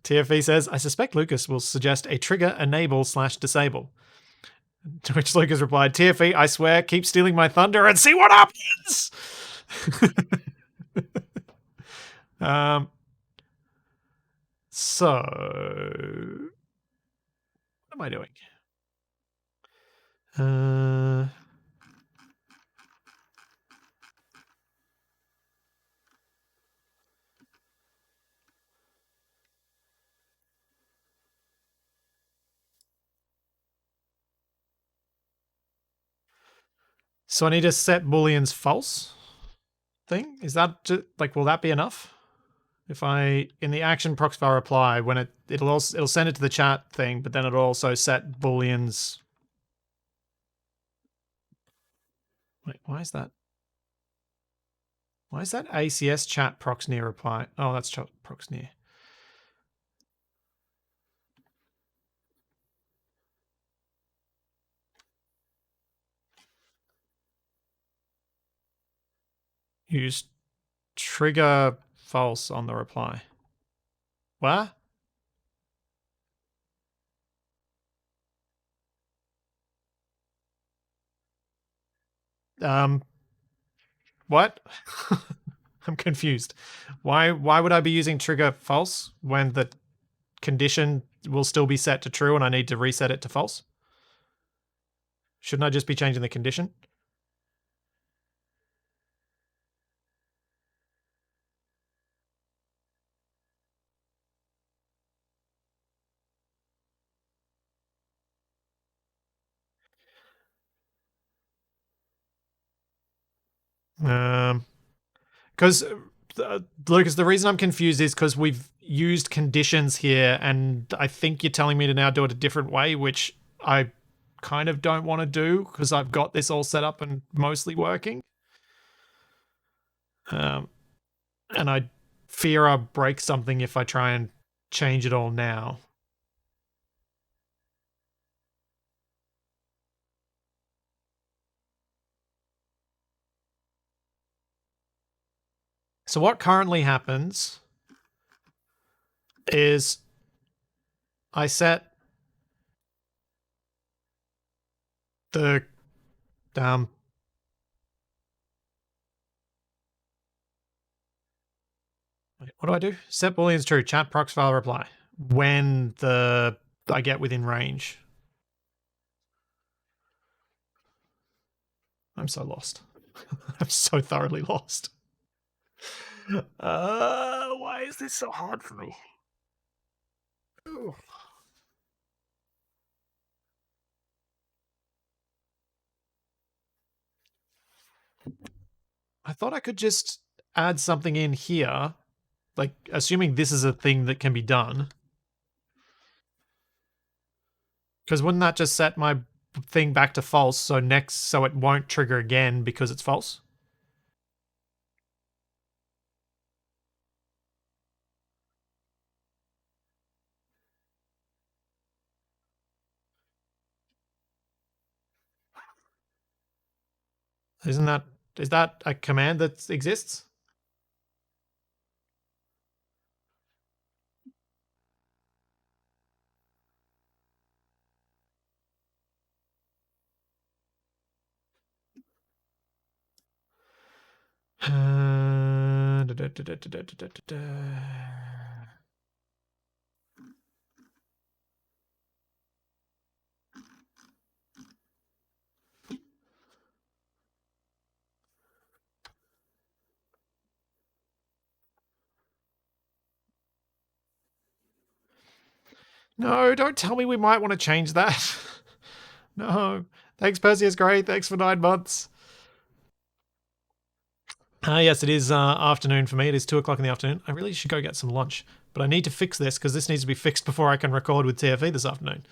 TFE says, I suspect Lucas will suggest a trigger enable/disable. To which Lucas replied, TFE, I swear, keep stealing my thunder and see what happens! So, what am I doing? So I need to set booleans false thing? Is that just, like, will that be enough? If I in the action procs file reply, when it'll send it to the chat thing, but then it'll also set booleans. Wait, why is that? Why is that ACS chat procs near reply? Oh, that's procs near. Use trigger false on the reply. What? What? I'm confused. Why would I be using trigger false when the condition will still be set to true and I need to reset it to false? Shouldn't I just be changing the condition? Because Lucas, the reason I'm confused is because we've used conditions here, and I think you're telling me to now do it a different way, which I kind of don't want to do because I've got this all set up and mostly working. And I fear I'll break something if I try and change it all now. So what currently happens is I set the wait, what do I do? Set booleans true. Chat procs file reply when I get within range. I'm so lost. I'm so thoroughly lost. Why is this so hard for me? Ooh. I thought I could just add something in here, like assuming this is a thing that can be done. Because wouldn't that just set my thing back to false so it won't trigger again because it's false? Is that a command that exists? No, don't tell me we might want to change that. No. Thanks, Perseus Gray. Thanks for 9 months. Yes, it is afternoon for me. It is 2 o'clock in the afternoon. I really should go get some lunch, but I need to fix this because this needs to be fixed before I can record with TFE this afternoon.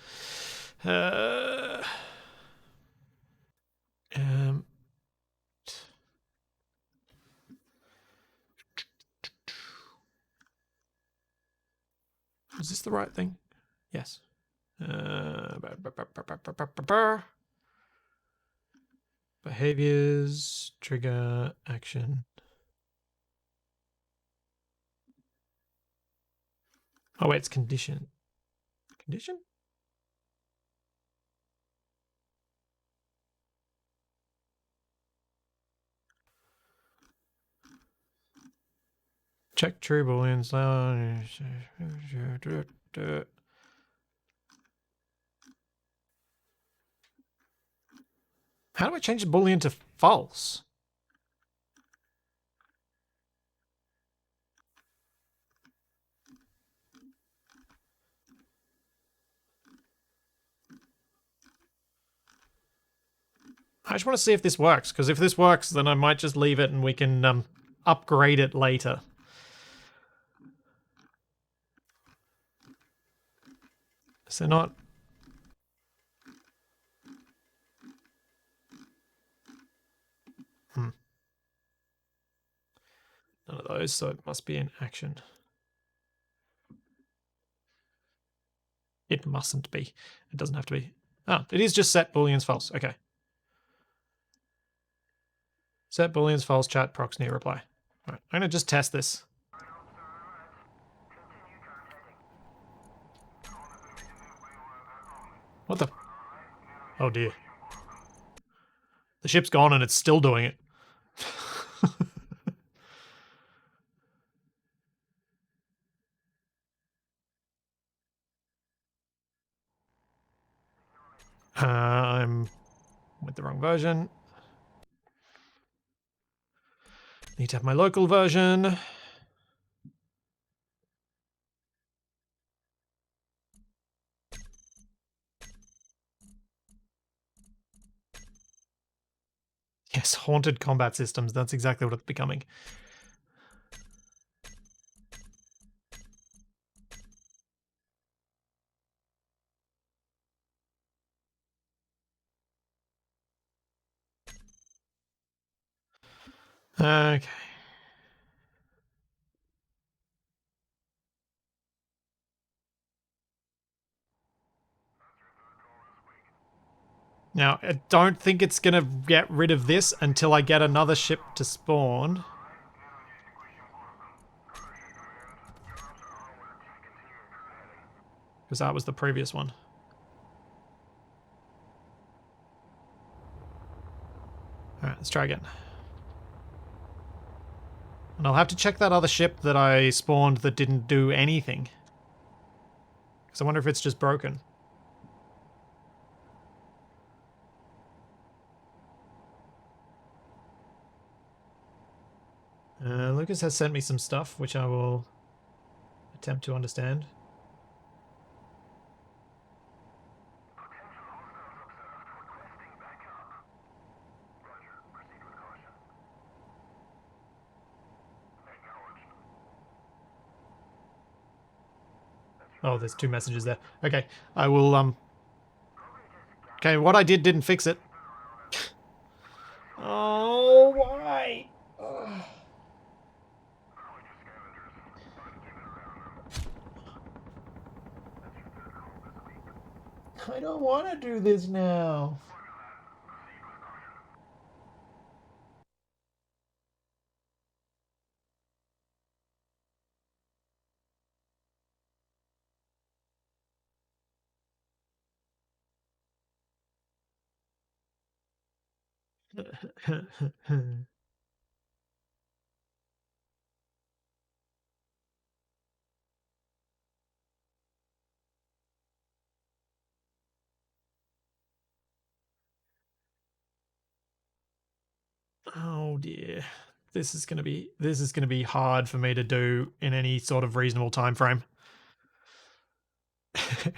Is this the right thing? Yes. Behaviors, trigger, action. Oh, wait, it's condition. Condition? Check true booleans. How do I change the boolean to false? I just want to see if this works, because if this works, then I might just leave it and we can upgrade it later. Is there not? None of those, so it must be in action. It mustn't be. It doesn't have to be. Oh, it is just set booleans false. Okay. Set booleans false, chat procs near reply. All right, I'm going to just test this. What the? Oh dear. The ship's gone and it's still doing it. I'm with the wrong version. Need to have my local version. Yes, haunted combat systems. That's exactly what it's becoming. Okay. Now, I don't think it's going to get rid of this until I get another ship to spawn. Because that was the previous one. Alright, let's try again. And I'll have to check that other ship that I spawned that didn't do anything. Because I wonder if it's just broken. Lucas has sent me some stuff, which I will attempt to understand. Oh, there's two messages there. Okay, I will, Okay, what I did didn't fix it. Oh, why? Ugh. I don't want to do this now. Oh dear. This is going to be hard for me to do in any sort of reasonable time frame.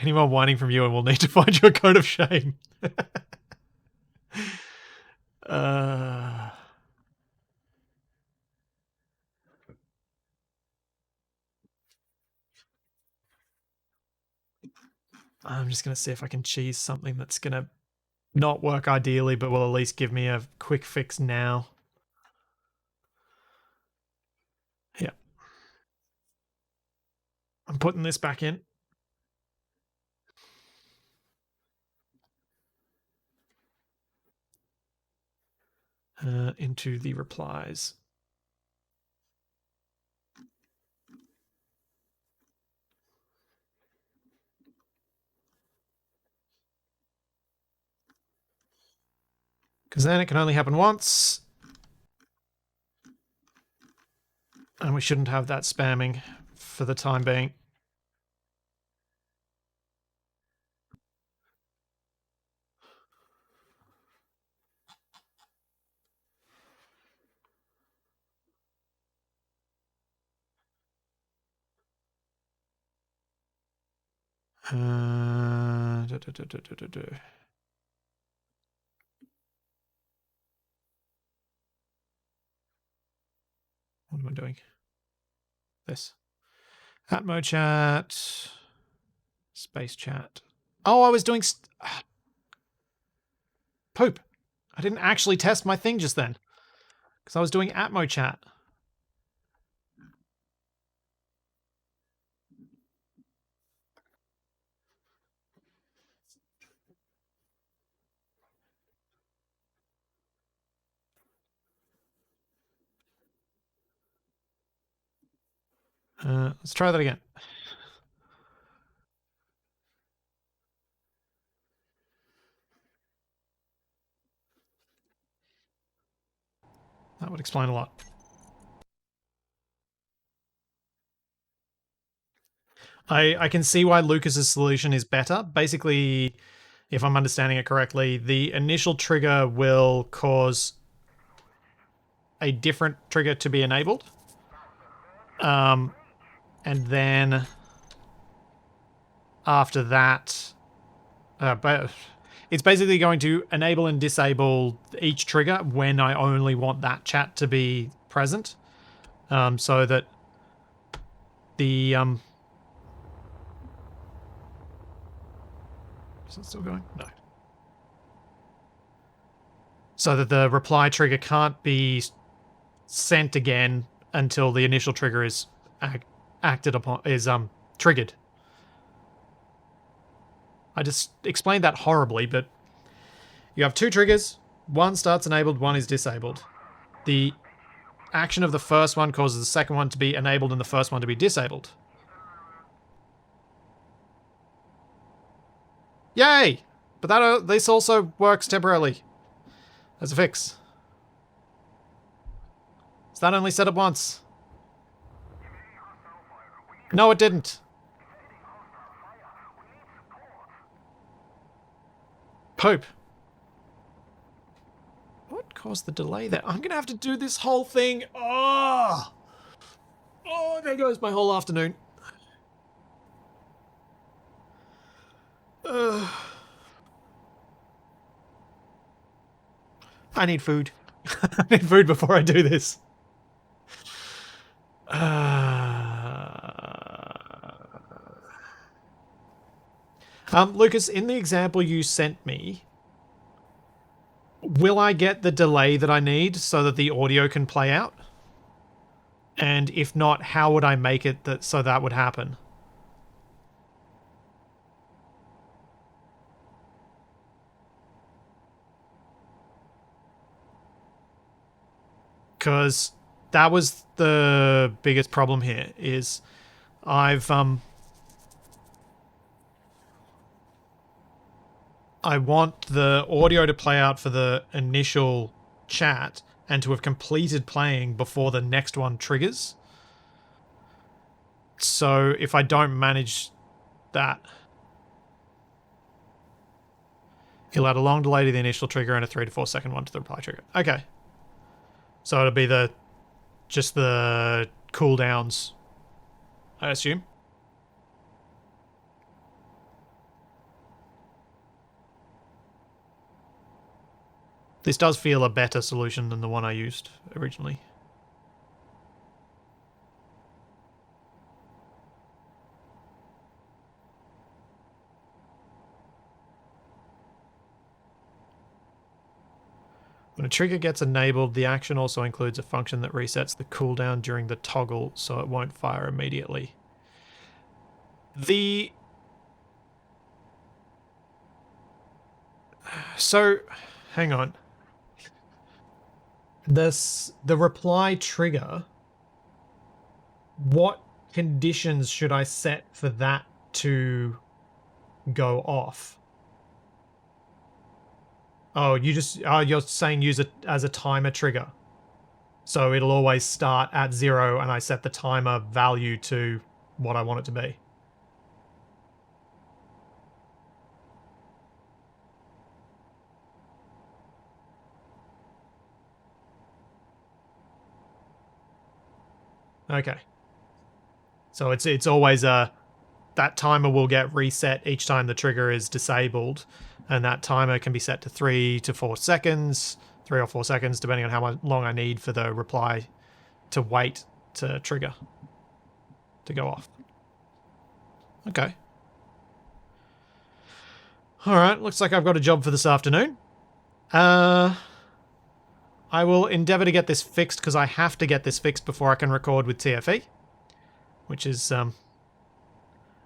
Anyone whining from you and will need to find you a code of shame. uh, I'm just going to see if I can cheese something that's going to not work ideally, but will at least give me a quick fix now. Yeah. I'm putting this back in. Into the replies. Because then it can only happen once. And we shouldn't have that spamming for the time being. Uh, do, do, do, do, do, do. What am I doing? This. Atmo chat. Space chat. Oh, I was doing... poop. I didn't actually test my thing just then. Because I was doing Atmo chat. Let's try that again. That would explain a lot. I can see why Lucas's solution is better. Basically, if I'm understanding it correctly, the initial trigger will cause a different trigger to be enabled. And then after that, but it's basically going to enable and disable each trigger when I only want that chat to be present, so that the is it still going? No. So that the reply trigger can't be sent again until the initial trigger is acted upon, is triggered. I just explained that horribly, but you have two triggers. One starts enabled, one is disabled. The action of the first one causes the second one to be enabled and the first one to be disabled. Yay! But this also works temporarily as a fix. So that only set up once. No, it didn't. Pope. What caused the delay there? I'm gonna have to do this whole thing. Oh, there goes my whole afternoon. I need food. I need food before I do this. Lucas, in the example you sent me, will I get the delay that I need so that the audio can play out? And if not, how would I make it that so that would happen? Because that was the biggest problem here. Is I've I want the audio to play out for the initial chat and to have completed playing before the next one triggers. So if I don't manage that, he'll add a long delay to the initial trigger and a 3 to 4 second one to the reply trigger. Okay. So it'll be just the cooldowns, I assume. This does feel a better solution than the one I used originally. When a trigger gets enabled, the action also includes a function that resets the cooldown during the toggle, so it won't fire immediately. So, hang on. The reply trigger, what conditions should I set for that to go off? Oh, you're saying use it as a timer trigger. So it'll always start at 0 and I set the timer value to what I want it to be. Okay. So it's always that timer will get reset each time the trigger is disabled, and that timer can be set to 3 to 4 seconds, 3 or 4 seconds, depending on how long I need for the reply to wait to trigger to go off. Okay. All right. Looks like I've got a job for this afternoon. I will endeavour to get this fixed because I have to get this fixed before I can record with TFE, which is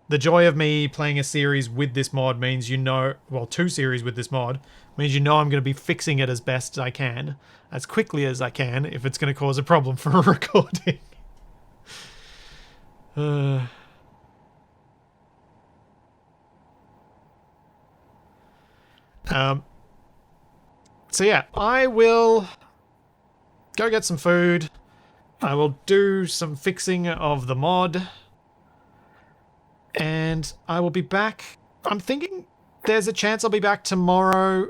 the joy of me playing a series with this mod means two series with this mod means I'm going to be fixing it as best I can, as quickly as I can, if it's going to cause a problem for a recording. So yeah, I will go get some food. I will do some fixing of the mod. And I will be back. I'm thinking there's a chance I'll be back tomorrow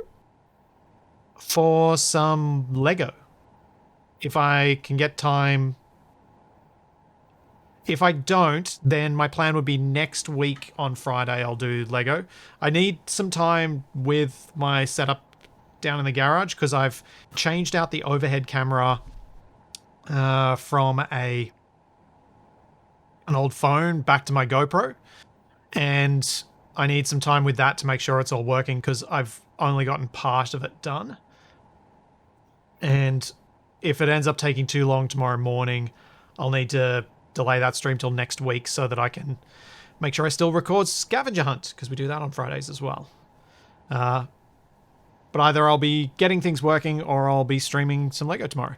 for some Lego. If I can get time. If I don't, then my plan would be next week on Friday I'll do Lego. I need some time with my setup down in the garage because I've changed out the overhead camera from an old phone back to my GoPro. And I need some time with that to make sure it's all working because I've only gotten part of it done. And if it ends up taking too long tomorrow morning, I'll need to delay that stream till next week so that I can make sure I still record Scavenger Hunt because we do that on Fridays as well. But either I'll be getting things working or I'll be streaming some Lego tomorrow.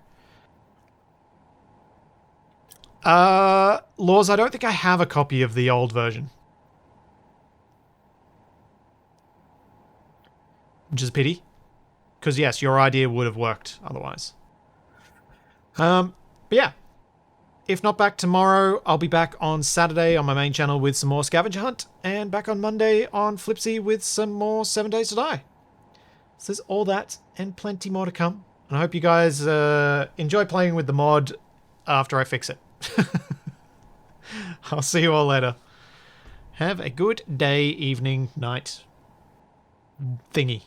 Laws, I don't think I have a copy of the old version. Which is a pity. Because yes, your idea would have worked otherwise. But yeah. If not back tomorrow, I'll be back on Saturday on my main channel with some more Scavenger Hunt, and back on Monday on Flipsy with some more 7 Days to Die. So there's all that and plenty more to come. And I hope you guys enjoy playing with the mod after I fix it. I'll see you all later. Have a good day, evening, night thingy.